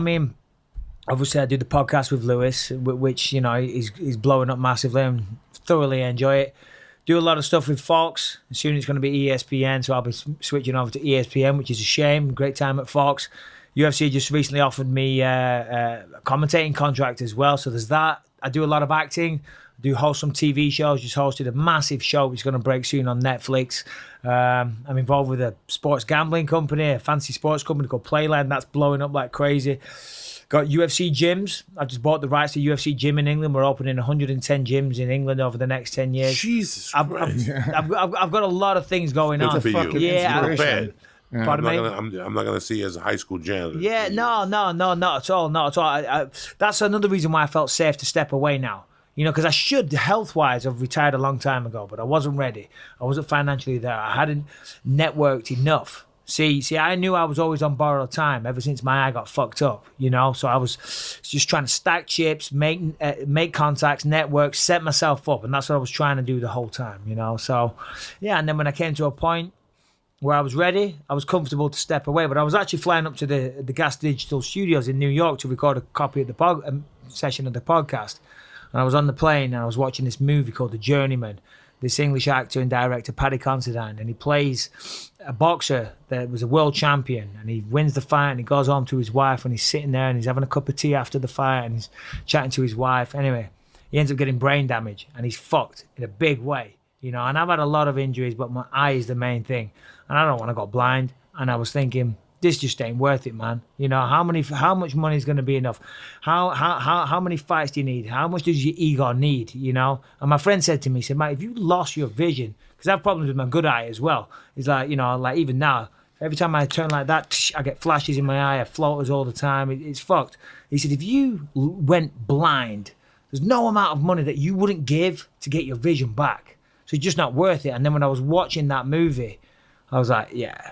obviously I do the podcast with Lewis, which, he's blowing up massively and thoroughly enjoy it. do a lot of stuff with Fox. Soon it's going to be ESPN, so I'll be switching over to ESPN, which is a shame. Great time at Fox. UFC just recently offered me a commentating contract as well, so there's that. I do a lot of acting. I do host some TV shows. Just hosted a massive show which is going to break soon on Netflix. I'm involved with a sports gambling company, a fancy sports company called Playland. That's blowing up like crazy. Got UFC gyms. I just bought the rights to UFC gym in England. We're opening 110 gyms in England over the next 10 years. Jesus Christ. I've got a lot of things going on. Good for you. Yeah. Bad. Pardon me? I'm not gonna see you as a high school janitor. Yeah, no, not at all. That's another reason why I felt safe to step away now. You know, because I should, health-wise, have retired a long time ago, but I wasn't ready. I wasn't financially there. I hadn't networked enough. See, I knew I was always on borrowed time ever since my eye got fucked up, you know? So I was just trying to stack chips, make contacts, network, set myself up, and that's what I was trying to do the whole time, you know? So, yeah, and then when I came to a point where I was ready, I was comfortable to step away, but I was actually flying up to the Gas Digital Studios in New York to record a copy of the session of the podcast. And I was on the plane and I was watching this movie called The Journeyman. This English actor and director, Paddy Considine, and he plays a boxer that was a world champion, and he wins the fight and he goes home to his wife and he's sitting there and he's having a cup of tea after the fight and he's chatting to his wife. Anyway, he ends up getting brain damage and he's fucked in a big way, you know, and I've had a lot of injuries, but my eye is the main thing and I don't want to go blind. And I was thinking, this just ain't worth it, man. You know, how much money is going to be enough? How many fights do you need? How much does your ego need, you know? And my friend said to me, he said, Mate, if you lost your vision, because I have problems with my good eye as well. It's like, you know, like even now, every time I turn like that, I get flashes in my eye, I have floaters all the time. It's fucked. He said, if you went blind, there's no amount of money that you wouldn't give to get your vision back. So it's just not worth it. And then when I was watching that movie, I was like, yeah.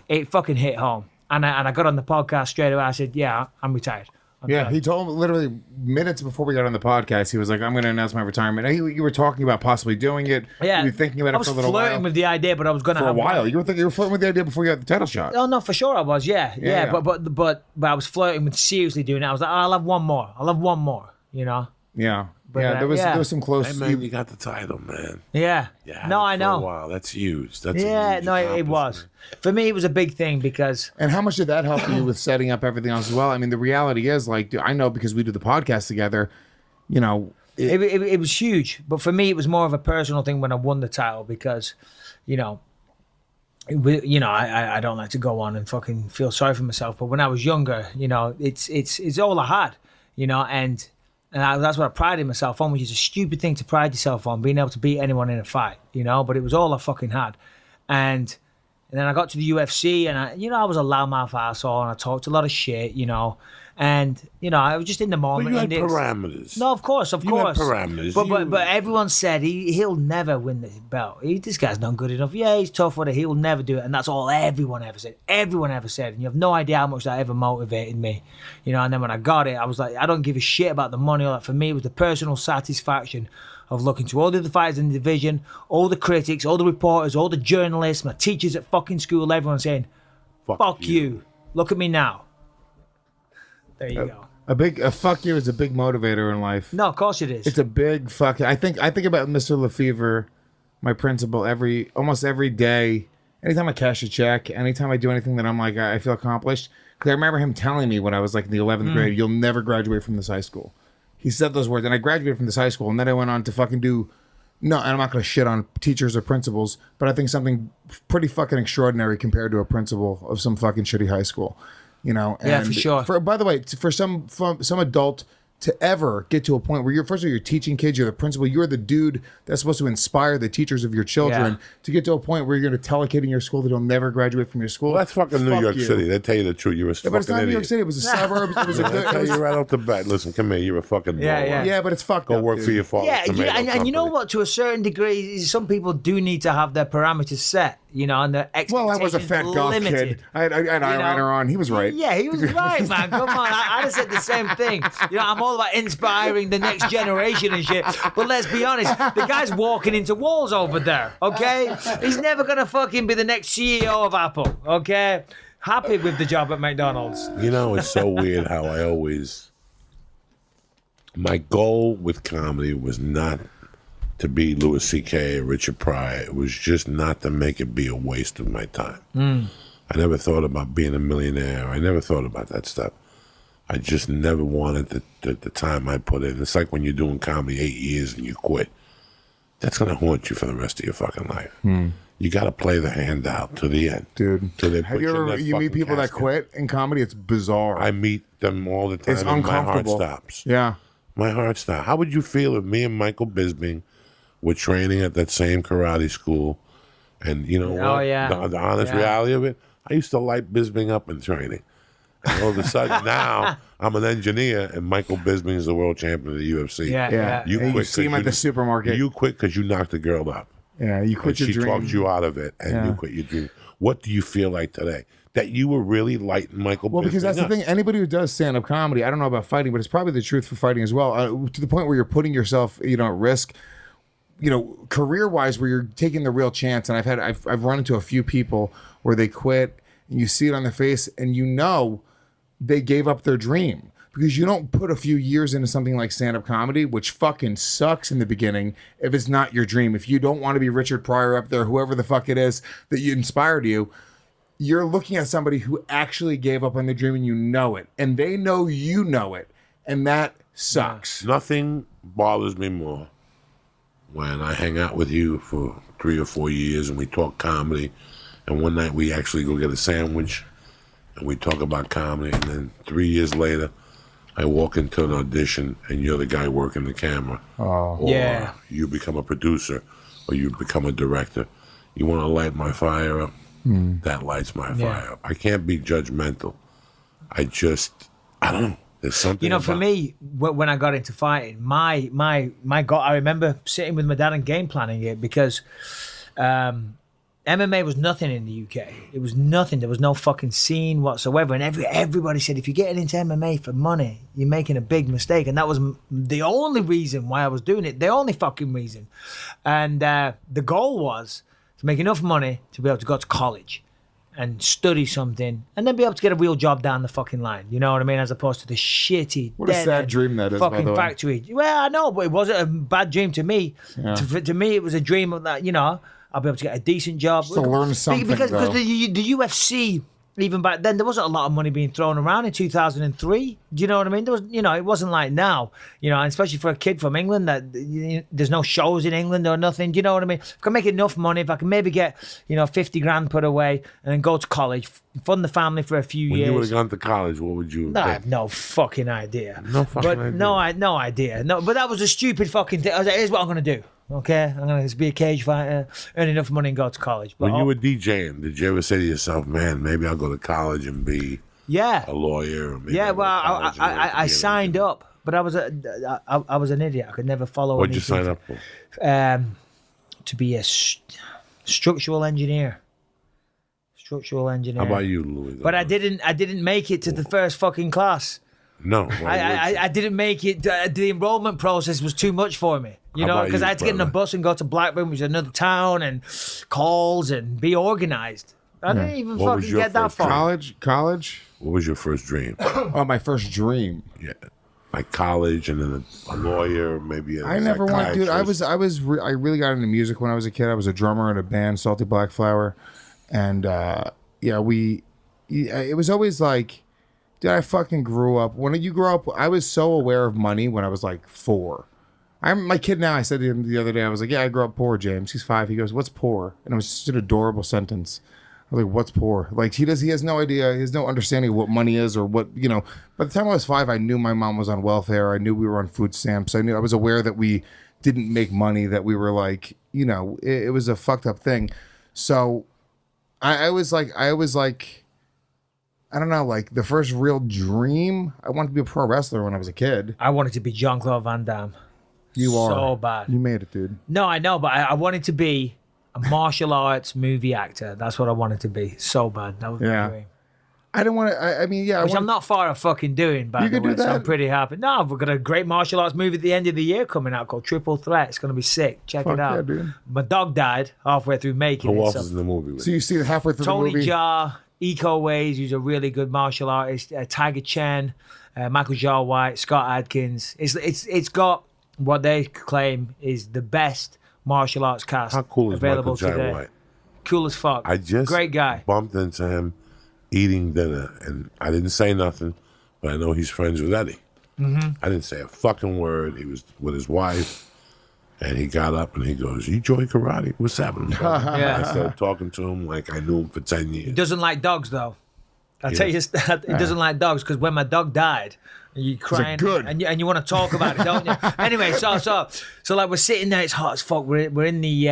It fucking hit home. And I got on the podcast straight away. I said, yeah, I'm retired. I'm done. He told me literally minutes before we got on the podcast, he was like, I'm going to announce my retirement. You were talking about possibly doing it. Yeah. You were thinking about it for a little while. I was flirting with the idea, but I was going to have... For a while. You were flirting with the idea before you got the title shot. Oh, no, for sure I was, yeah. But I was flirting with seriously doing it. I was like, I'll have one more, you know? Yeah. But, there was some close. Hey, man, you got the title, man. Yeah. No, I know. Wow, that's huge. That's it was. For me, it was a big thing because. And how much did that help you with setting up everything else as well? I mean, the reality is, like, I know because we do the podcast together. You know, it was huge, but for me, it was more of a personal thing when I won the title because, you know. I don't like to go on and fucking feel sorry for myself, but when I was younger, you know, it's all I had, you know, and that's what I prided myself on, which is a stupid thing to pride yourself on, being able to beat anyone in a fight, you know, but it was all I fucking had. And then I got to the UFC and I was a loudmouth asshole and I talked a lot of shit, you know, and, you know, I was just in the moment. But you had parameters. No, of course. You had parameters. But everyone said he'll never win the belt. This guy's not good enough. Yeah, he's tough with it. He'll never do it. And that's all everyone ever said. Everyone ever said. And you have no idea how much that ever motivated me. You know, and then when I got it, I was like, I don't give a shit about the money. All that. For me, it was the personal satisfaction of looking to all the other fighters in the division, all the critics, all the reporters, all the journalists, my teachers at fucking school, everyone saying, fuck you. Look at me now. There you go. A fuck you is a big motivator in life. No, of course it is. It's a big fuck. I think about Mr. Lefevre, my principal, almost every day. Anytime I cash a check, anytime I do anything that I'm like, I feel accomplished. Because I remember him telling me when I was like in the 11th grade, you'll never graduate from this high school. He said those words, and I graduated from this high school, and then I went on to fucking do. No, and I'm not going to shit on teachers or principals, but I think something pretty fucking extraordinary compared to a principal of some fucking shitty high school. You know, and yeah, for sure. By the way, for some adult to ever get to a point where you're teaching kids, you're the principal, you're the dude that's supposed to inspire the teachers of your children, to get to a point where you're going to tell a kid in your school that he'll never graduate from your school. Well, that's fucking New York City. They tell you the truth. You're a fucking but it's not idiot. New York City. It was a suburb. It was a good. I tell you right off the bat. Listen, come here. You're a fucking Yeah, but it's fucked Go up. work for your father. And you know what? To a certain degree, some people do need to have their parameters set. You know, and the expectations Well, I was a fat goth kid. I had eyeliner on. He was right. Yeah, he was right, man. Come on. I'd have said the same thing. You know, I'm all about inspiring the next generation and shit. But let's be honest, the guy's walking into walls over there, okay? He's never going to fucking be the next CEO of Apple, okay? Happy with the job at McDonald's. You know, it's so weird how I always... My goal with comedy was not to be Louis C.K. or Richard Pryor. It was just not to make it be a waste of my time. I never thought about being a millionaire. I never thought about that stuff. I just never wanted the time I put in. It's like when you're doing comedy 8 years and you quit. That's going to haunt you for the rest of your fucking life. You got to play the hand out to the end. Dude, have you meet people that quit in comedy? It's bizarre. I meet them all the time. It's and uncomfortable. My heart stops. Yeah. My heart stops. How would you feel if me and Michael Bisping were training at that same karate school? And you know what? The honest reality of it, I used to light Bisping up in training. And all of a sudden now I'm an engineer and Michael Bisping is the world champion of the UFC. You see him at the supermarket. You quit because you knocked the girl up. Yeah, you quit your dream. She talked you out of it, and you quit your dream. What do you feel like today? That you were really lighting Michael Bisping? Well, because that's the thing. Anybody who does stand-up comedy, I don't know about fighting, but it's probably the truth for fighting as well. To the point where you're putting yourself, at risk. Career-wise, where you're taking the real chance. And I've run into a few people where they quit, and you see it on their face, and they gave up their dream. Because you don't put a few years into something like stand-up comedy, which fucking sucks in the beginning, if it's not your dream. If you don't want to be Richard Pryor up there, whoever the fuck it is that inspired you, you're looking at somebody who actually gave up on their dream and you know it. And they know you know it. And that sucks. Nothing bothers me more when I hang out with you for 3 or 4 years and we talk comedy. And one night we actually go get a sandwich and we talk about comedy. And then 3 years later, I walk into an audition and you're the guy working the camera. Or you become a producer or you become a director. You want to light my fire up? That lights my fire up. I can't be judgmental. I don't know. There's something for me, when I got into fighting, my God, I remember sitting with my dad and game planning it because MMA was nothing in the UK. It was nothing. There was no fucking scene whatsoever. And everybody said, if you're getting into MMA for money, you're making a big mistake. And that was the only reason why I was doing it. The only fucking reason. And the goal was to make enough money to be able to go to college and study something and then be able to get a real job down the fucking line. You know what I mean? As opposed to the shitty, what a sad dream that is, fucking by the way. factory. Well, I know, but it wasn't a bad dream to me. Yeah. To me, it was a dream of that, I'll be able to get a decent job. Just to learn something, because though. the UFC, even back then, there wasn't a lot of money being thrown around in 2003. Do you know what I mean? There was, it wasn't like now, and especially for a kid from England, that there's no shows in England or nothing. Do you know what I mean? If I can make enough money, if I can maybe get, 50 grand put away and then go to college, fund the family for a few years. When you would have gone to college, what would you have I have no fucking idea. No fucking idea. No idea. No, but that was a stupid fucking thing. I was like, here's what I'm going to do. Okay, I'm going to be a cage fighter, earn enough money and go to college. But when you were DJing, did you ever say to yourself, man, maybe I'll go to college and be a lawyer? Or maybe I signed up, but I was an idiot. I could never follow anything. What'd you sign up for? To be a structural engineer. Structural engineer. How about you, Louis? But I didn't make it to the first fucking class. No. I didn't make it. The enrollment process was too much for me. Because I had to get in a bus and go to Blackburn, which is another town, and calls and be organized. I didn't even fucking get that far. College? What was your first dream? My first dream. Yeah. Like college and then a lawyer, maybe I never wanted, dude. I really got into music when I was a kid. I was a drummer in a band, Salty Black Flower. And it was always like, dude, I fucking grew up. When you grow up, I was so aware of money when I was like 4. My kid now, I said to him the other day, I was like, yeah, I grew up poor, James. He's 5. He goes, what's poor? And it was just an adorable sentence. I was like, what's poor? Like, he has no idea. He has no understanding of what money is or what, By the time I was 5, I knew my mom was on welfare. I knew we were on food stamps. I was aware that we didn't make money, that we were like, it was a fucked up thing. So I was like, I don't know, like the first real dream, I wanted to be a pro wrestler when I was a kid. I wanted to be Jean-Claude Van Damme. You are. So bad. You made it, dude. No, I know, but I wanted to be a martial arts movie actor. That's what I wanted to be. So bad. That was my dream. I didn't want to, Which I'm not far of fucking doing, by the way, so I'm pretty happy. No, we've got a great martial arts movie at the end of the year coming out called Triple Threat. It's going to be sick. Check it out. Yeah, dude. My dog died halfway through making it. Who else is in the movie? So you see it halfway through the movie? Tony Jaa, Eco Ways, who's a really good martial artist, Tiger Chen, Michael Jai White, Scott Adkins. It's got what they claim is the best martial arts cast How cool is available Michael Jai today. White? Cool as fuck. I just Great guy. bumped into him eating dinner, and I didn't say nothing, but I know he's friends with Eddie. Mm-hmm. I didn't say a fucking word. He was with his wife, and he got up and he goes, "You join karate? What's happening?" Yeah. I started talking to him like I knew him for 10 years. He doesn't like dogs, though. I'll tell you, he doesn't like dogs because when my dog died, you crying good. and you want to talk about it, don't you? Anyway, so like we're sitting there, it's hot as fuck. We're in the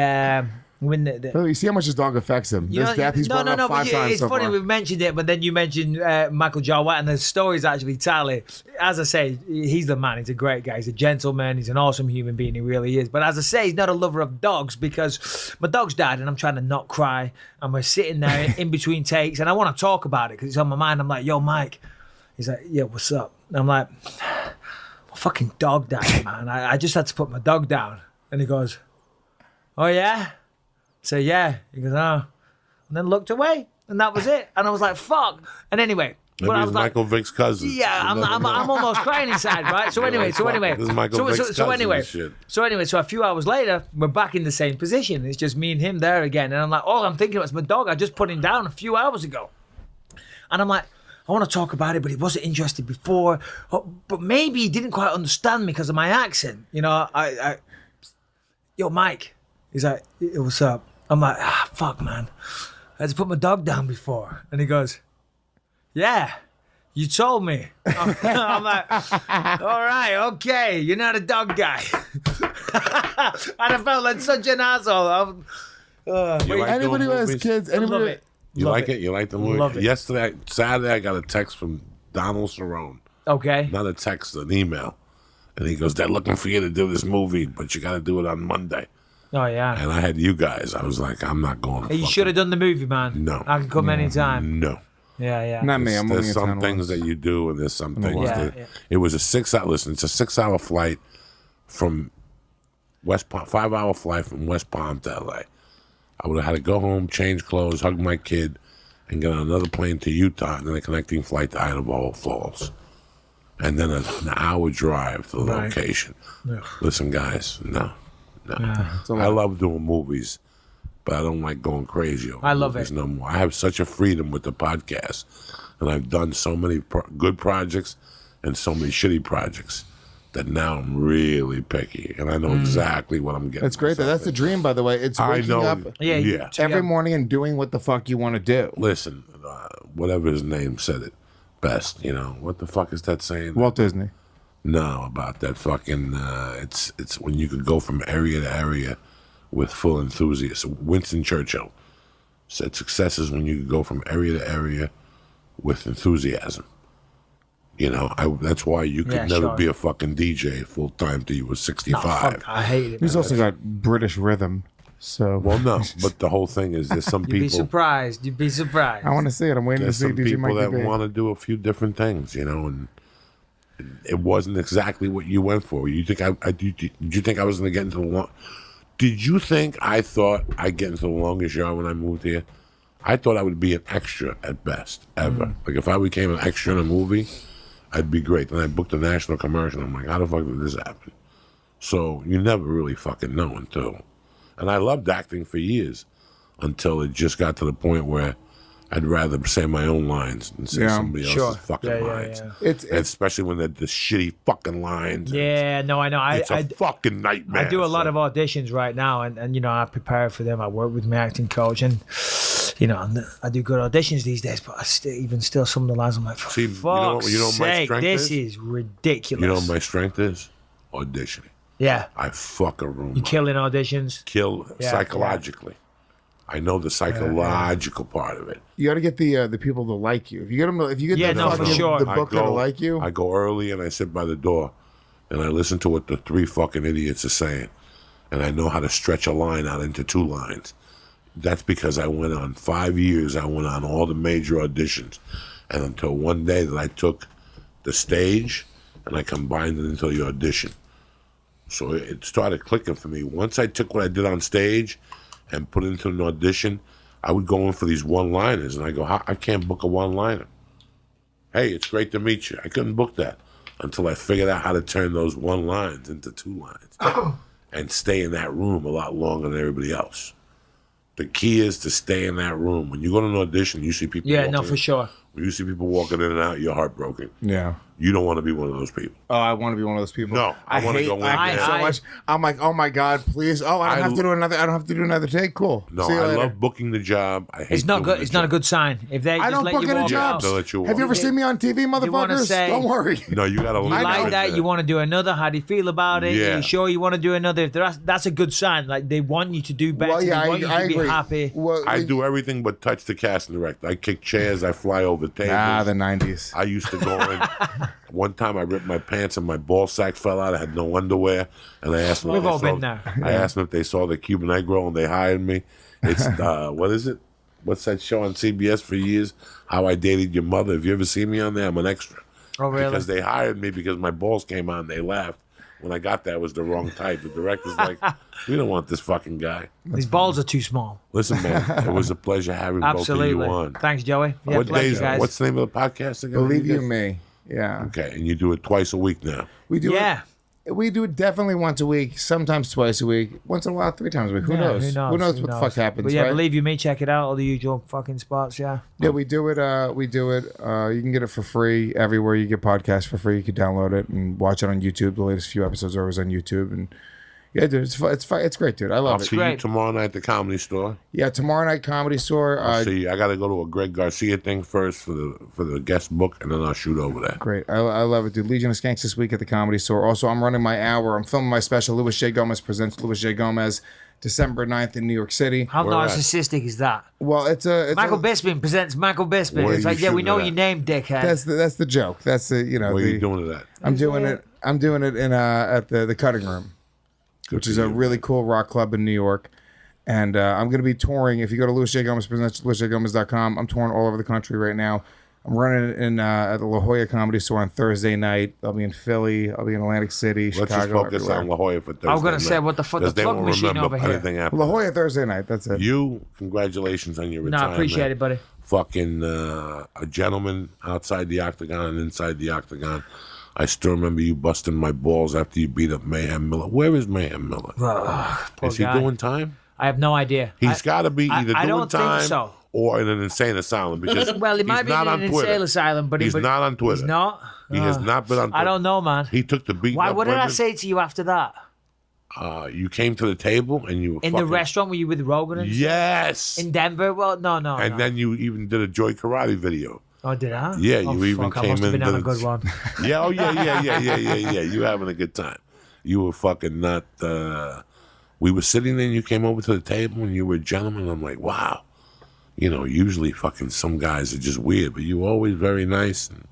Oh, you see how much his dog affects him. You know, This death he's brought up 5 times it's so funny far. we've mentioned it, but then you mentioned Michael Jai White, and the stories actually tally. As I say, he's the man. He's a great guy. He's a gentleman. He's an awesome human being. He really is. But as I say, he's not a lover of dogs because my dog's died, and I'm trying to not cry. And we're sitting there in between takes, and I want to talk about it because it's on my mind. I'm like, "Yo, Mike." He's like, "Yeah, what's up?" And I'm like, "My fucking dog died, man. I just had to put my dog down." And he goes, "Oh yeah." So yeah, he goes, "Oh," and then looked away, and that was it. And I was like, "Fuck!" And anyway, Maybe but I he's was like, Michael Vick's cousin. "Yeah, I'm almost crying inside, right?" So anyway, This is Michael Vick's cousin and shit. so a few hours later, we're back in the same position. It's just me and him there again, and I'm like, "Oh, I'm thinking about my dog. I just put him down a few hours ago," and I'm like, "I want to talk about it, but he wasn't interested before. But maybe he didn't quite understand me because of my accent. You know, yo, Mike." He's like, "Hey, what's up?" I'm like, fuck, man. I had to put my dog down before. And he goes, "Yeah, you told me." I'm like, "All right, okay, you're not a dog guy." And I felt like such an asshole. You like Anybody who doing has movies? kids, Love anybody. it. You Love like it? You like the movie? Love it. Saturday, I got a text from Donald Cerrone. Okay. Not a text, an email. And he goes, "They're looking for you to do this movie, but you got to do it on Monday." Oh, yeah. And I had you guys. I was like, I'm not going to Hey, you should have done the movie, man. No. I can come anytime. No. Yeah. Not me. I'm only There's in some town things once. that you do, and there's some things Yeah, that... yeah. It was a 6-hour... Listen, it's a 6-hour flight from West Palm... 5-hour flight from West Palm to L.A. I would have had to go home, change clothes, hug my kid, and get on another plane to Utah, and then a connecting flight to Idaho Falls. And then an hour drive to the Right. location. Listen, guys, no. Yeah. I love doing movies, but I don't like going crazy over I love movies it. no more. I have such a freedom with the podcast, and I've done so many good projects and so many shitty projects that now I'm really picky, and I know exactly what I'm getting. That's great. Though. That's the dream, by the way. It's I waking know. up Yeah. every morning and doing what the fuck you want to do. Listen, whatever his name said it best. You know what the fuck is that saying? Walt Disney. No, about that fucking. It's when you could go from area to area with full enthusiasm. Winston Churchill said success is when you could go from area to area with enthusiasm. You know, that's why you could Yeah, never sure. be a fucking DJ full time till you were 65. Fuck, I hate it. He's man. also got British rhythm. So Well, no, but the whole thing is there's some You'd be people. surprised. You'd be surprised. I want to see it. I'm waiting to There's see some DJ people Mike that DB. want to do a few different things, you know, and it wasn't exactly what you went for. You think did you think I was going to get into the long? Did you think I thought I'd get into the longest yard when I moved here? I thought I would be an extra at best ever. Like if I became an extra in a movie, I'd be great. Then I booked a national commercial. I'm like, how the fuck did this happen? So you never really fucking know until. And I loved acting for years until it just got to the point where I'd rather say my own lines than say Yeah, somebody sure. else's fucking Yeah, yeah, lines. yeah. It's And especially when they're the shitty fucking lines. Yeah, no, I know. It's a fucking nightmare. I do a lot of auditions right now, and you know, I prepare for them. I work with my acting coach, and you know, I do good auditions these days. But I still some of the lines I'm like, for See, fuck's you know what my sake, strength this is? ridiculous. You know what my strength is? Auditioning. Yeah, I fuck a room. you up. killing auditions. Kill Yeah, psychologically. I know the psychological part of it. you got to get the people to like you. If you get them, if you get Yeah, the, no, for fucking- sure. the booker to like you, I go early and I sit by the door and I listen to what the 3 fucking idiots are saying. And I know how to stretch a line out into 2 lines. That's because I went on 5 years, I went on all the major auditions. And until one day that I took the stage and I combined it into the audition. So it started clicking for me. Once I took what I did on stage and put it into an audition, I would go in for these one-liners, and I go, I can't book a one-liner. Hey, it's great to meet you. I couldn't book that. until I figured out how to turn those one lines into two lines and stay in that room a lot longer than everybody else. The key is to stay in that room. When you go to an audition, you see people for sure. When you see people walking in and out, you're heartbroken. Yeah. You don't want to be one of those people. Oh, I want to be one of those people. No, I want to go in there. So much. I'm like, oh my God, please. Oh, I don't have to do another take. Cool. No, See you I later. love booking the job. I hate It's not doing good. the It's not a job. good sign. If they I just don't let book you any walk jobs. out. They'll let you Have you walk. ever seen me on TV, wanna motherfuckers? say- Don't worry. No, you got to You leave. like that? there. You want to do another? How do you feel about it? Yeah. Are you sure you want to do another? If that's a good sign. Like they want you to do better. Well, yeah, they want you I to be agree. happy. Well, I do everything but touch the cast and direct. I kick chairs. I fly over tables. the 90s. I used to go in. One time I ripped my pants and my ball sack fell out. I had no underwear. And I asked them We've if all they saw, been there. I asked them if they saw the Cuban Negro and they hired me. It's, what is it? What's that show on CBS for years? How I Dated Your Mother. Have you ever seen me on there? I'm an extra. Oh, really? Because they hired me because my balls came out and they laughed. When I got there, it was the wrong type. The director's like, we don't want this fucking guy. These balls are too small. Listen, man, it was a pleasure having Absolutely. both of you on. Thanks, Joey. Yeah, What pleasure, days? guys. What's the name of the podcast again? Believe you me. Yeah. Okay, and you do it twice a week now. We do Yeah. We do it definitely once a week, sometimes twice a week, once in a while, 3 times a week. Who Yeah, knows? Who knows what the fuck happens, But yeah, right? believe you me, check it out. All the usual fucking spots, yeah. Yeah, we do it. You can get it for free everywhere you get podcasts for free. You can download it and watch it on YouTube. The latest few episodes are always on YouTube, and yeah, dude, it's fun. It's great, dude. I love I'll it. see you Great. tomorrow night at the Comedy Store. Yeah, tomorrow night Comedy Store. I'll see you. I got to go to a Greg Garcia thing first for the guest book, and then I'll shoot over there. Great. I love it, dude. Legion of Skanks this week at the Comedy Store. Also, I'm running my hour. I'm filming my special. Louis J. Gomez presents Louis J. Gomez, December 9th in New York City. How Where at? narcissistic is that? Well, it's Michael Bisping presents Michael Bisping. Where It's you like, yeah, we shooting know it your at? name, dickhead. That's the joke. That's the Where are you doing it at? I'm doing it in at the Cutting Room, which is a really cool rock club in New York. And I'm going to be touring. If you go to Louis J. Gomez presents LouisJGomez.com, I'm touring all over the country right now. I'm running it in at the La Jolla Comedy Store on Thursday night. I'll be in Philly. I'll be in Atlantic City, Let's Chicago. just focus everywhere. on La Jolla for Thursday. I was going to say, what the fuck, the 'Cause they plug won't machine remember over here. anything after La that. Jolla Thursday night. That's it. You, congratulations on your No, retirement. I appreciate it, buddy. Fucking a gentleman outside the octagon and inside the octagon. I still remember you busting my balls after you beat up Mayhem Miller. Where is Mayhem Miller? Poor Is he guy. doing time? I have no idea. He's got to be either I doing don't think time so. or in an insane asylum because Well, he might he's be not in on an Twitter. insane asylum, but He's not on Twitter. He's not. He has not been on Twitter. I don't know, man. He took the beat. Why? up What did I women. say to you after that? You came to the table and you were In fucking, the restaurant were you with Rogan? And Yes. in Denver? Well, no. And then you even did a Joy Karate video. Oh, did I? Yeah, Oh, you even fuck, came I must have in been on to a the- good one. Yeah, oh yeah. You having a good time. You were fucking not. We were sitting there and you came over to the table and you were a gentleman. I'm like, wow. You know, usually fucking some guys are just weird, but you were always very nice. And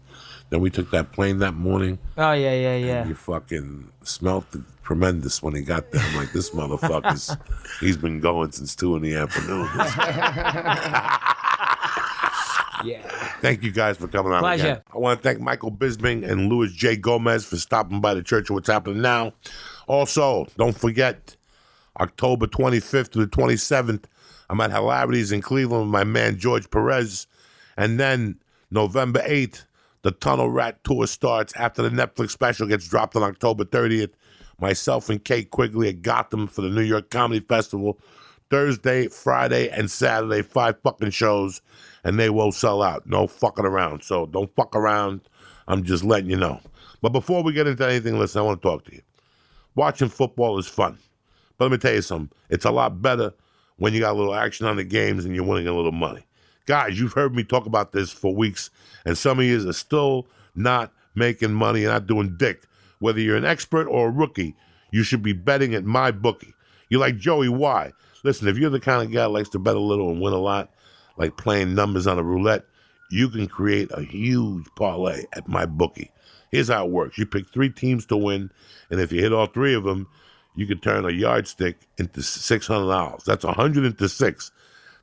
then we took that plane that morning. Oh, yeah. You fucking smelled tremendous when he got there. I'm like, this motherfucker's, he's been going since 2 PM. Yeah. Thank you guys for coming on Pleasure. again. I want to thank Michael Bisping and Louis J. Gomez for stopping by the Church of What's Happening Now. Also, don't forget, October 25th to the 27th, I'm at Hilarities in Cleveland with my man George Perez. And then November 8th, the Tunnel Rat Tour starts after the Netflix special gets dropped on October 30th. Myself and Kate Quigley at Gotham for the New York Comedy Festival. Thursday, Friday, and Saturday, 5 fucking shows, and they will sell out. No fucking around. So don't fuck around. I'm just letting you know. But before we get into anything, listen, I want to talk to you. Watching football is fun. But let me tell you something. It's a lot better when you got a little action on the games and you're winning a little money. Guys, you've heard me talk about this for weeks, and some of you are still not making money and not doing dick. Whether you're an expert or a rookie, you should be betting at my bookie. You're like, Joey, why? Listen, if you're the kind of guy that likes to bet a little and win a lot, like playing numbers on a roulette, you can create a huge parlay at my bookie. Here's how it works. You pick 3 teams to win, and if you hit all 3 of them, you can turn a yardstick into $600. That's 100 into 6.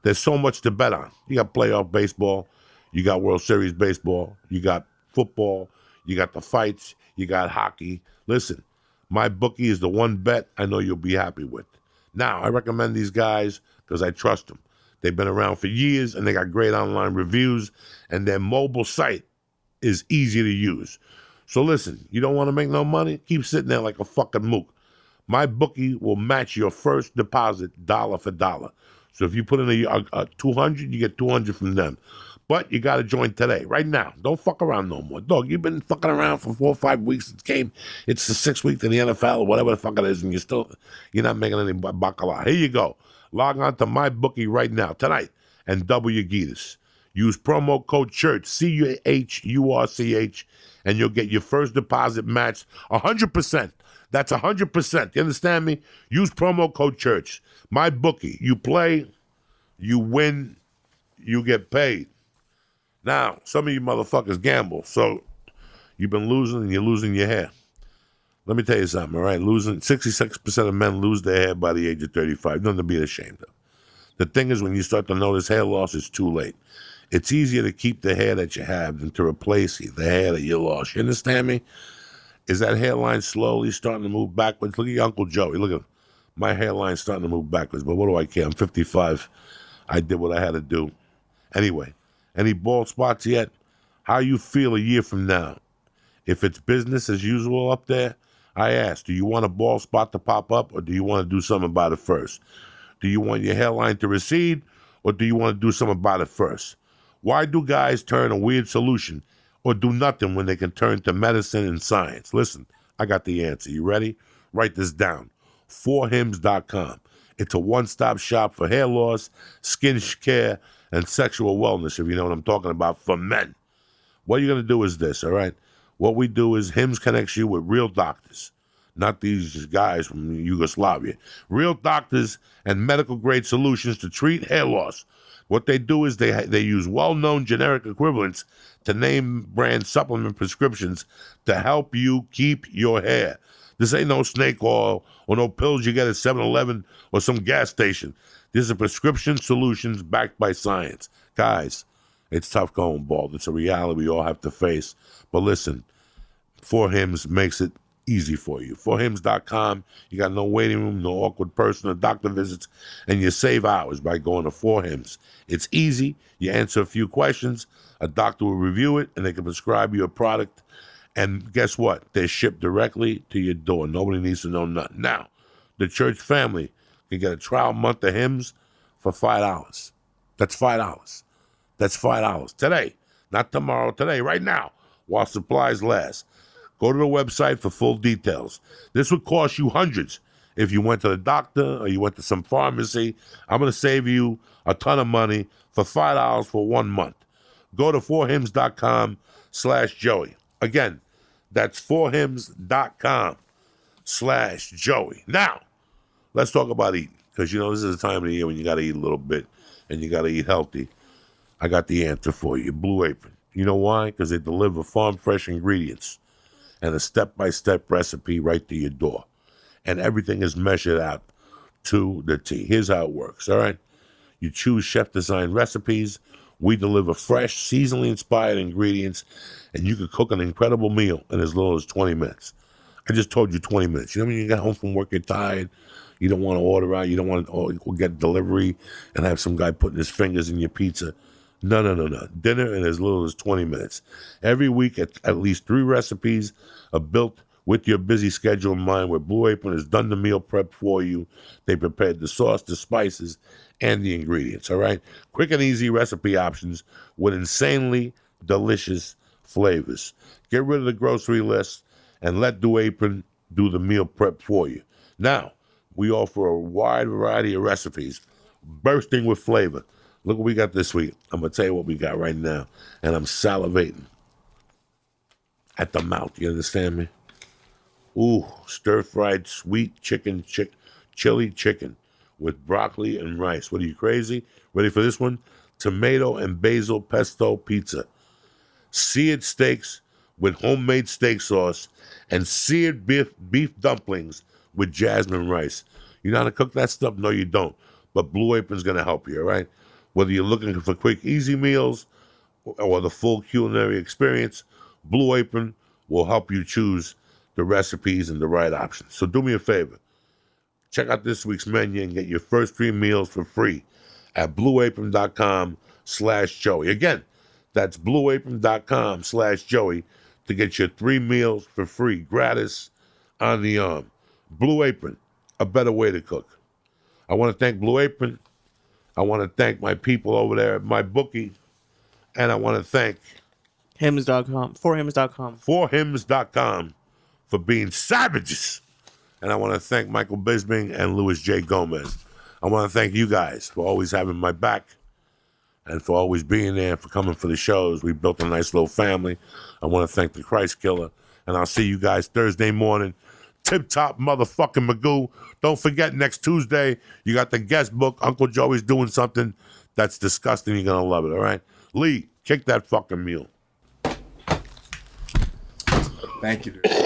There's so much to bet on. You got playoff baseball. You got World Series baseball. You got football. You got the fights. You got hockey. Listen, my bookie is the one bet I know you'll be happy with. Now, I recommend these guys because I trust them. They've been around for years, and they got great online reviews, and their mobile site is easy to use. So listen, you don't want to make no money? Keep sitting there like a fucking mook. My bookie will match your first deposit dollar for dollar. So if you put in a 200, you get 200 from them. But you got to join today, right now. Don't fuck around no more. Dog, you've been fucking around for 4 or 5 weeks. It's the 6th week in the NFL or whatever the fuck it is, and you're not making any bacala. Here you go. Log on to my bookie right now, tonight, and double your Gitas. Use promo code CHURCH, CHURCH, and you'll get your first deposit matched 100%. That's 100%. You understand me? Use promo code CHURCH. My bookie. You play, you win, you get paid. Now, some of you motherfuckers gamble, so you've been losing and you're losing your hair. Let me tell you something, all right? 66% of men lose their hair by the age of 35. Nothing to be ashamed of. The thing is, when you start to notice hair loss, it's too late. It's easier to keep the hair that you have than to replace the hair that you lost. You understand me? Is that hairline slowly starting to move backwards? Look at your Uncle Joey. Look at him. My hairline's starting to move backwards, but what do I care? I'm 55. I did what I had to do. Anyway, any bald spots yet? How you feel a year from now? If it's business as usual up there, I ask, do you want a bald spot to pop up, or do you want to do something about it first? Do you want your hairline to recede, or do you want to do something about it first? Why do guys turn a weird solution or do nothing when they can turn to medicine and science? Listen, I got the answer. You ready? Write this down. 4hims.com. It's a one-stop shop for hair loss, skin care, and sexual wellness, if you know what I'm talking about, for men. What you're going to do is this, all right? What we do is Hims connects you with real doctors, not these guys from Yugoslavia. Real doctors and medical-grade solutions to treat hair loss. What they do is they use well-known generic equivalents to name brand supplement prescriptions to help you keep your hair. This ain't no snake oil or no pills you get at 7-Eleven or some gas station. These are prescription solutions backed by science. Guys, it's tough going bald. It's a reality we all have to face. But listen, 4Hims makes it easy for you. 4hims.com. You got no waiting room, no awkward person or doctor visits, and you save hours by going to 4Hims. It's easy. You answer a few questions. A doctor will review it, and they can prescribe you a product. And guess what? They're shipped directly to your door. Nobody needs to know nothing. Now, the church family can get a trial month of Hims for $5. That's $5. That's $5. Today, not tomorrow, today, right now, while supplies last. Go to the website for full details. This would cost you hundreds if you went to the doctor or you went to some pharmacy. I'm going to save you a ton of money for $5 for 1 month. Go to 4hims.com/Joey. Again, that's 4hims.com/Joey. Now, let's talk about eating, because, you know, this is the time of the year when you got to eat a little bit and you got to eat healthy. I got the answer for you, Blue Apron. You know why? Because they deliver farm-fresh ingredients and a step-by-step recipe right to your door. And everything is measured out to the T. Here's how it works, all right? You choose chef-designed recipes. We deliver fresh, seasonally inspired ingredients, and you can cook an incredible meal in as little as 20 minutes. I just told you 20 minutes. You know when you get home from work, you're tired, you don't want to order out, you don't want to get delivery and have some guy putting his fingers in your pizza. No. Dinner in as little as 20 minutes. Every week, at least 3 recipes are built with your busy schedule in mind, where Blue Apron has done the meal prep for you. They prepared the sauce, the spices, and the ingredients, all right? Quick and easy recipe options with insanely delicious flavors. Get rid of the grocery list and let Blue Apron do the meal prep for you. Now, we offer a wide variety of recipes, bursting with flavor. Look what we got this week. I'm going to tell you what we got right now. And I'm salivating at the mouth. You understand me? Ooh, stir-fried sweet chili chicken with broccoli and rice. What are you, crazy? Ready for this one? Tomato and basil pesto pizza. Seared steaks with homemade steak sauce and seared beef dumplings with jasmine rice. You know how to cook that stuff? No, you don't. But Blue Apron's going to help you, all right? Whether you're looking for quick, easy meals or the full culinary experience, Blue Apron will help you choose the recipes and the right options. So do me a favor. Check out this week's menu and get your first 3 meals for free at blueapron.com/Joey. Again, that's blueapron.com/Joey to get your 3 meals for free, gratis, on the Blue Apron, a better way to cook. I want to thank Blue Apron. I want to thank my people over there at my bookie. And I want to thank Hims.com, forhims.com for being savages. And I want to thank Michael Bisping and Louis J. Gomez. I want to thank you guys for always having my back and for always being there, for coming for the shows. We built a nice little family. I want to thank the Christ Killer. And I'll see you guys Thursday morning. Tip top motherfucking Magoo. Don't forget, next Tuesday, you got the guest book. Uncle Joey's doing something that's disgusting. You're going to love it, all right? Lee, kick that fucking mule. Thank you, dude.